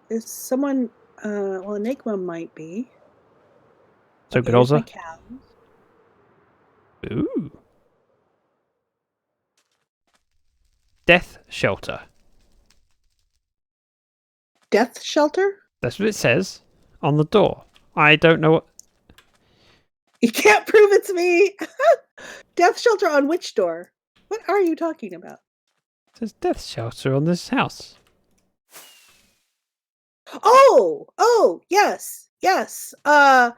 Is someone? Well, Enigma might be. So good, Ozza. Cows. Ooh. death shelter. Death shelter? That's what it says on the door. I don't know what... You can't prove it's me. Death shelter on which door? What are you talking about? It says death shelter on this house. Oh, yes. And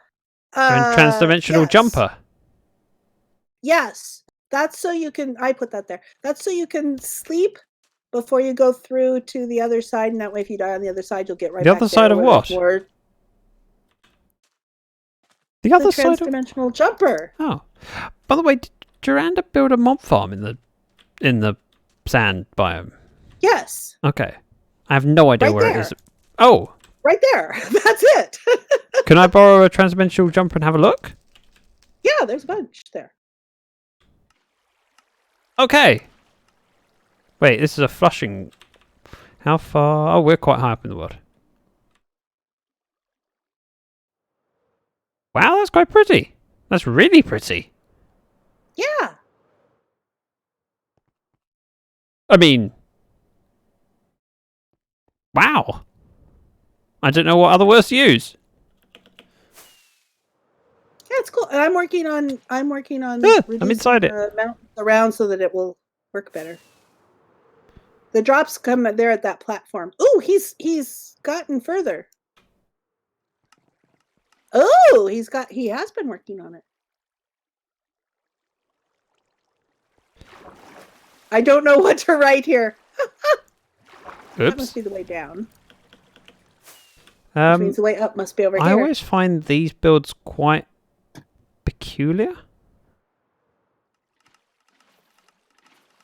transdimensional yes. jumper. Yes. That's so you can, I put that there. That's so you can sleep before you go through to the other side, and that way if you die on the other side, you'll get right The back other there side of where what? there's more- The The other side of... transdimensional jumper. Oh. By the way, did Duranda build a mob farm in the sand biome? Yes. Okay. I have no idea Right where there. it is. Oh! Right there. That's it. Can I borrow a transdimensional jumper and have a look? Yeah, there's a bunch there. Okay. Wait, this is a flushing... How far? Oh, we're quite high up in the world. Wow, that's quite pretty. That's really pretty. Yeah. I mean... Wow. I don't know what other words to use. Yeah, it's cool. And I'm working on I'm reducing inside it. the mountains around so that it will work better. The drops come there at that platform. Ooh, he's gotten further. Oh, he has been working on it. I don't know what to write here. That must Oops. be the way down. Which means the way up must be over I here. always find these builds quite peculiar.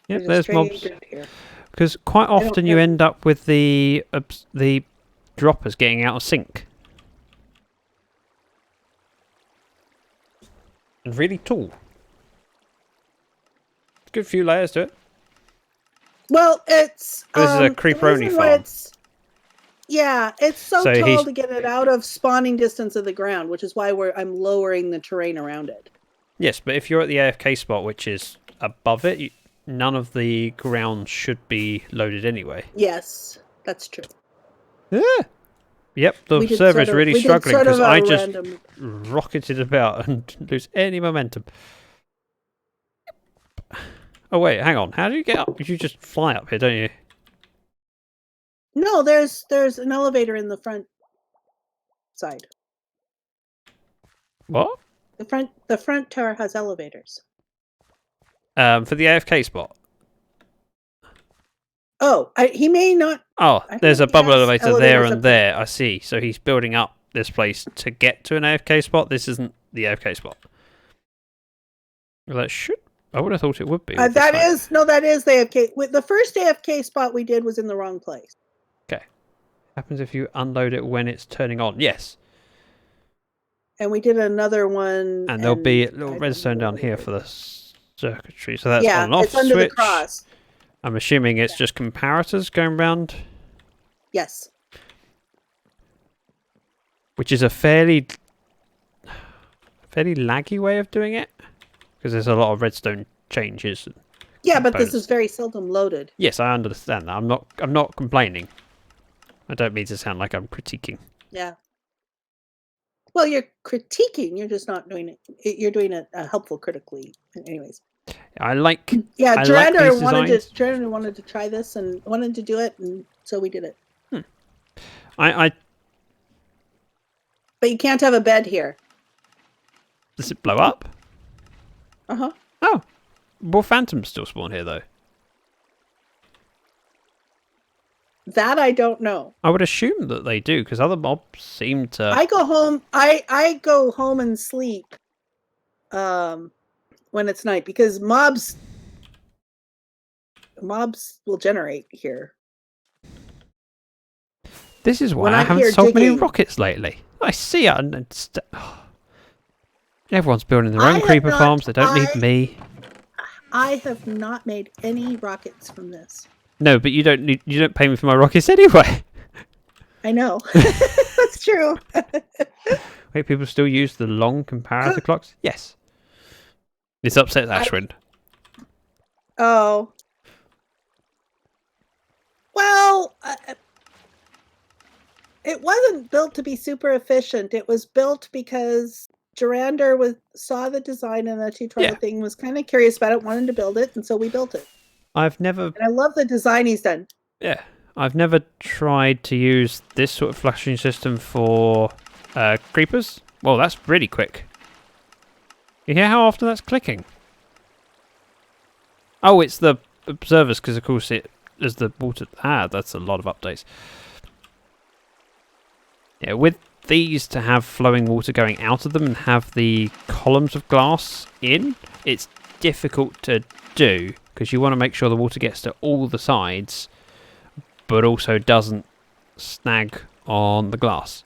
Yep, there's mobs. Here. Because quite often you end up with the droppers getting out of sync. And really tall. Good few layers to it. Well, it's This is a the creeper-only reason why farm. It's so So tall he's- to get it out of spawning distance of the ground, which is why I'm lowering the terrain around it. Yes, but if you're at the AFK spot, which is above it, none of the ground should be loaded anyway. Yes, that's true. Yeah. Yep, the We did server's sort of- really we did struggling sort of because a I just random- rocketed about and lose any momentum. Oh wait, hang on. How do you get up? You just fly up here, don't you? No, there's an elevator in the front side. What? The front tower has elevators. For the AFK spot. Oh, he may not. Oh, I there's a think he bubble has elevator elevators there up and there. I see. So he's building up this place to get to an AFK spot. This isn't the AFK spot. Well, that should. I would have thought it would be. with this That height. is the AFK. The first AFK spot we did was in the wrong place. Okay. Happens if you unload it when it's turning on. Yes. And we did another one. And there'll be a I little don't redstone know down what here it for the is. circuitry. So that's Yeah, on and off it's under switch. the cross. I'm assuming it's just comparators going round, Yes. which is a fairly laggy way of doing it because there's a lot of redstone changes. Yeah, but this components. is very seldom loaded. Yes, I understand that. I'm not complaining. I don't mean to sound like I'm critiquing. Yeah. Well, you're critiquing. You're just not doing it. You're doing it helpful critically. Anyways. I like. Yeah, I like Duranda these designs. wanted to try this and wanted to do it, and so we did it. I But you can't have a bed here. does it blow up? Uh-huh. Oh, will phantoms still spawn here though? That I don't know. I would assume that they do because other mobs seem to. I go home. I go home and sleep. When it's night, because mobs will generate here. This is why when I I'm haven't here sold many digging- rockets lately. I see it. And everyone's building their I own have creeper not- farms. They don't need me. I have not made any rockets from this. No, but you don't pay me for my rockets anyway. I know. That's true. Wait, people still use the long comparator clocks? Yes. This upsets Ashwin. Oh. Well, it wasn't built to be super efficient. It was built because Jarander saw the design and the tutorial thing, was kind of curious about it, wanted to build it, and so we built it. I've never... And I love the design he's done. Yeah. I've never tried to use this sort of flushing system for creepers. Well, that's really quick. You hear how often that's clicking? Oh, it's the observers, because of course it is the water... Ah, that's a lot of updates. Yeah, with these to have flowing water going out of them and have the columns of glass in, it's difficult to do because you want to make sure the water gets to all the sides but also doesn't snag on the glass.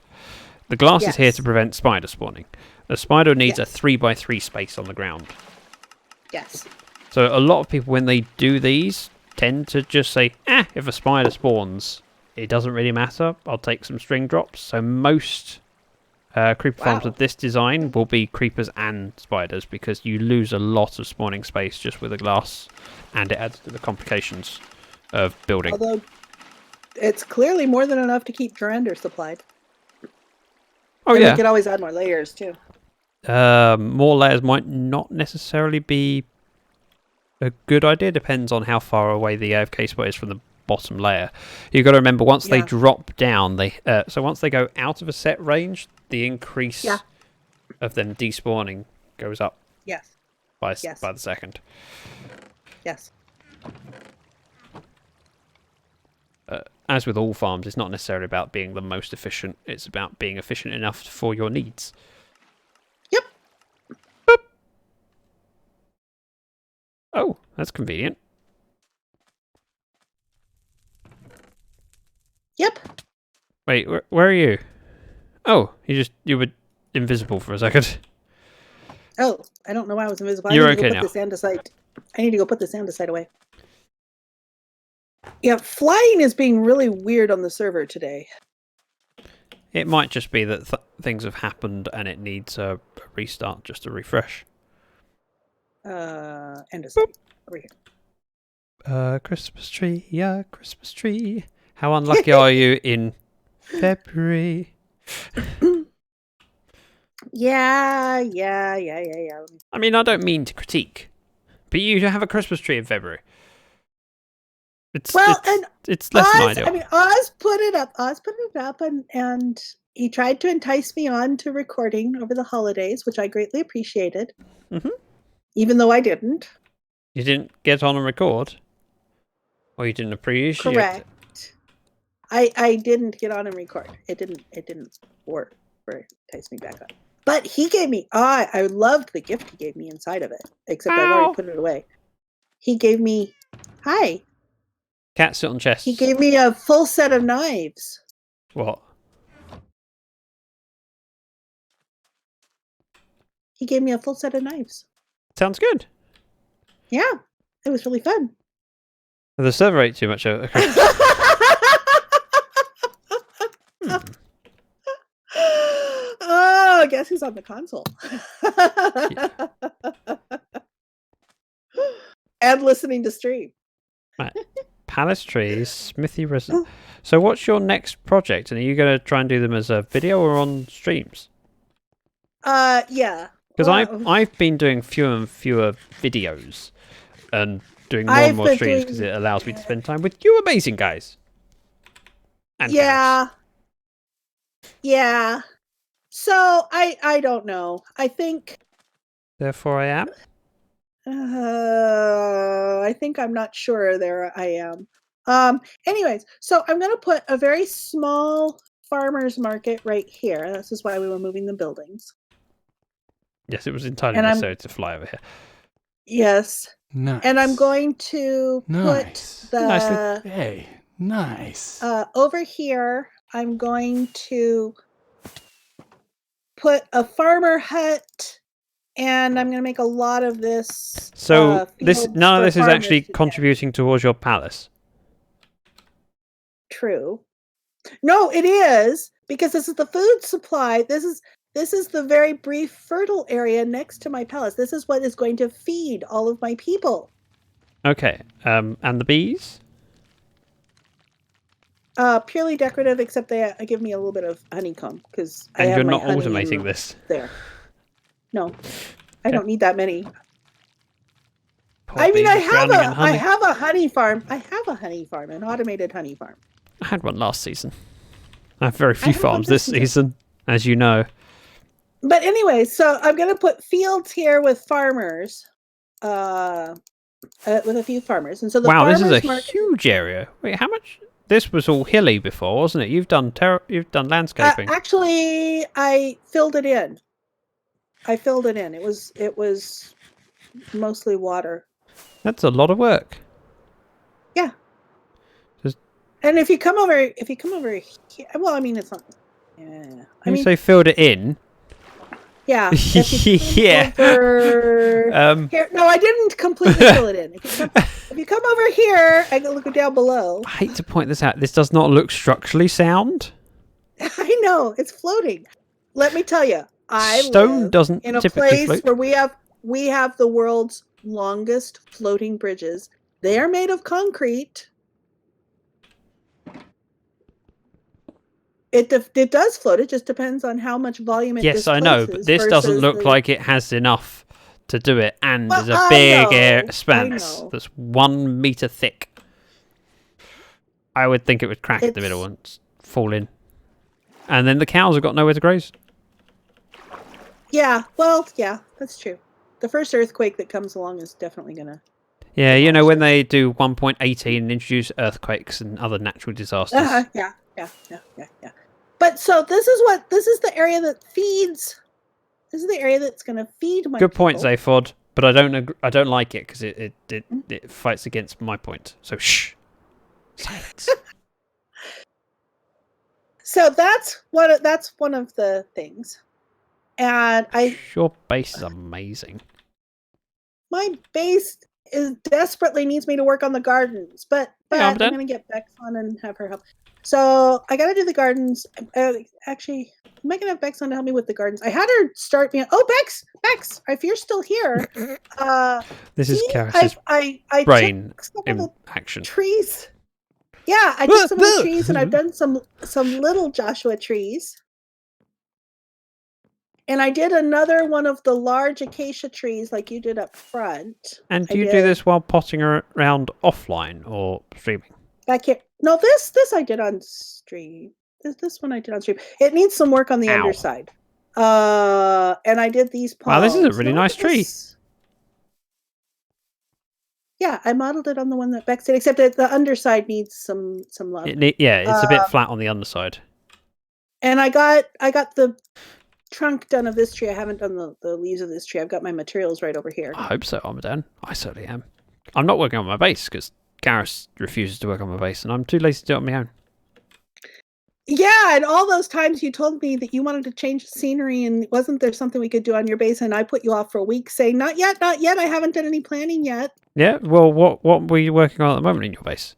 The glass is here to prevent spider spawning. A spider needs a 3x3 space on the ground. Yes. So a lot of people, when they do these, tend to just say, if a spider spawns, it doesn't really matter. I'll take some string drops. So most creeper farms with this design will be creepers and spiders because you lose a lot of spawning space just with the glass, and it adds to the complications of building. Although it's clearly more than enough to keep Jarander supplied. Oh, and yeah. We could always add more layers too. More layers might not necessarily be a good idea. Depends on how far away the AFK spot is from the bottom layer. You've got to remember once they drop down, so once they go out of a set range, the increase of them despawning goes up. Yes. By the second. Yes. As with all farms, it's not necessarily about being the most efficient. It's about being efficient enough for your needs. Yep. Boop. Oh, that's convenient. Yep. Wait, where are you? Oh, you were invisible for a second. Oh, I don't know why I was invisible. You're I need to okay go now. put this andesite. I need to go put this andesite away. Yeah, flying is being really weird on the server today. It might just be that things have happened and it needs a restart just to refresh. Andesite over here. Christmas tree, yeah, Christmas tree. How unlucky are you in February? Yeah. I mean, I don't mean to critique, but you have a Christmas tree in February. It's less than ideal. I mean, Oz put it up, and he tried to entice me on to recording over the holidays, which I greatly appreciated. Mm-hmm. Even though I didn't. You didn't get on and record? Or you didn't appreciate Correct. it? I didn't get on and record. It didn't work for entice me back on. But he gave me I loved the gift he gave me inside of it. Except I've already put it away. He gave me Cats sit on chests. He gave me a full set of knives. What? He gave me a full set of knives. Sounds good. Yeah, it was really fun. The server ate too much. Oh, guess who's on the console? And listening to stream. Right. Palace trees, smithy resin. So what's your next project? And are you going to try and do them as a video or on streams? Yeah. Because I've been doing fewer and fewer videos and doing more and more streams because it allows me to spend time with you amazing guys. And yeah. So I don't know. I think. Therefore I am. I think I'm not sure. There I am. Anyways, so I'm going to put a very small farmer's market right here. This is why we were moving the buildings. Yes, it was entirely necessary to fly over here. Yes. Nice. And I'm going to put the... Hey, nice. Over here, I'm going to put a farmer hut, and I'm going to make a lot of this. So none of this is actually contributing towards your palace. True. No, it is, because this is the food supply. This is the very brief fertile area next to my palace. This is what is going to feed all of my people. Okay. And the bees? Purely decorative, except they give me a little bit of honeycomb because I And have you're my not honey automating this. there. No, I Okay. don't need that many. Poor I mean, bees drowning in I honey. have a honey farm. I have a honey farm, an automated honey farm. I had one last season. I have very I few have one farms this season, as you know. But anyway, so I'm gonna put fields here with farmers, with a few farmers, and so the Wow, this farmers is a huge area. Wait, how much? This was all hilly before, wasn't it? You've done landscaping. Actually, I filled it in. It was mostly water. That's a lot of work. Yeah. Just- And if you come over here, well, I mean, it's not. Yeah. I mean, say filled it in. yeah. If you Yeah. here, no, I didn't completely fill it in. If you come over here, I can look down below. I hate to point this out. This does not look structurally sound. I know it's floating. Let me tell you, I Stone live doesn't in a typically place float. where we have the world's longest floating bridges. They are made of concrete. It does float. It just depends on how much volume it Yes, I know, but this doesn't look like it has enough to do it, and Well, there's a big I expanse know. that's 1 meter thick. I would think it would crack at the middle and fall in. And then the cows have got nowhere to graze. Yeah, well, yeah, that's true. The first earthquake that comes along is definitely gonna. Yeah, you know, when they do 1.18 and introduce earthquakes and other natural disasters. Yeah. But so this is the area that feeds. This is the area that's going to feed my. Good point, people. Zaphod, but I don't like it because it fights against my point. So shh, silence. So that's one of the things, and Your base is amazing. my base desperately needs me to work on the gardens, but Yeah, I'm I'm done. going to get Bex on and have her help. So I got to do the gardens. Actually, am I going to have Bex on to help me with the gardens? I had her start me. Oh, Bex, if you're still here, This is see, Charis's I brain took some of in the action. trees. Yeah, I took some of the trees and I've done some little Joshua trees. And I did another one of the large acacia trees like you did up front. And do you do this while potting around offline or streaming? Back here. No, this I did on stream. This one I did on stream. It needs some work on the underside. And I did these palms. Wow, this is a really nice tree. Yeah, I modeled it on the one that Bex did, except that the underside needs some love. It's a bit flat on the underside. And I got the trunk done of this tree. I haven't done the leaves of this tree. I've got my materials right over here. I hope so, Armadan. I certainly am. I'm not working on my base because Charis refuses to work on my base, and I'm too lazy to do it on my own. Yeah, and all those times you told me that you wanted to change the scenery, and wasn't there something we could do on your base? And I put you off for a week, saying, "Not yet. I haven't done any planning yet." Yeah. Well, what were you working on at the moment in your base?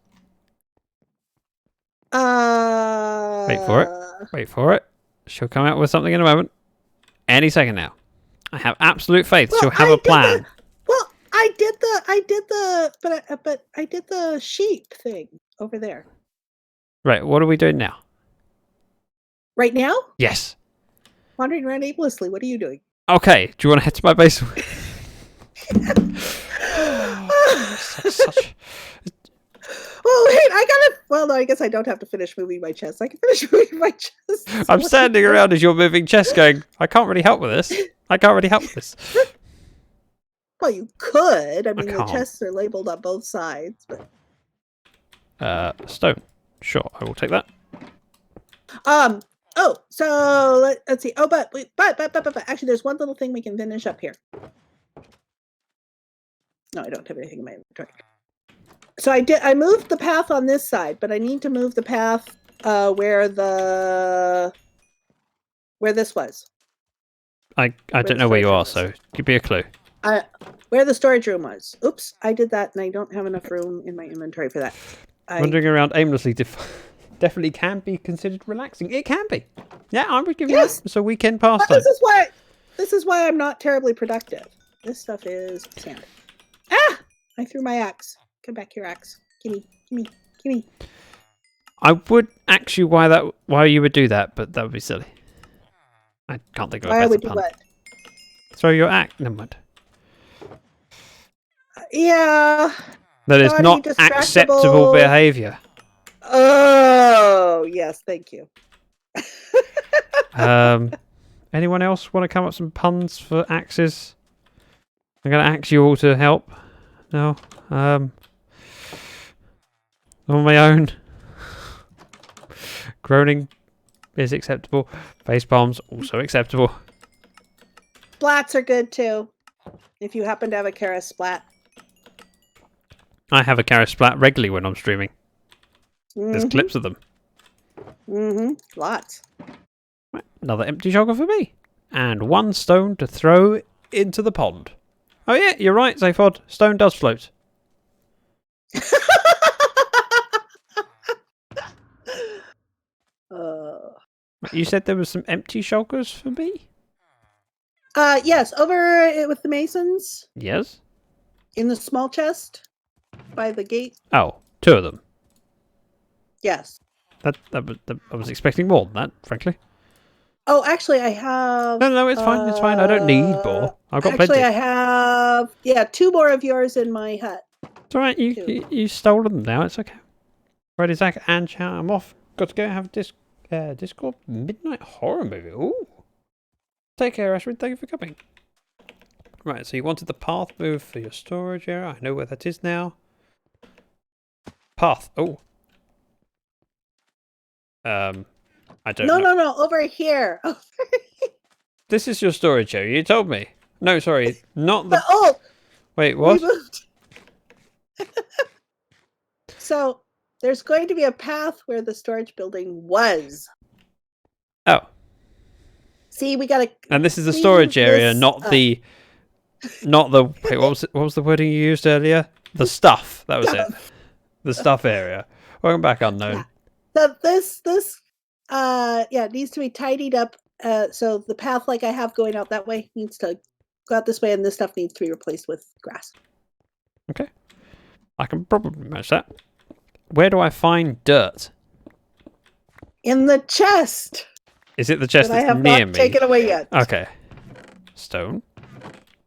Wait for it. She'll come out with something in a moment. Any second now. I have absolute faith she'll have a plan. I did the sheep thing over there. Right, what are we doing now? Right now? Yes. Wandering around aimlessly. What are you doing? Okay, do you want to head to my base? Oh, wait, well, no, I guess I don't have to finish moving my chest. I can finish moving my chest. I'm standing around as you're moving chest going, I can't really help with this. Well, you could. I mean, the can't. chests are labeled on both sides. But... Stone. Sure, I will take that. Oh, so let's see. Oh, but actually, there's one little thing we can finish up here. No, I don't have anything in my inventory. So I moved the path on this side, but I need to move the path where this was. I don't know where you are, so give me a clue. Where the storage room was. Oops, I did that, and I don't have enough room in my inventory for that. Wandering around aimlessly definitely can be considered relaxing. It can be. Yeah, I would give you that. It's a weekend pastime. This is why I'm not terribly productive. This stuff is sand. Ah! I threw my axe. Come back here, axe. Gimme. I would ask you why you would do that, but that would be silly. I can't think of a Why better would you pun. what? Throw your axe. Never mind. Yeah. That is Naughty, not acceptable distractible. behaviour. Oh, yes, thank you. Anyone else want to come up with some puns for axes? I'm going to ask you all to help. No. On my own. Groaning is acceptable. Face palms also acceptable. Splats are good too. If you happen to have a Charis splat. I have a Charis splat regularly when I'm streaming. There's Mhm. clips of them. Lots. Right, another empty shulker for me. And 1 stone to throw into the pond. Oh yeah, you're right, Zaphod. Stone does float. You said there was some empty shulkers for me? Yes, over with the masons Yes. in the small chest by the gate. Oh, 2 of them. Yes. I was expecting more than that, frankly. Oh, actually, I have. No, it's fine. It's fine. I don't need more. I've got plenty. I have. Yeah, 2 more of yours in my hut. It's alright. You stole them now. It's okay. Ready, Zach and chat. I'm off. Got to go have a Discord midnight horror movie. Ooh. Take care, Ashwin. Thank you for coming. Right. So you wanted the path move for your storage area. I know where that is now. Path. Oh. I don't know. No, over here. This is your storage area. You told me. No, sorry, not the. Oh, wait, what? we moved. So there's going to be a path where the storage building was. Oh. See, we gotta. And this is the storage area, this not up. the. Wait, what was the wording you used earlier? The stuff. That was it. The stuff area. Welcome back, unknown. So this needs to be tidied up. So the path like I have going out that way needs to go out this way, and this stuff needs to be replaced with grass. Okay. I can probably match that. Where do I find dirt? In the chest. Is it the chest that I that's have near not me? taken away yet. Okay. Stone.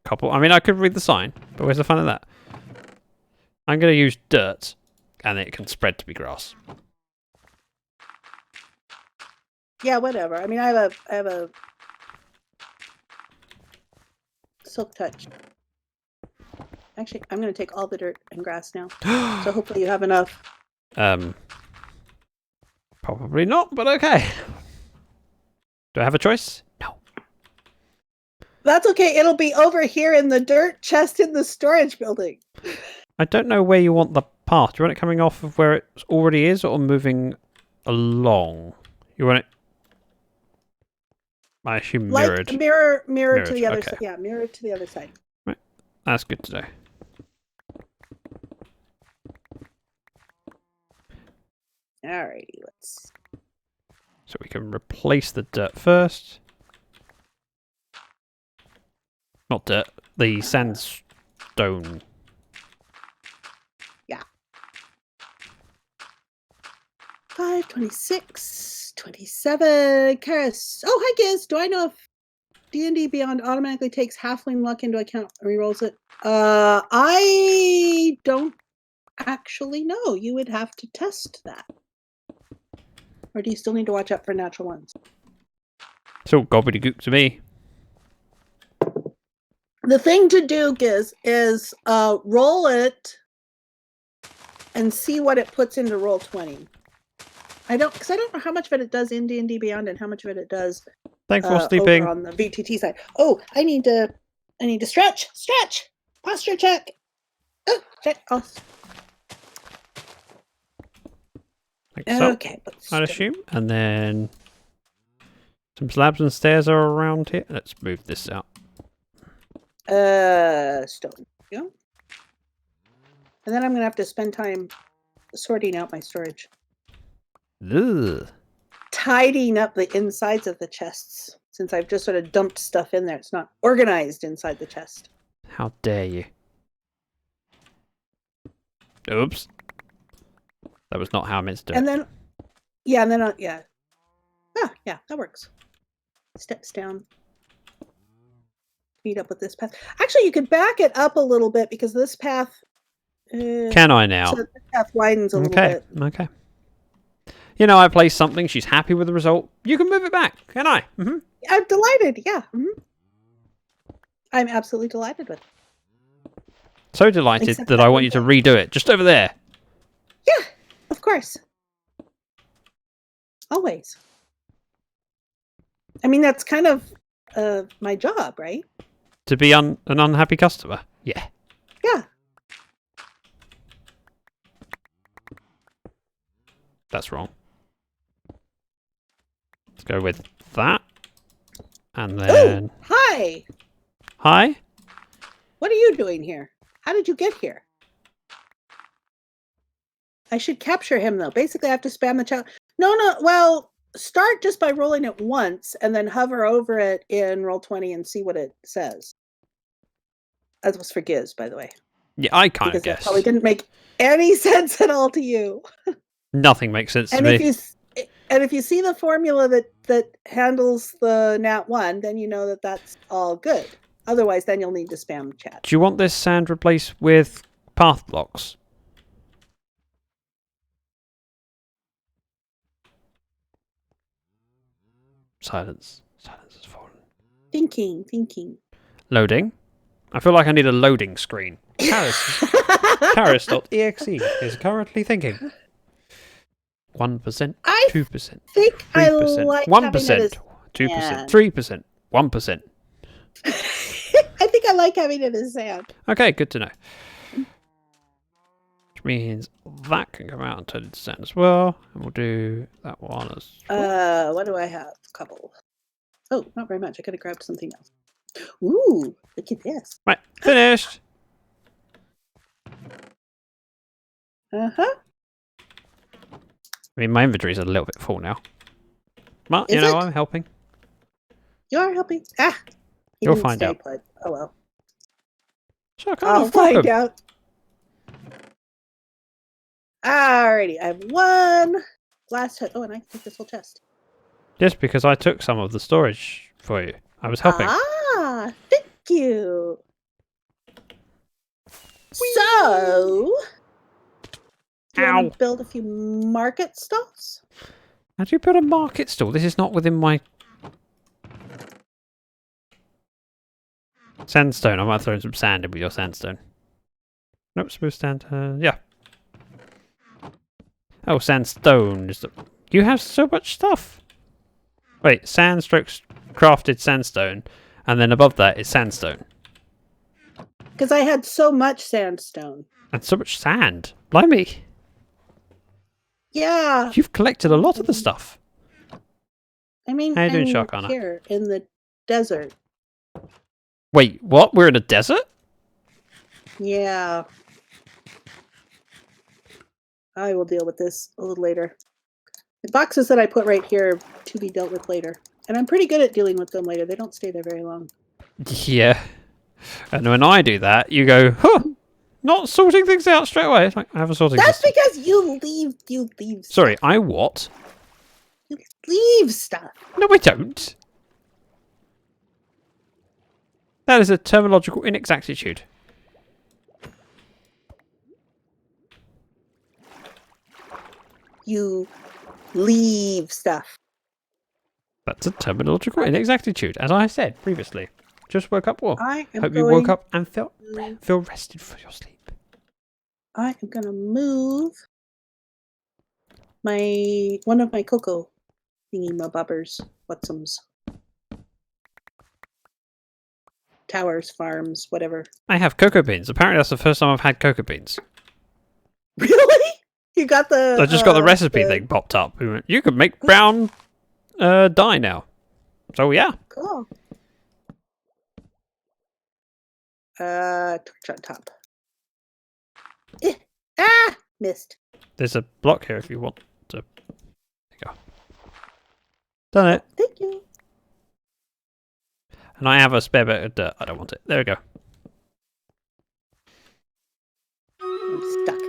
Couple. I mean, I could read the sign, but where's the fun of that? I'm going to use dirt, and it can spread to be grass. Yeah, whatever. I mean, I have a silk touch. Actually, I'm going to take all the dirt and grass now. So hopefully you have enough. Probably not, but okay. Do I have a choice? No. That's okay. It'll be over here in the dirt chest in the storage building. I don't know where you want the path. Do you want it coming off of where it already is or moving along? You want it... I assume mirrored. Like mirror to the other okay. side. Yeah, mirror to the other side. Right. That's good to know. Alrighty, let's. So we can replace the dirt first. Not dirt, the sandstone. Yeah. 5, 26, 27. Charis. Oh, hi, Giz. Do I know if D&D Beyond automatically takes halfling luck into account and rerolls it? I don't actually know. You would have to test that. Or do you still need to watch out for natural ones? It's all gobbledygook to me. The thing to do, Giz, is roll it and see what it puts into roll 20. Because I don't know how much of it does in D&D Beyond and how much of it does Thanks for sleeping. over on the VTT side. Oh, I need to stretch, posture check. Oh, check. Oh. Like so, Okay, I'd assume. And then some slabs and stairs are around here. Let's move this out. Stone. Yeah. And then I'm gonna have to spend time sorting out my storage. Ugh. Tidying up the insides of the chests, since I've just sort of dumped stuff in there. It's not organized inside the chest. How dare you? Oops. That was not how I meant to do it. And then Yeah, and then yeah. Ah, yeah, that works. Steps down. Meet up with this path. Actually, you could back it up a little bit because this path. Can I now? So this path widens a little Okay. bit. Okay. You know, I placed something. She's happy with the result. You can move it back. Can I? Mm-hmm. I'm delighted. Yeah. I'm absolutely delighted with it. So delighted Except that that I one want you to thing. redo it. Just over there. Yeah, of course. Always. I mean, that's kind of my job, right? To be an unhappy customer. Yeah. Yeah. That's wrong. Let's go with that. And then... Ooh, hi. Hi? What are you doing here? How did you get here? I should capture him, though. Basically, I have to spam the chat. No. Well, start just by rolling it once and then hover over it in Roll20 and see what it says. That was for Giz, by the way. Yeah, I kind Because of guess. that probably didn't make any sense at all to you. Nothing makes sense to And me. if you see the formula that handles the Nat 1, then you know that that's all good. Otherwise, then you'll need to spam chat. Do you want this sand replaced with path blocks? Silence. Silence has fallen. Thinking. Loading. I feel like I need a loading screen. Charis. Charis.exe is currently thinking. 1%, I 2%, think 3%, I like 1%, 2%, sand. 3%, 1%. I think I like having it as sand. Okay, good to know. Which means that can come out and turn into sand as well. And we'll do that one as well. What do I have? A couple. Oh, not very much. I could have grabbed something else. Ooh, look at this. Right, finished. Uh-huh. I mean, my inventory's a little bit full now. But, Is you know, it? I'm helping. You are helping. Ah! He You'll didn't find stay out. put. Oh well. Chuck, I'll find out. Alrighty, I have one glass hut. Oh, and I can take this whole chest. Just because I took some of the storage for you. I was helping. Ah, thank you. So, do you want Ow. to build a few market stalls? How do you build a market stall? This is not within my... Sandstone. I might throw in some sand in with your sandstone. Nope, smooth sand. Yeah. Oh, sandstone. You have so much stuff. Wait, sand strokes crafted sandstone. And then above that is sandstone. Because I had so much sandstone. And so much sand. Blimey. Yeah. You've collected a lot of the stuff. I mean, How you doing, I'm Sharkana? here in the desert. Wait, what? We're in a desert? Yeah. I will deal with this a little later. The boxes that I put right here to be dealt with later. And I'm pretty good at dealing with them later. They don't stay there very long. Yeah. And when I do that, you go, huh, not sorting things out straight away. It's like, I have a sorting That's system. because you leave stuff. Sorry, I what? You leave stuff. No, I don't. That is a terminological inexactitude. You leave stuff. That's a terminological inexactitude, as I said previously. Just woke up. Well, I am hope going, you woke up and feel rested for your sleep. I am gonna move one of my cocoa thingy bobbers, whatsums. Towers, farms, whatever. I have cocoa beans. Apparently that's the first time I've had cocoa beans. Really? You got the I just got the recipe thing popped up. We went, you can make brown dye now. So yeah. Cool. Torch on top. Missed. There's a block here if you want to. There you go. Done it. Thank you. And I have a spare bit of dirt. I don't want it. There we go. I'm stuck.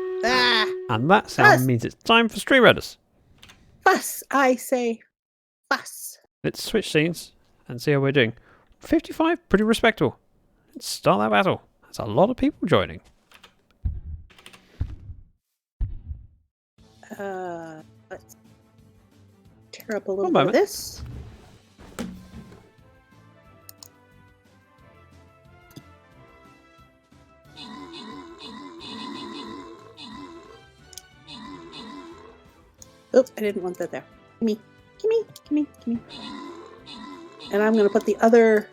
And that sound means it's time for Stream Redders. Fuss, I say. Fuss. Let's switch scenes and see how we're doing. 55, pretty respectable. Let's start that battle. That's a lot of people joining. Let's tear up a little bit of this. Oh, I didn't want that there. Gimme, gimme, gimme, gimme. And I'm going to put the other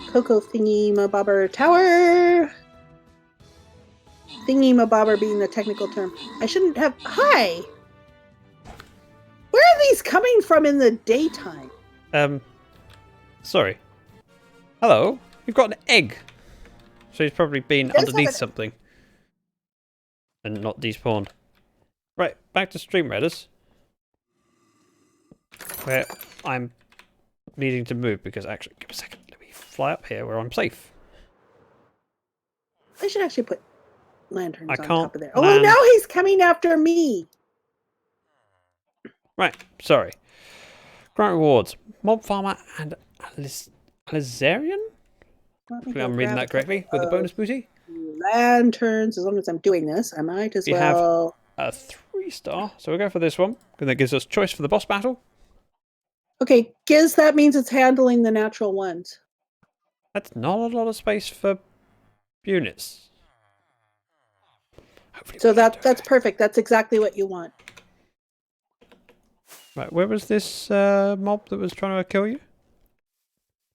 Cocoa Thingy-mabobber tower. Thingy-mabobber being the technical term. I shouldn't have... Hi! Where are these coming from in the daytime? Sorry. Hello? You've got an egg. So he's probably been underneath something. And not despawned. Right, back to Stream Redders. Where I'm needing to move because actually, give me a second. Let me fly up here where I'm safe. I should actually put lanterns I on can't top of there. Oh, land. now he's coming after me. Right, sorry. Grant rewards. Mob Farmer and Alizarian? Hopefully I'm reading that correctly. With the bonus booty. Lanterns. As long as I'm doing this, I might as We well... have a 3-star. So we'll go for this one. And that gives us choice for the boss battle. Okay, Giz, that means it's handling the natural ones. That's not a lot of space for units. Hopefully So we can do that's it. perfect. That's exactly what you want. Right, where was this mob that was trying to kill you?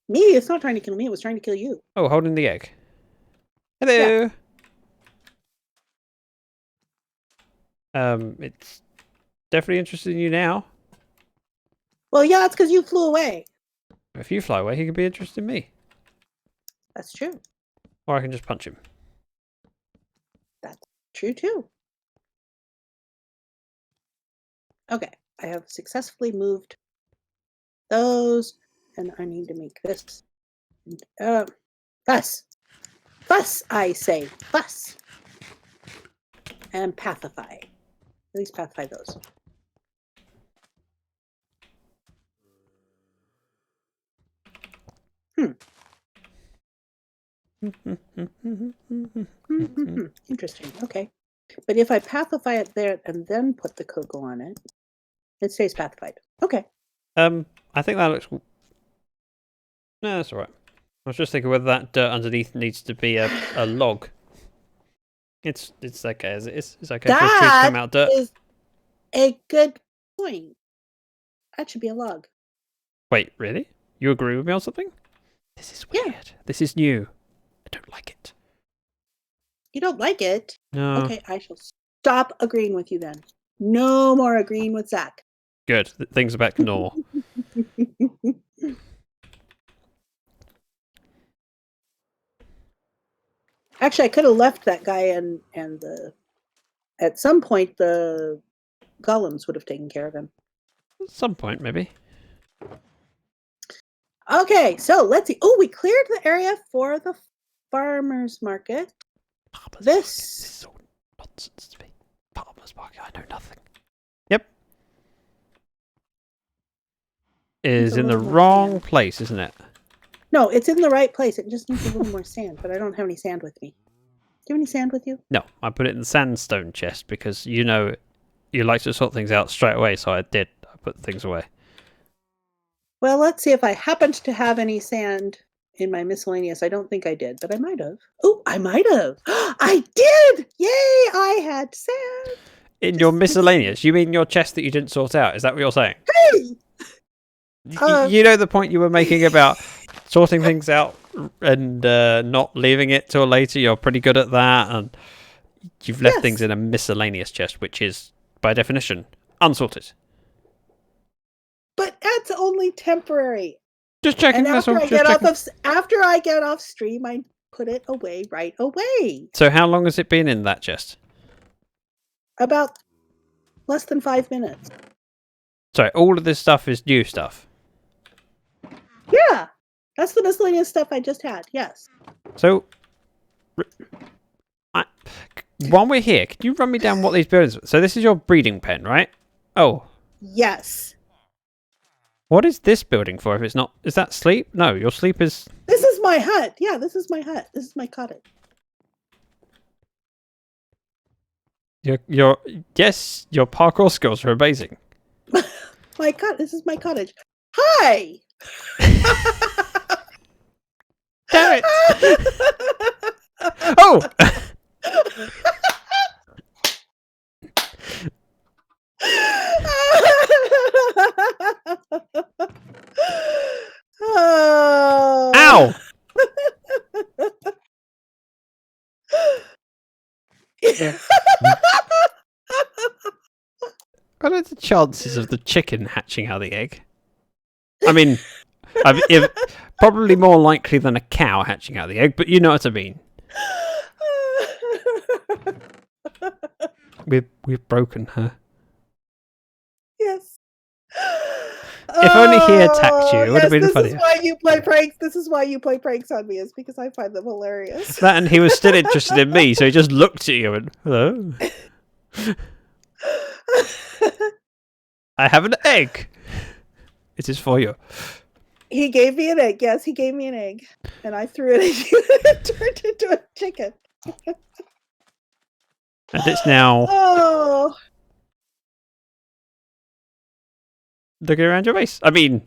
Me? It's not trying to kill me. It was trying to kill you. Oh, holding the egg. Hello. Yeah. It's definitely interested in you now. Well, yeah, it's because you flew away. If you fly away, he can be interested in me. That's true. Or I can just punch him. That's true, too. Okay, I have successfully moved those, and I need to make this. Fuss. Fuss, I say. Fuss. And pacify. At least pacify those. Interesting. Okay. But if I pacify it there and then put the cocoa on it, it stays pacified. Okay. I think that looks... No, that's alright. I was just thinking whether that dirt underneath needs to be a log. It's okay as it is. It's okay for a tree to come out dirt. That is a good point. That should be a log. Wait, really? You agree with me on something? This is weird. Yeah. This is new. I don't like it. You don't like it? No. Okay, I shall stop agreeing with you then. No more agreeing with Zach. Good. Things are back to normal. Actually, I could have left that guy and at some point the golems would have taken care of him. At some point, maybe. Okay, so let's see. Oh, we cleared the area for the farmer's market. This is all nonsense to me. Farmer's market, I know nothing. Yep. Is in the wrong place, isn't it? No, it's in the right place. It just needs a little more sand, but I don't have any sand with me. Do you have any sand with you? No, I put it in the sandstone chest because you know you like to sort things out straight away, so I did. I put things away. Well, let's see if I happened to have any sand in my miscellaneous. I don't think I did, but I might have. Oh, I might have. I did! Yay! I had sand. In your miscellaneous? You mean your chest that you didn't sort out? Is that what you're saying? Hey! You know the point you were making about sorting things out and not leaving it till later? You're pretty good at that, and you've left things in a miscellaneous chest, which is, by definition, unsorted. But that's only temporary. Just checking. And That's all. after I get off stream, I put it away right away. So how long has it been in that chest? About less than 5 minutes. Sorry, all of this stuff is new stuff. Yeah, that's the miscellaneous stuff I just had. Yes. So, while we're here, can you run me down what these buildings? So this is your breeding pen, right? Oh, Yes. What is this building for if it's not... Is that sleep? No, your sleep is... This is my hut. Yeah, this is my hut. This is my cottage. Yes, your parkour skills are amazing. This is my cottage. Hi! Damn it! Oh! Oh. Ow! What are the chances of the chicken hatching out of the egg? I mean, probably more likely than a cow hatching out of the egg, but you know what I mean. We've broken her. Yes. If only he attacked you, it would have been funnier. This is why you play pranks. This is why you play pranks on me, is because I find them hilarious. That, and he was still interested in me, so he just looked at you and hello. I have an egg. It is for you. He gave me an egg. Yes, he gave me an egg, and I threw it at you, and it turned into a chicken. And it's now looking around your base. I mean,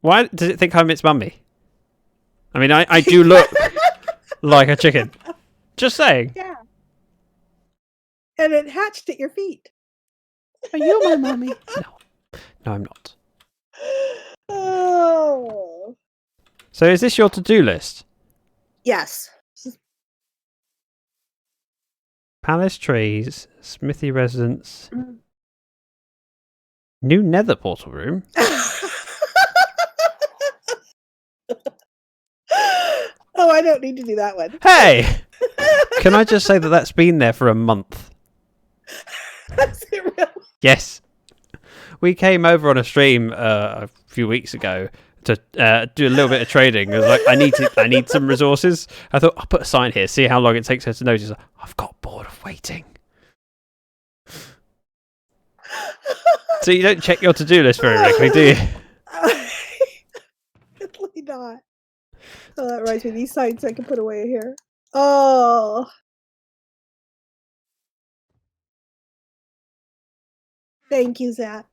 why does it think I'm its mummy? I mean, I do look like a chicken. Just saying. Yeah. And it hatched at your feet. Are you my mommy? No, I'm not. Oh. So is this your to-do list? Yes. Palace trees, smithy residence, new nether portal room. Oh, I don't need to do that one. Hey! Can I just say that that's been there for a month? That's it, really? Yes. We came over on a stream a few weeks ago to do a little bit of trading. I was like, I need some resources. I thought I'll put a sign here, see how long it takes her to notice. I've got bored of waiting. So you don't check your to-do list very regularly, do you? Definitely not. Oh, that reminds me, these signs I can put away here. Oh. Thank you, Zach.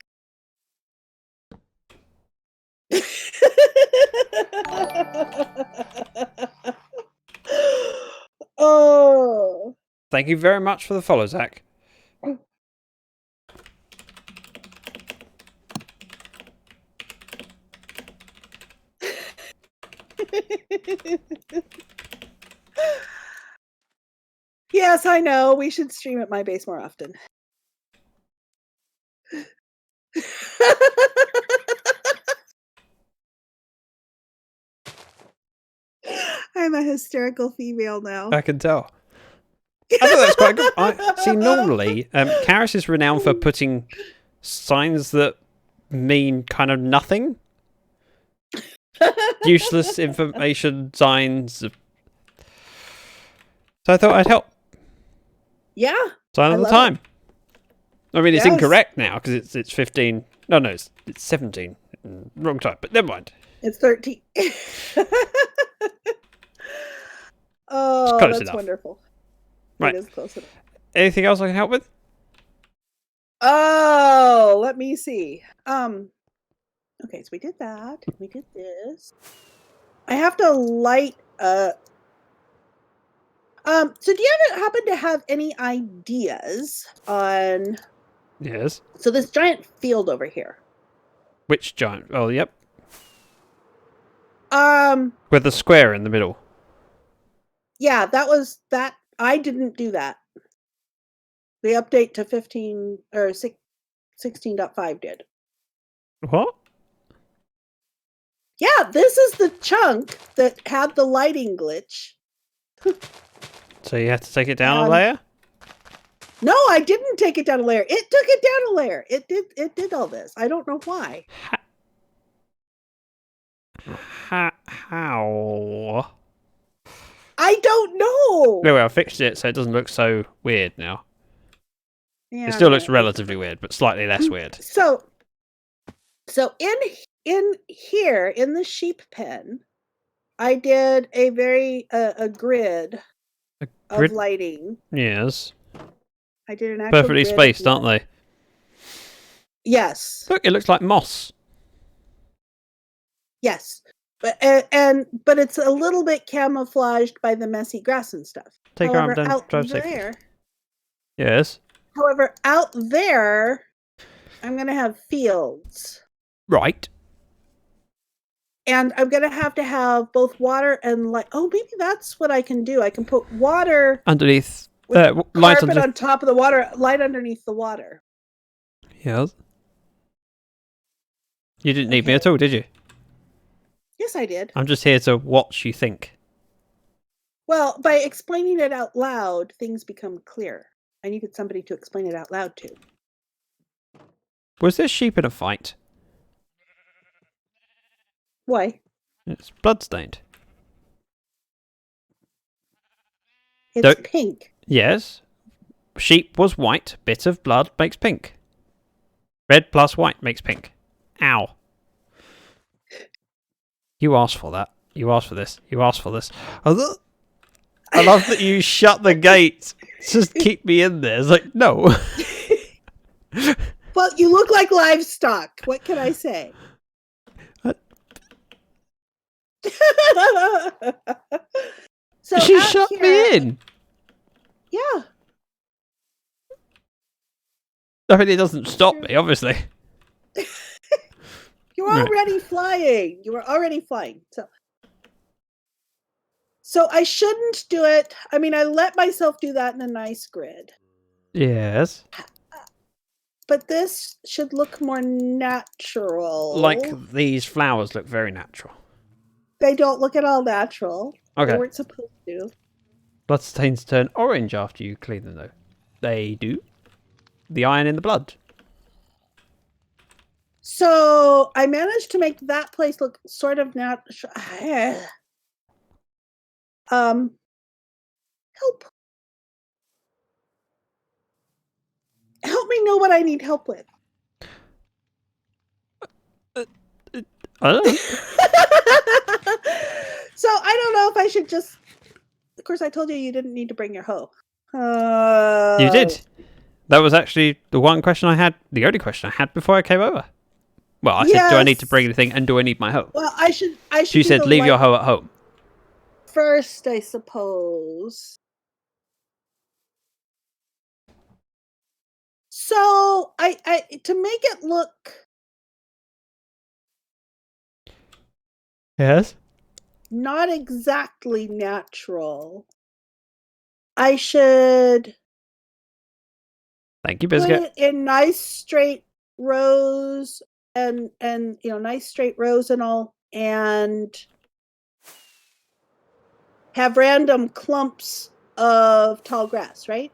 Oh. Thank you very much for the follow, Zach. Yes, I know. We should stream at my base more often. I'm a hysterical female now. I can tell. I thought that's quite good. See, normally, Charis is renowned for putting signs that mean kind of nothing. Useless information signs. So I thought I'd help. Yeah. Sign of the time. I mean, it's Yes. incorrect now because it's 15. No, it's 17. Wrong time, but never mind. It's 13. Oh, close that's enough. wonderful. Right. It is close enough. Anything else I can help with? Oh, let me see. Okay, so we did that. We did this. I have to light so do you happen to have any ideas on Yes. so this giant field over here? Which giant? Oh, yep. With the square in the middle. Yeah, that I didn't do that. The update to 15 or 16.5 did. What? Yeah, this is the chunk that had the lighting glitch. So you have to take it down a layer? No, I didn't take it down a layer. It took it down a layer. It did all this. I don't know why. How? I don't know. No, I fixed it so it doesn't look so weird now. Yeah, It still looks yeah. relatively weird, but slightly less weird. So in here in the sheep pen, I did a a grid A of grid- lighting. Yes. I did an actual Perfectly grid of spaced, aren't they? Yes. Look, it looks like moss. Yes. But but it's a little bit camouflaged by the messy grass and stuff. Take your arm However, down, out drive safely. there, Yes. however, out there, I'm going to have fields. Right. And I'm going to have both water and light. Oh, maybe that's what I can do. I can put water Underneath. with light carpet underneath. on top of the water, light underneath the water. Yes. You didn't need me at all, did you? Yes, I did. I'm just here to watch you think. Well, by explaining it out loud, things become clear. I needed somebody to explain it out loud to. Was this sheep in a fight? Why? It's bloodstained. It's Don't- pink. Yes. Sheep was white. Bit of blood makes pink. Red plus white makes pink. Ow. You asked for that. You asked for this. You asked for this. I love that you shut the gate. Just keep me in there. It's like, no. Well, you look like livestock. What can I say? So She out shut here- me in. Yeah. I mean, it doesn't stop me, obviously. You're Right. already flying. You were already flying. So I shouldn't do it. I mean, I let myself do that in a nice grid. Yes. But this should look more natural. Like these flowers look very natural. They don't look at all natural. They Okay. weren't supposed to. Bloodstains turn orange after you clean them, though. They do. The iron in the blood. So I managed to make that place look sort of natural. Help. Help me know what I need help with. I don't know. So I don't know if I should just. Of course, I told you didn't need to bring your hoe. You did. That was actually the one question I had, the only question I had before I came over. Well, I said, do I need to Yes. bring anything and do I need my hoe? Well, I should. She do said, the leave your light hoe at home. first, I suppose. So I to make it look Yes. not exactly natural, I should Thank you, put Biscuit. it in nice straight rows and nice straight rows and all, and have random clumps of tall grass, right?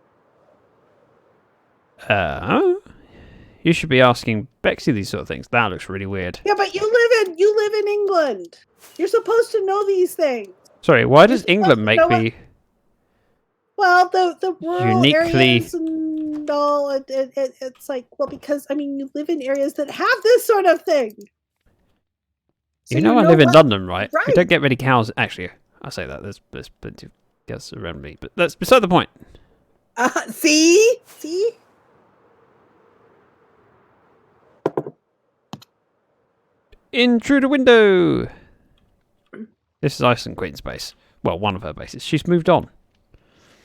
You should be asking Bexy these sort of things. That looks really weird. Yeah, but you live in England. You're supposed to know these things. Sorry, why does supposed England to make know me... Well, the rural Uniquely- areas and all, it's like, well, because, I mean, you live in areas that have this sort of thing. So You know I live in what- London, right? We right. don't get many cows. Actually, I say that. There's plenty of cows around me. But that's beside the point. See? Intruder window! This is Iceland Queen's base. Well, one of her bases. She's moved on.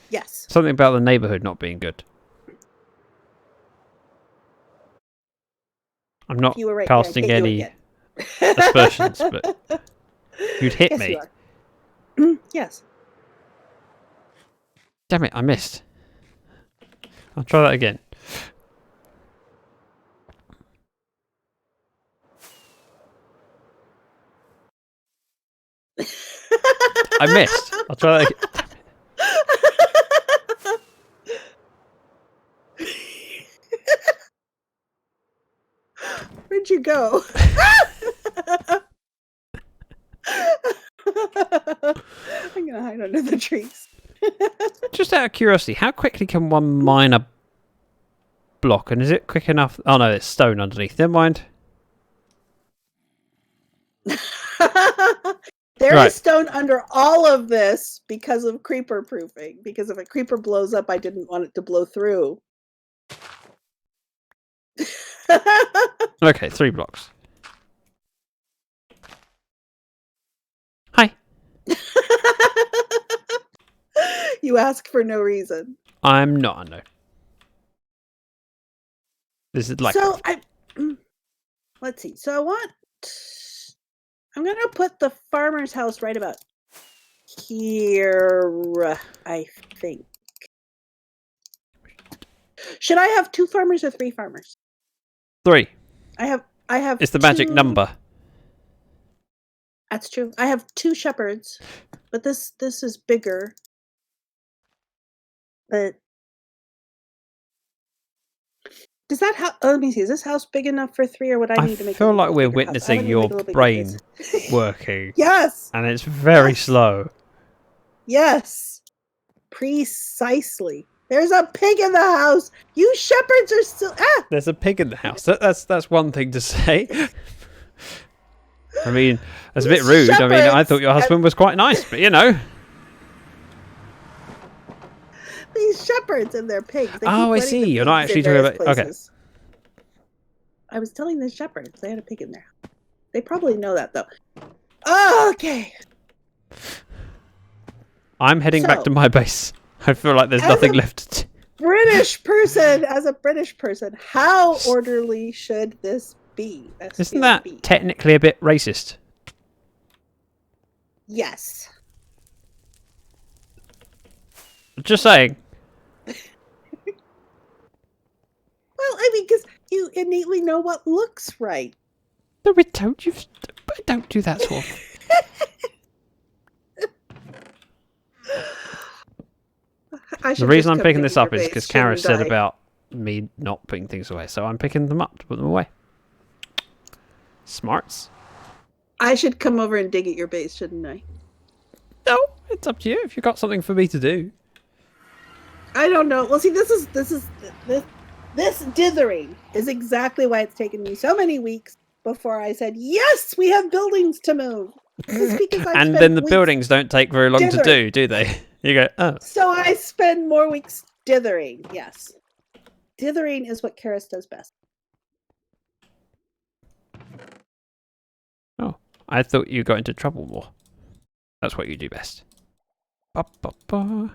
Yes. Something about the neighbourhood not being good. I'm not You were right there, I'd casting hit you any again. aspersions, but you'd hit Yes, me. you are. Yes. Damn it, I missed. I'll try that again. I missed. I'll try that again. Where'd you go? I'm gonna hide under the trees. Just out of curiosity, how quickly can one mine a block, and is it quick enough? Oh no, it's stone underneath. Never mind. There Right. is stone under all of this because of creeper proofing. Because if a creeper blows up, I didn't want it to blow through. Okay, 3 blocks. Hi. You ask for no reason. I'm not unknown. This is So Lyfcraft. let's see. So I'm gonna put the farmer's house right about here, I think. Should I have 2 farmers or 3 farmers? 3. I have It's the magic 2 number. That's true. I have 2 shepherds, but this is bigger. But does that house? Let me see. Is this house big enough for 3, or would I I need to make? feel a like little we're bigger house? I witnessing would need to your make a little bigger brain place. working. Yes. And it's very Yes. slow. Yes. Precisely. There's a pig in the house. You shepherds are still. Ah. There's a pig in the house. That's one thing to say. I mean, that's a bit rude. I mean, I thought your husband was quite nice, but you know. These shepherds and their pigs. They keep Oh, I letting see. the You're not pigs in actually talking various about. Okay. places. I was telling the shepherds they had a pig in there. They probably know that though. Oh, okay. I'm heading back So, to my base. I feel like there's as nothing a- left to. British person, as a British person, how orderly should this be? Isn't that SPSB? technically a bit racist? Yes. Just saying. Well, I mean, because you innately know what looks right. No, we don't. Don't do that sort of. The reason I'm picking this up is because Charis said about me not putting things away, so I'm picking them up to put them away. Smarts. I should come over and dig at your base, shouldn't I? No, it's up to you if you've got something for me to do. I don't know. Well, see, this dithering is exactly why it's taken me so many weeks before I said, yes, we have buildings to move. This is because I And spent then the weeks buildings don't take very long to do they? You go, oh. So I spend more weeks dithering, yes. Dithering is what Charis does best. Oh, I thought you got into trouble more. That's what you do best. Ba, ba, ba.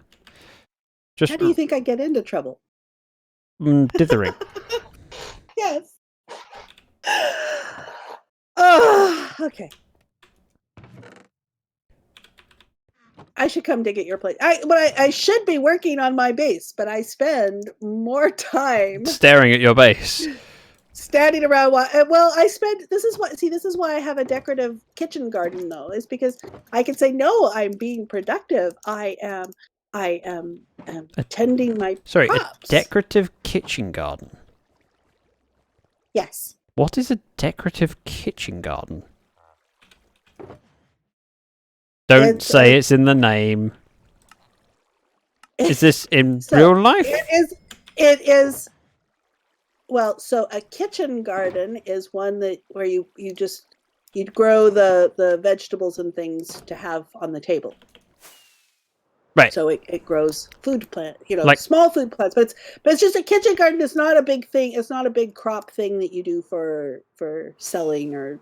Just How do you think I get into trouble? dithering. Yes. Oh, okay. I should come dig at your place. I should be working on my base, but I spend more time Staring at your base. standing around. This is why I have a decorative kitchen garden, though, is because I can say, no, I'm being productive. I am tending my Sorry, crops. a decorative kitchen garden. Yes. What is a decorative kitchen garden? Don't say it's in the name. Is this in real life? It is. Well, so a kitchen garden is one where you grow the vegetables and things to have on the table. Right. So it grows food plant, Like- small food plants, but it's just a kitchen garden. It's not a big thing. It's not a big crop thing that you do for selling or.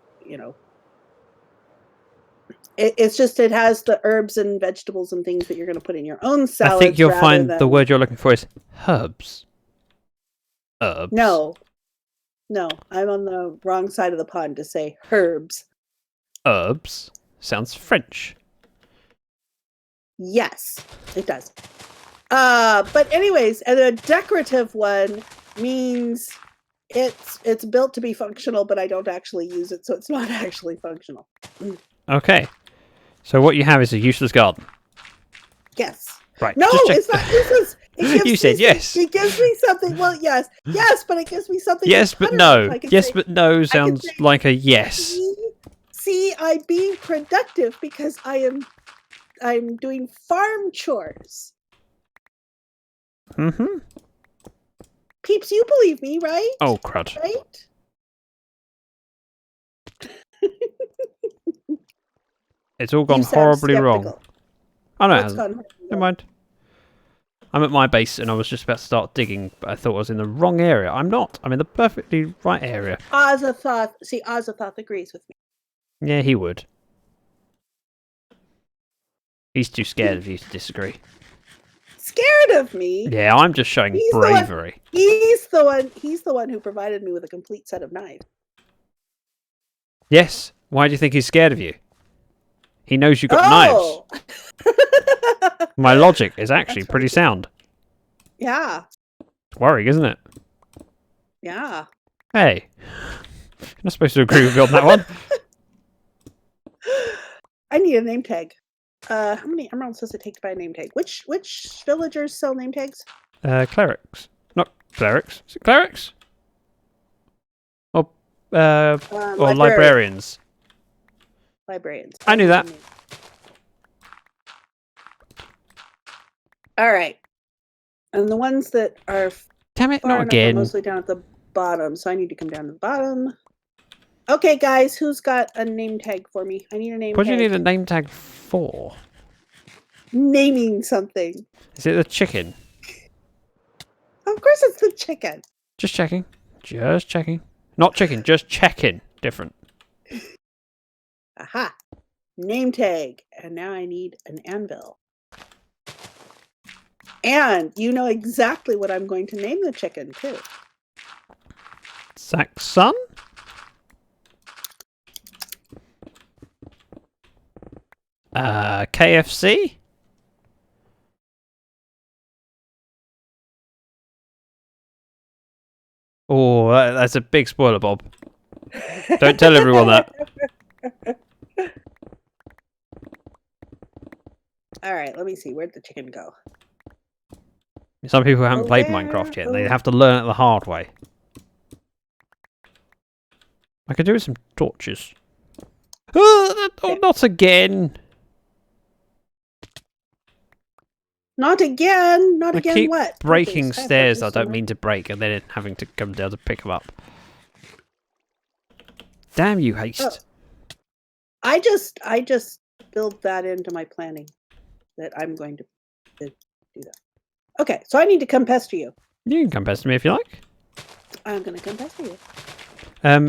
It's just it has the herbs and vegetables and things that you're going to put in your own salad. I think you'll find the word you're looking for is herbs. Herbs. No, I'm on the wrong side of the pond to say herbs. Herbs sounds French. Yes, it does. But anyways, and a decorative one means it's built to be functional, but I don't actually use it, so it's not actually functional. Okay. So what you have is a useless garden. Yes. Right. No, just check- it's not useless. You said yes. It gives me something. Well, yes, but it gives me something. Yes, but no. Yes, but no sounds say, like a yes. See, I'm being productive because I'm doing farm chores. Mm-hmm. Peeps, you believe me, right? Oh, crud. Right? It's all gone You sound horribly wrong. skeptical. Oh, no, it What's hasn't. gone horribly Never wrong? mind. I'm at my base and I was just about to start digging, but I thought I was in the wrong area. I'm not. I'm in the perfectly right area. Azathoth. See, Azathoth agrees with me. Yeah, he would. He's too scared of you to disagree. Scared of me? Yeah, I'm just showing He's the one- bravery. He's the one who provided me with a complete set of knives. Yes. Why do you think he's scared of you? He knows you've got knives. My logic is actually pretty sound. Yeah, It's worrying, isn't it? yeah. Hey. You're not supposed to agree with me on that one. I need a name tag. How many emeralds does it take to buy a name tag? Which villagers sell name tags? Clerics. Not clerics. Is it clerics? Or librarians. Librarians. I knew that. All right. And the ones that are Damn it, far not enough are again. mostly down at the bottom, so I need to come down to the bottom. Okay, guys, who's got a name tag for me? I need a name What do tag. you need a name tag for? Naming something. Is it the chicken? Of course it's the chicken. Just checking. Just checking. Not chicken, just checking. Different. Aha. Name tag. And now I need an anvil. And you know exactly what I'm going to name the chicken, too. Saxon? KFC? Oh, that's a big spoiler, Bob. Don't tell everyone that. All right, let me see. Where'd the chicken go? Some people haven't played Where? Minecraft yet, and they have to learn it the hard way. I could do with some torches. Oh, not again! Not again! Not I again keep what? breaking Torches. I have stairs I torches don't somewhere. mean to break, and then having to come down to pick them up. Damn you, haste. Oh. I just built that into my planning that I'm going to do that. Okay, so I need to come pester you. You can come past me if you like. I'm going to come pester you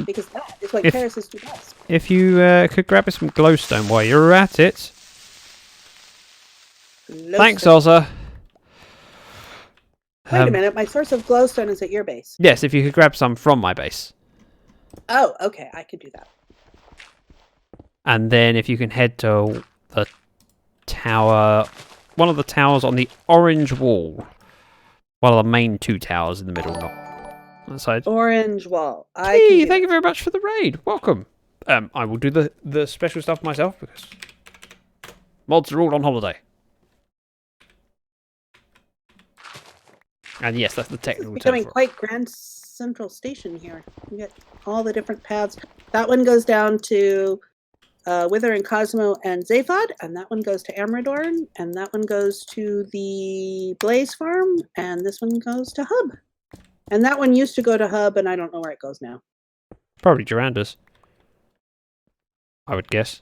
because that is what if- Charis is do best. If you could grab us some glowstone while you're at it. Thanks, Glowstone. Ozza. Wait a minute, my source of glowstone is at your base. Yes, if you could grab some from my base. Oh, okay, I could do that. And then if you can head to the tower, one of the towers on the orange wall. One of the main two towers in the middle, not that side. Orange wall. Hey, thank you very much for the raid. Welcome. I will do the special stuff myself because mods are all on holiday. And yes, that's the technical It's term becoming for it. quite Grand Central Station here. You get all the different paths. That one goes down to Wither and Cosmo and Zaphod, and that one goes to Ameradorn, and that one goes to the Blaze Farm, and this one goes to Hub. And that one used to go to Hub, and I don't know where it goes now. Probably Duranda's. I would guess.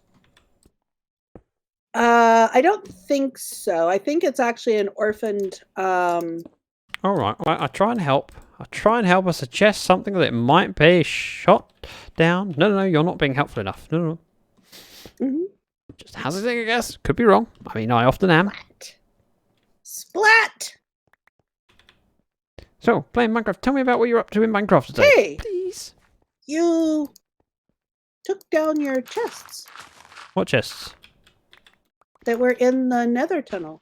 I don't think so. I think it's actually an orphaned. All right. Well, I try and help. I try and help. I suggest something that might be shot down. No, you're not being helpful enough. No. Mhm. Just hazarding a guess. Could be wrong. I mean, I often am. Splat! So, playing Minecraft. Tell me about what you're up to in Minecraft today. Hey! Please. You took down your chests What chests? that were in the Nether tunnel.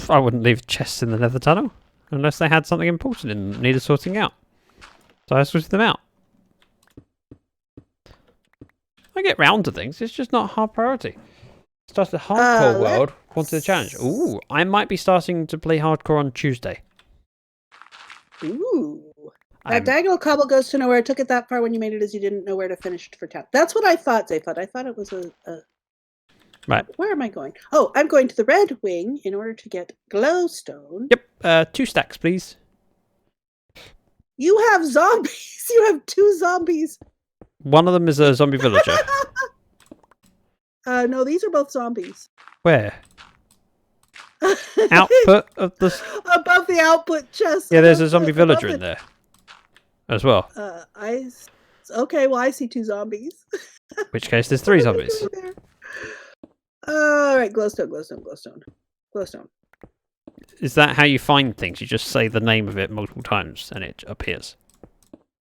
I wouldn't leave chests in the nether tunnel unless they had something important and needed sorting out. So I sorted them out. I get round to things, it's just not a hard priority. Started a hardcore world, wanted a challenge. Ooh, I might be starting to play hardcore on Tuesday. Ooh. I'm- That diagonal cobble goes to nowhere. I took it that far when you made it as you didn't know where to finish for town. That's what I thought, Zaphod. I thought it was a... Right. Where am I going? Oh, I'm going to the Red Wing in order to get glowstone. Yep, 2 stacks, please. You have zombies. You have 2 zombies. One of them is a zombie villager. No, these are both zombies. Where? Output of the... Above the output chest. Yeah, there's a above zombie the- above villager the- in there. As well. Okay, well, I see 2 zombies. In which case, there's 3 zombies. All right, glowstone, glowstone, glowstone, glowstone. Is that how you find things? You just say the name of it multiple times and it appears?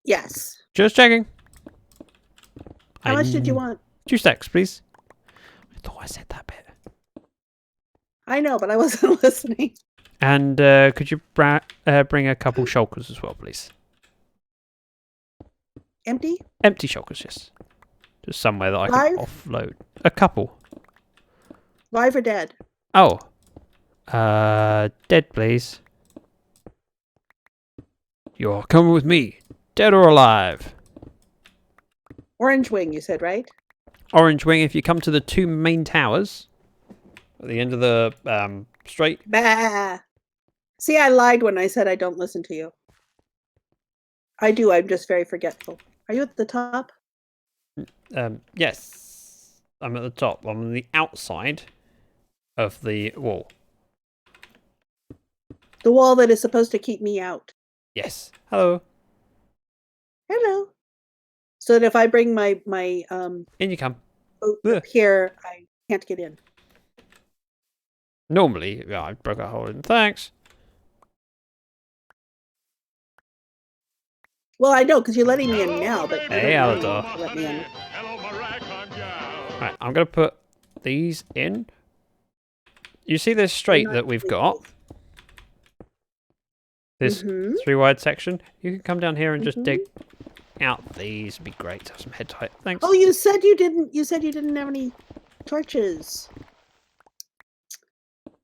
Yes. Just checking. How much did you want? 2 stacks, please. I thought I said that bit. I know, but I wasn't listening. And could you bring a couple shulkers as well, please? Empty? Empty shulkers, yes. Just somewhere that I can Live? offload. A couple. Live or dead? Oh. Dead, please. You're coming with me. Dead or alive? Orange wing, you said, right? Orange wing, if you come to the 2 main towers at the end of the straight. Bah. See, I lied when I said I don't listen to you. I do, I'm just very forgetful. Are you at the top? Yes. I'm at the top. I'm on the outside of the wall. The wall that is supposed to keep me out. Yes. Hello. Hello. So that if I bring my In you come. boat Ugh. up here, I can't get in. Normally, yeah, I broke a hole in. Thanks. Well, I know, because you're letting me in now, but you Hey, don't Aladar. want to let me in. Right, I'm going to put these in. You see this straight that we've got? This Mhm. 3 wide section? You can come down here and just dig Mm-hmm. out these. Would be great to have some head height. Thanks. Oh, you said you didn't. You said you didn't have any torches.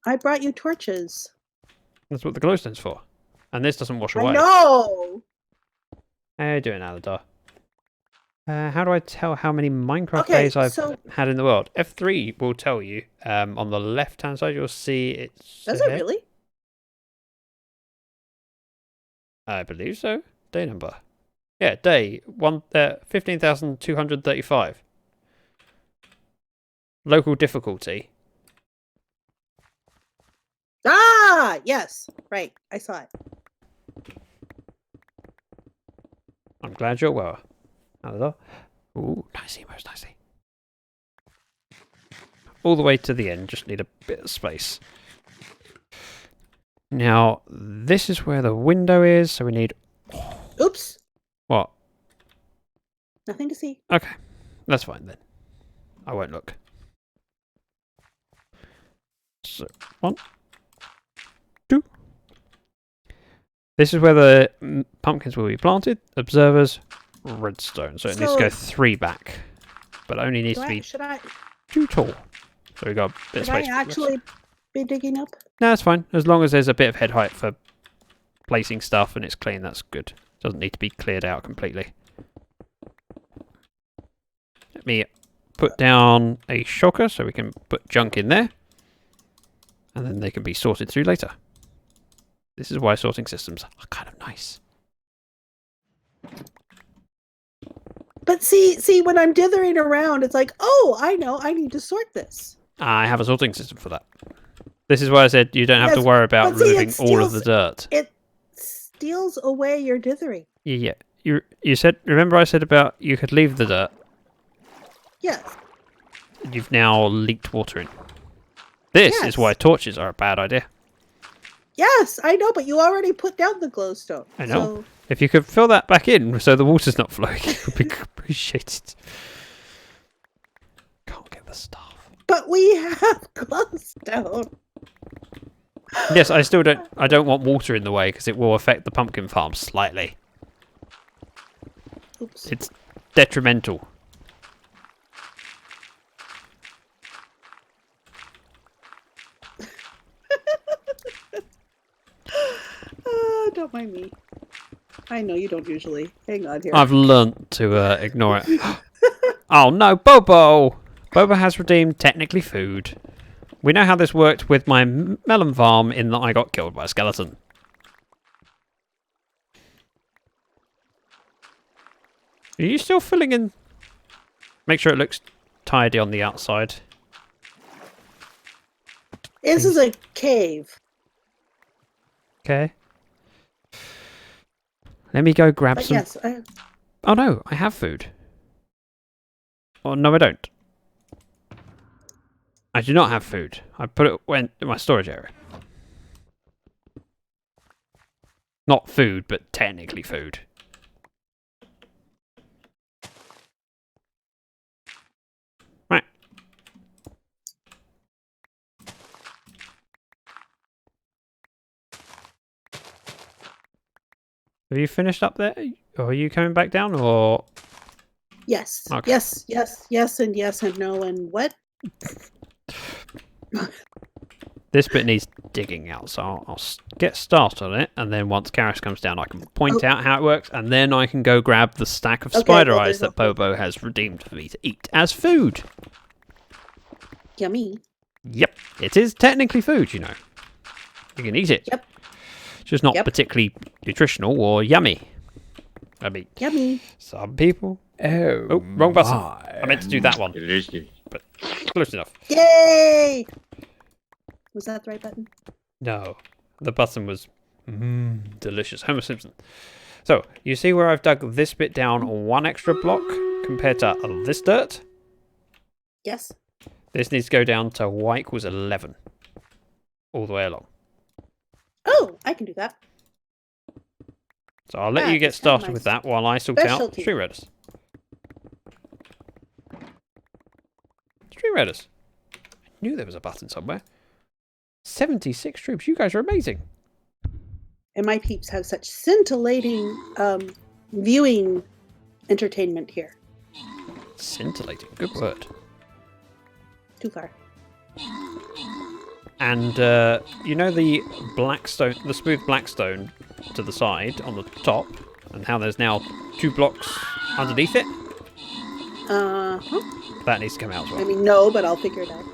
I brought you torches. That's what the glowstone's for. And this doesn't wash away. I know. How you doing, Aladar? How do I tell how many Minecraft Okay, days I've so- had in the world? F3 will tell you. On the left-hand side, you'll see it's... Does it really? I believe so. Day number. Yeah, day 15,235. Local difficulty. Ah, yes. Right. I saw it. I'm glad you're well. Aladar. Ooh, nicey, most nicely. All the way to the end, just need a bit of space. Now, this is where the window is, so we need... Oops. What? Nothing to see. Okay, that's fine then. I won't look. So, 1, 2. This is where the pumpkins will be planted. Observers, redstone. So it needs to go 3 back. But it only needs to be Should I 2 tall. So we got a bit of should I space. actually be digging up? No, that's fine. As long as there's a bit of head height for placing stuff and it's clean, that's good. Doesn't need to be cleared out completely. Let me put down a shulker so we can put junk in there. And then they can be sorted through later. This is why sorting systems are kind of nice. But see, when I'm dithering around, it's like, oh, I know, I need to sort this. I have a sorting system for that. This is why I said you don't have to Yes, worry about but see, it removing all of the dirt. It steals away your dithering. Yeah. You said, remember I said about you could leave the dirt? Yes. You've now leaked water in. This is Yes. why torches are a bad idea. Yes, I know, but you already put down the glowstone. I know. So, If you could fill that back in so the water's not flowing, it would be appreciated. Can't get the stuff. but we have glowstone. Yes, I don't want water in the way because it will affect the pumpkin farm slightly. Oops. It's detrimental. Don't mind me. I know you don't usually. Hang on here. I've learnt to ignore it. Oh no, Bobo! Bobo has redeemed technically food. We know how this worked with my melon farm in that I got killed by a skeleton. Are you still filling in? Make sure it looks tidy on the outside. This is a cave. Okay. Let me go grab But some. yes, Oh no, I have food. Oh no, I don't. I do not have food. I put it in my storage area. Not food, but technically food. Right. Have you finished up there? Or are you coming back down, or...? yes. Okay. Yes, and yes, and no, and what? This bit needs digging out, so I'll get started on it, and then once Charis comes down, I can point out how it works, and then I can go grab the stack of spider eyes that Bobo has redeemed for me to eat as food. Yummy. Yep, it is technically food, you know. You can eat it. Yep. It's just not particularly nutritional or yummy. I mean, Yummy. some people... Oh, wrong button. I meant to do that one, Delicious. but close enough. Yay! Was that the right button? No, the button was delicious. Homer Simpson. So, you see where I've dug this bit down one extra block compared to this dirt? Yes. This needs to go down to y equals 11. All the way along. Oh, I can do that. So I'll let you get started with that while I sort out stream redders. Stream redders. I knew there was a button somewhere. 76 troops. You guys are amazing. And my peeps have such scintillating viewing entertainment here. Scintillating. Good word. Too far. And you know the blackstone, the smooth blackstone to the side on the top, and how there's now 2 blocks underneath it? That needs to come out as well. I mean, no, but I'll figure it out.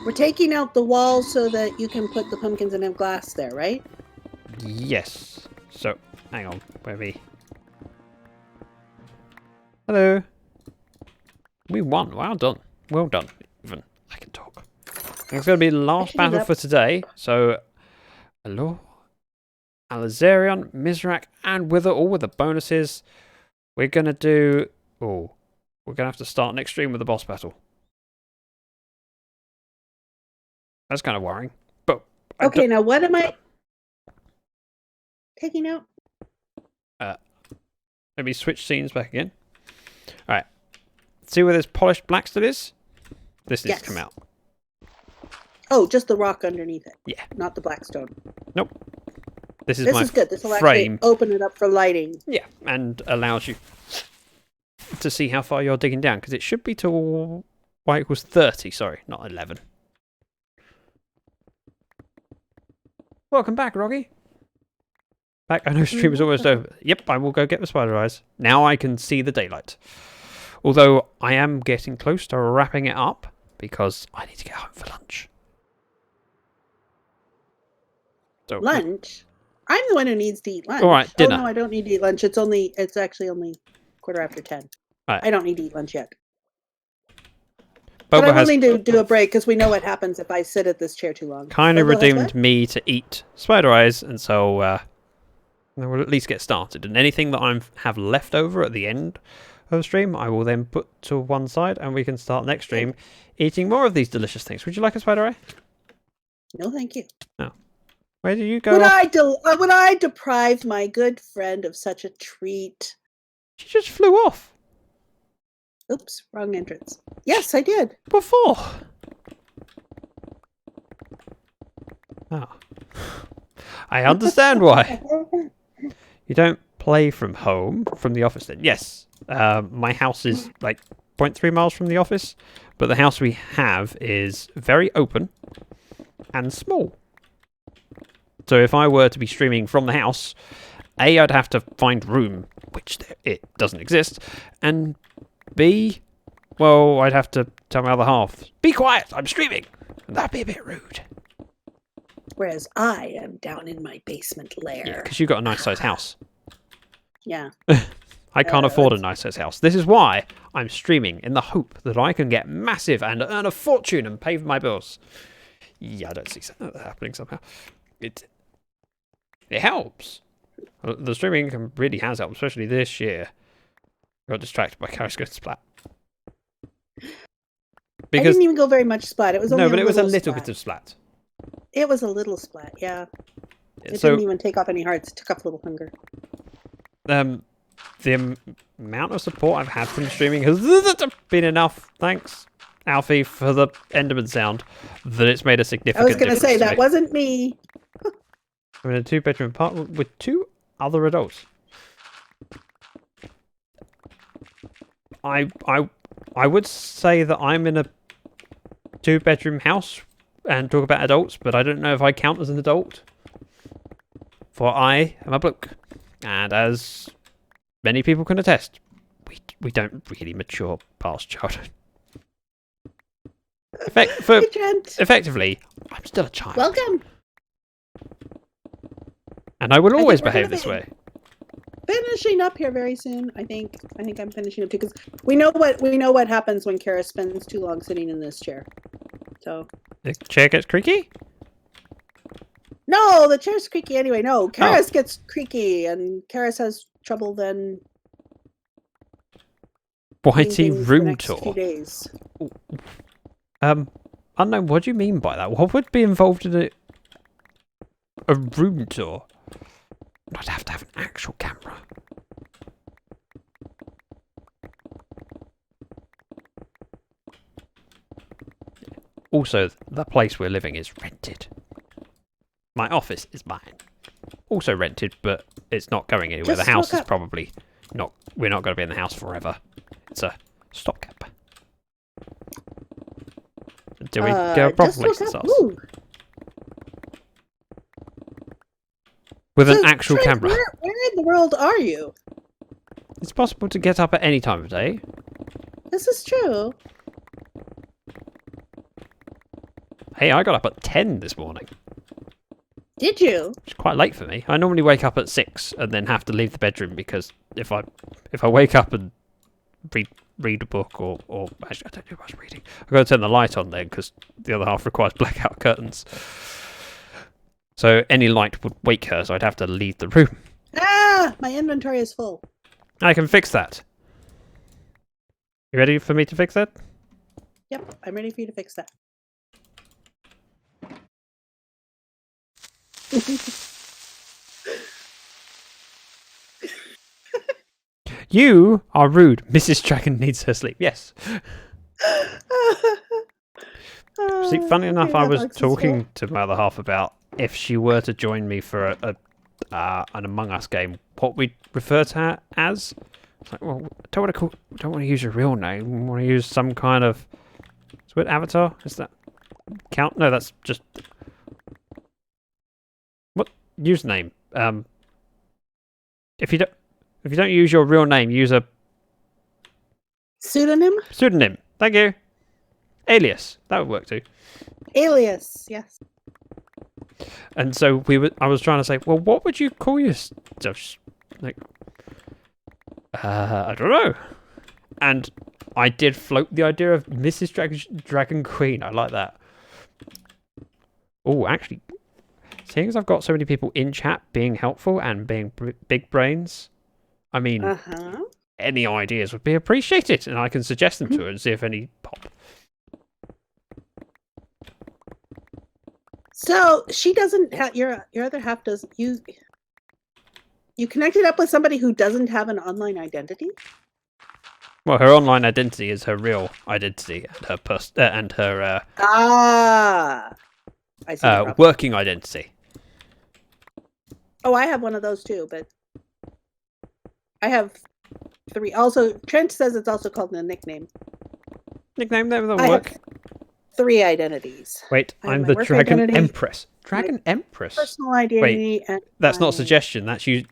We're taking out the wall so that you can put the pumpkins in a glass there, right? Yes. So, hang on. Where are we? Hello. We won. Well done. Well done. Even I can talk. It's going to be the last battle for today. So, hello. Alizarion, Mizrak, and Wither, all with the bonuses. We're going to do... Oh. We're going to have to start next stream with the boss battle. That's kind of worrying. But okay, now what am I taking out? Let me switch scenes back again. Alright. See where this polished black still is? This needs to come out. Oh, just the rock underneath it. Yeah. Not the black stone. Nope. This is This my is good. This will frame. actually open it up for lighting. Yeah, and allows you to see how far you're digging down, because it should be to y equals 30, sorry, not 11. Welcome back, Roggy. Back, I know stream is almost over. Yep, I will go get the spider eyes. Now I can see the daylight. Although I am getting close to wrapping it up, because I need to get home for lunch. So, Lunch? I'm the one who needs to eat lunch. All right, dinner. Oh, no, I don't need to eat lunch. It's actually only 10:15. Right. I don't need to eat lunch yet. Bobo but I'm has willing to do a break because we know what happens if I sit at this chair too long. kind of Bobo has redeemed what? me to eat spider eyes, and so we'll at least get started. And anything that I have left over at the end of the stream, I will then put to one side, and we can start next stream eating more of these delicious things. Would you like a spider eye? No, thank you. No. Where did you go? Would I deprive my good friend of such a treat? She just flew off. Oops, wrong entrance. Yes, I did. Before. Oh. I understand why. You don't play from home, from the office then? Yes. My house is like 0.3 miles from the office, but the house we have is very open and small. So if I were to be streaming from the house, A, I'd have to find room, which it doesn't exist, and B, well, I'd have to tell my other half, be quiet, I'm streaming. And that'd be a bit rude. Whereas I am down in my basement Yeah, lair. because you've got a nice sized house. Yeah. I can't afford a let's- nice sized house. This is why I'm streaming, in the hope that I can get massive and earn a fortune and pay for my bills. Yeah, I don't see that happening somehow. It helps. The streaming income really has helped, especially this year. I got distracted by Charis going splat. I Because didn't even go very much splat. It was only no, but it was a little splat. bit of splat. It was a little splat, yeah. It So didn't even take off any hearts. It took off a little hunger. the amount of support I've had from streaming has been enough. Thanks, Alfie, for the Enderman sound. That it's made a significant. I was going to say difference that me. wasn't me. I'm in a 2-bedroom apartment with 2 other adults. I would say that I'm in a 2-bedroom house and talk about adults, but I don't know if I count as an adult. For I am a bloke, and as many people can attest, we don't really mature past childhood. Hey, Trent. Effectively, I'm still a child. Welcome. And I will think always we're gonna behave this be- way. Finishing up here very soon. I think I'm finishing up too because we know what happens when Kara spends too long sitting in this chair. So The chair gets creaky? no, the chair's creaky anyway. Oh. No, Karis gets creaky and Karis has trouble then. doing Whitey things the room next few tour. days. Unknown, what do you mean by that? What would be involved in a room tour? I'd have to have an actual camera. Also, the place we're living is rented. My office is mine. Also rented, but it's not going anywhere. Just the house look is up- probably not... We're not going to be in the house forever. It's a stopgap. Until we get a proper just place look to up- start. ooh. With an So, actual Trent, camera. Where in the world are you? It's possible to get up at any time of day. This is true. Hey, I got up at 10 this morning. Did you? It's quite late for me. I normally wake up at 6 and then have to leave the bedroom because if I wake up and read a book or actually I don't do much reading. I've got to turn the light on then because the other half requires blackout curtains. So any light would wake her, so I'd have to leave the room. Ah, my inventory is full. I can fix that. You ready for me to fix that? Yep, I'm ready for you to fix that. You are rude. Mrs. Dragon needs her sleep. Yes. See, funny enough, I was talking to my other half about if she were to join me for an Among Us game, what we'd refer to her as. It's like, well, don't want to use your real name. I want to use some kind of. Is it avatar? Is that count? No, that's just. What username? If you don't use your real name, use a Pseudonym? pseudonym. Thank you. Alias. That would work too. Alias, yes. And so I was trying to say, well, what would you call yourself? Like, I don't know. And I did float the idea of Mrs. Dragon Queen. I like that. Oh, actually, seeing as I've got so many people in chat being helpful and being big brains, I mean, Uh-huh. any ideas would be appreciated, and I can suggest them to her and see if any pop. So she doesn't have your other half doesn't you connected up with somebody who doesn't have an online identity? Well, her online identity is her real identity, and her Ah, I see. the problem. working identity. Oh, I have one of those too, but I have 3. Also, Trent says it's also called a nickname. Nickname that will I work. have 3 identities. Wait, I have I'm my the work Dragon identity, Empress. Dragon Empress? Personal identity and That's not a my- suggestion. That's you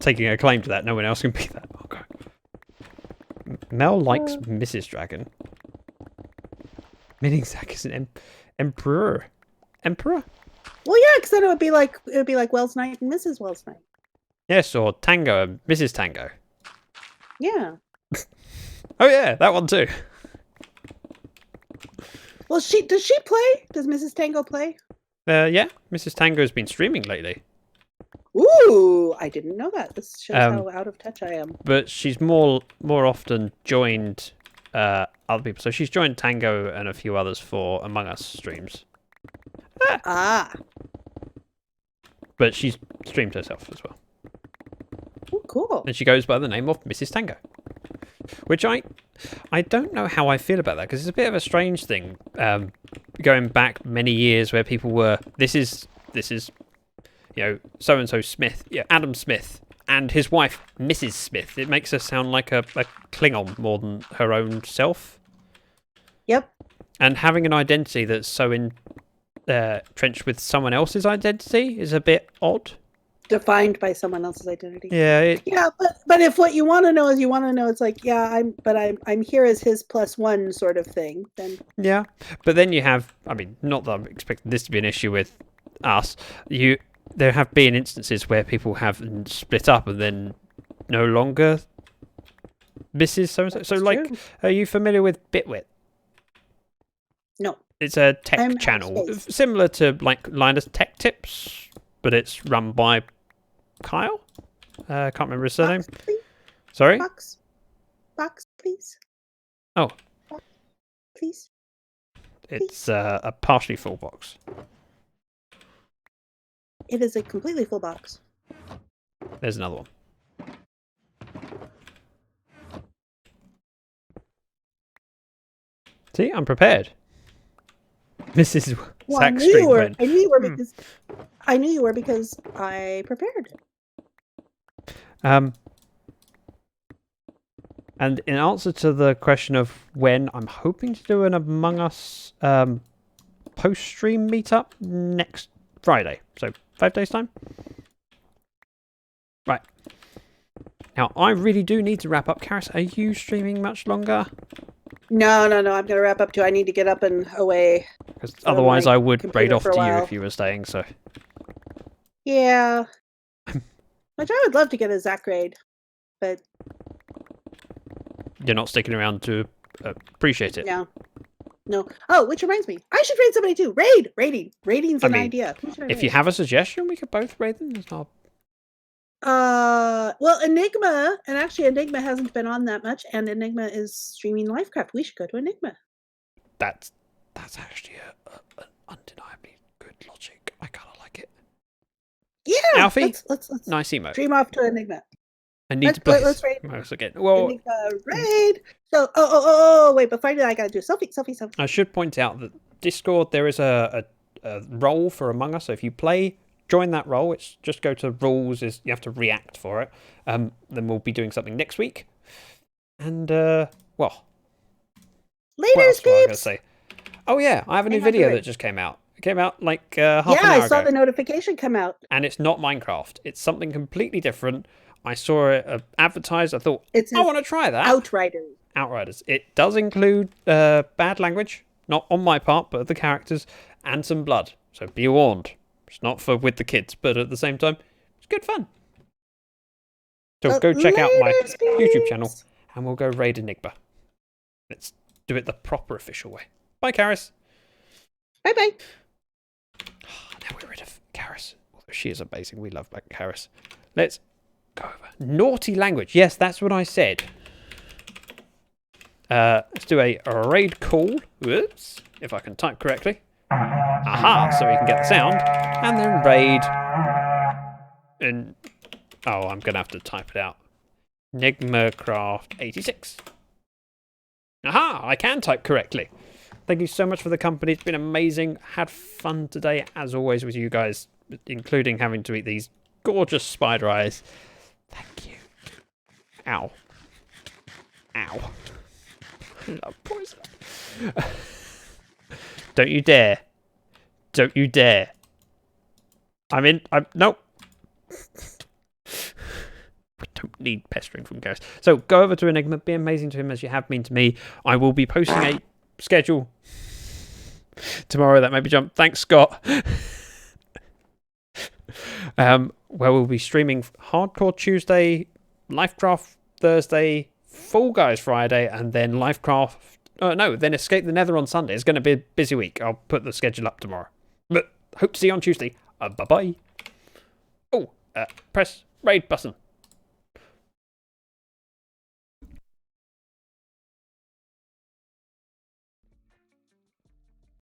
taking a claim to that. No one else can be that. Okay. Mel likes Mrs. Dragon. Meaning Zach is an emperor. Emperor? Well, yeah, because then it would be like Wells Knight and Mrs. Wells Knight. Yes, or Tango and Mrs. Tango. Yeah. Oh yeah, that one too. Well, does she play? Does Mrs. Tango play? Yeah, Mrs. Tango's been streaming lately. Ooh, I didn't know that. This shows Um, how out of touch I am. But she's more often joined other people. So she's joined Tango and a few others for Among Us streams. Ah. But she's streamed herself as well. Ooh, cool. And she goes by the name of Mrs. Tango. Which I don't know how I feel about that, because it's a bit of a strange thing. Going back many years where people were, this is so-and-so Smith, Adam Smith, and his wife, Mrs. Smith. It makes her sound like a Klingon more than her own self. Yep. And having an identity that's so entrenched with someone else's identity is a bit odd. Defined by someone else's identity. Yeah. Yeah, but if what you want to know is it's like, yeah, I'm here as his +1 sort of thing, then Yeah. But then you have, I mean, not that I'm expecting this to be an issue with us. There have been instances where people have split up and then no longer Mrs. So-and-so. So, like, true. are you familiar with Bitwit? No. It's a tech I'm channel, outspace. similar to, like, Linus Tech Tips, but it's run by Kyle? I can't remember his surname. Box, please. Sorry? Box, please. Oh. Box, please. It's a partially full box. It is a completely full box. There's another one. See, I'm prepared. Mrs. Well, I Sack knew Street you were. went. I knew you were because I prepared. And in answer to the question of when, I'm hoping to do an Among Us post-stream meetup next Friday. So 5 days' time. Right. Now, I really do need to wrap up. Charis, are you streaming much longer? No. I'm going to wrap up too. I need to get up and away. Because From otherwise my I would computer raid off for to a you while. if you were staying, so... Yeah. Which I would love to get a Zach raid, but You're not sticking around to appreciate it. no. Oh, which reminds me, I should raid somebody too. Raiding. Raiding's I an mean, idea. Who should I If you raid? have a suggestion, we could both raid them. It's not... Well, Enigma, and actually Enigma hasn't been on that much, and Enigma is streaming Lyfcraft. We should go to Enigma. That's actually an undeniably good logic. I kind of like it. Yeah, Alfie? let's Nice emote. stream off to Enigma. I need to play Let's raid mouse again. Well, Enigma raid. So, oh, wait, before I do that, I gotta do a selfie. I should point out that Discord, there is a role for Among Us. So if you play, join that role. It's just go to rules. You have to react for it. Then we'll be doing something next week. And well, what Later, else was I going to peeps. say? Oh yeah, I have a new Hang on video to it. that just came out. It came out like half an Yeah, hour I saw ago. the notification come out. And it's not Minecraft. It's something completely different. I saw it advertised. I thought, It says I want to try that. Outriders. Outriders. It does include bad language, not on my part, but of the characters, and some blood. So be warned. It's not for with the kids, but at the same time, it's good fun. So go check out my Later, YouTube channel, peeps. and we'll go raid Enigma. Let's do it the proper official way. Bye, Charis. Bye. Now we're rid of Charis. Although she is amazing. We love Charis. Let's go over. Naughty language. Yes, that's what I said. Let's do a raid call. Whoops. If I can type correctly. Aha, so we can get the sound. And then raid. And oh, I'm going to have to type it out. Enigmacraft 86. Aha, I can type correctly. Thank you so much for the company. It's been amazing. Had fun today, as always, with you guys, including having to eat these gorgeous spider eyes. Thank you. Ow. Ow. I love poison. Don't you dare. Don't you dare. Nope. We don't need pestering from Charis. So go over to Enigma. Be amazing to him as you have been to me. I will be posting a schedule tomorrow that maybe jump. Thanks, Scott. where we'll be streaming Hardcore Tuesday, Lyfcraft Thursday, Fall Guys Friday, and then Lyfcraft. Then Escape the Nether on Sunday. It's going to be a busy week. I'll put the schedule up tomorrow. But hope to see you on Tuesday. Bye bye. Oh, press raid button.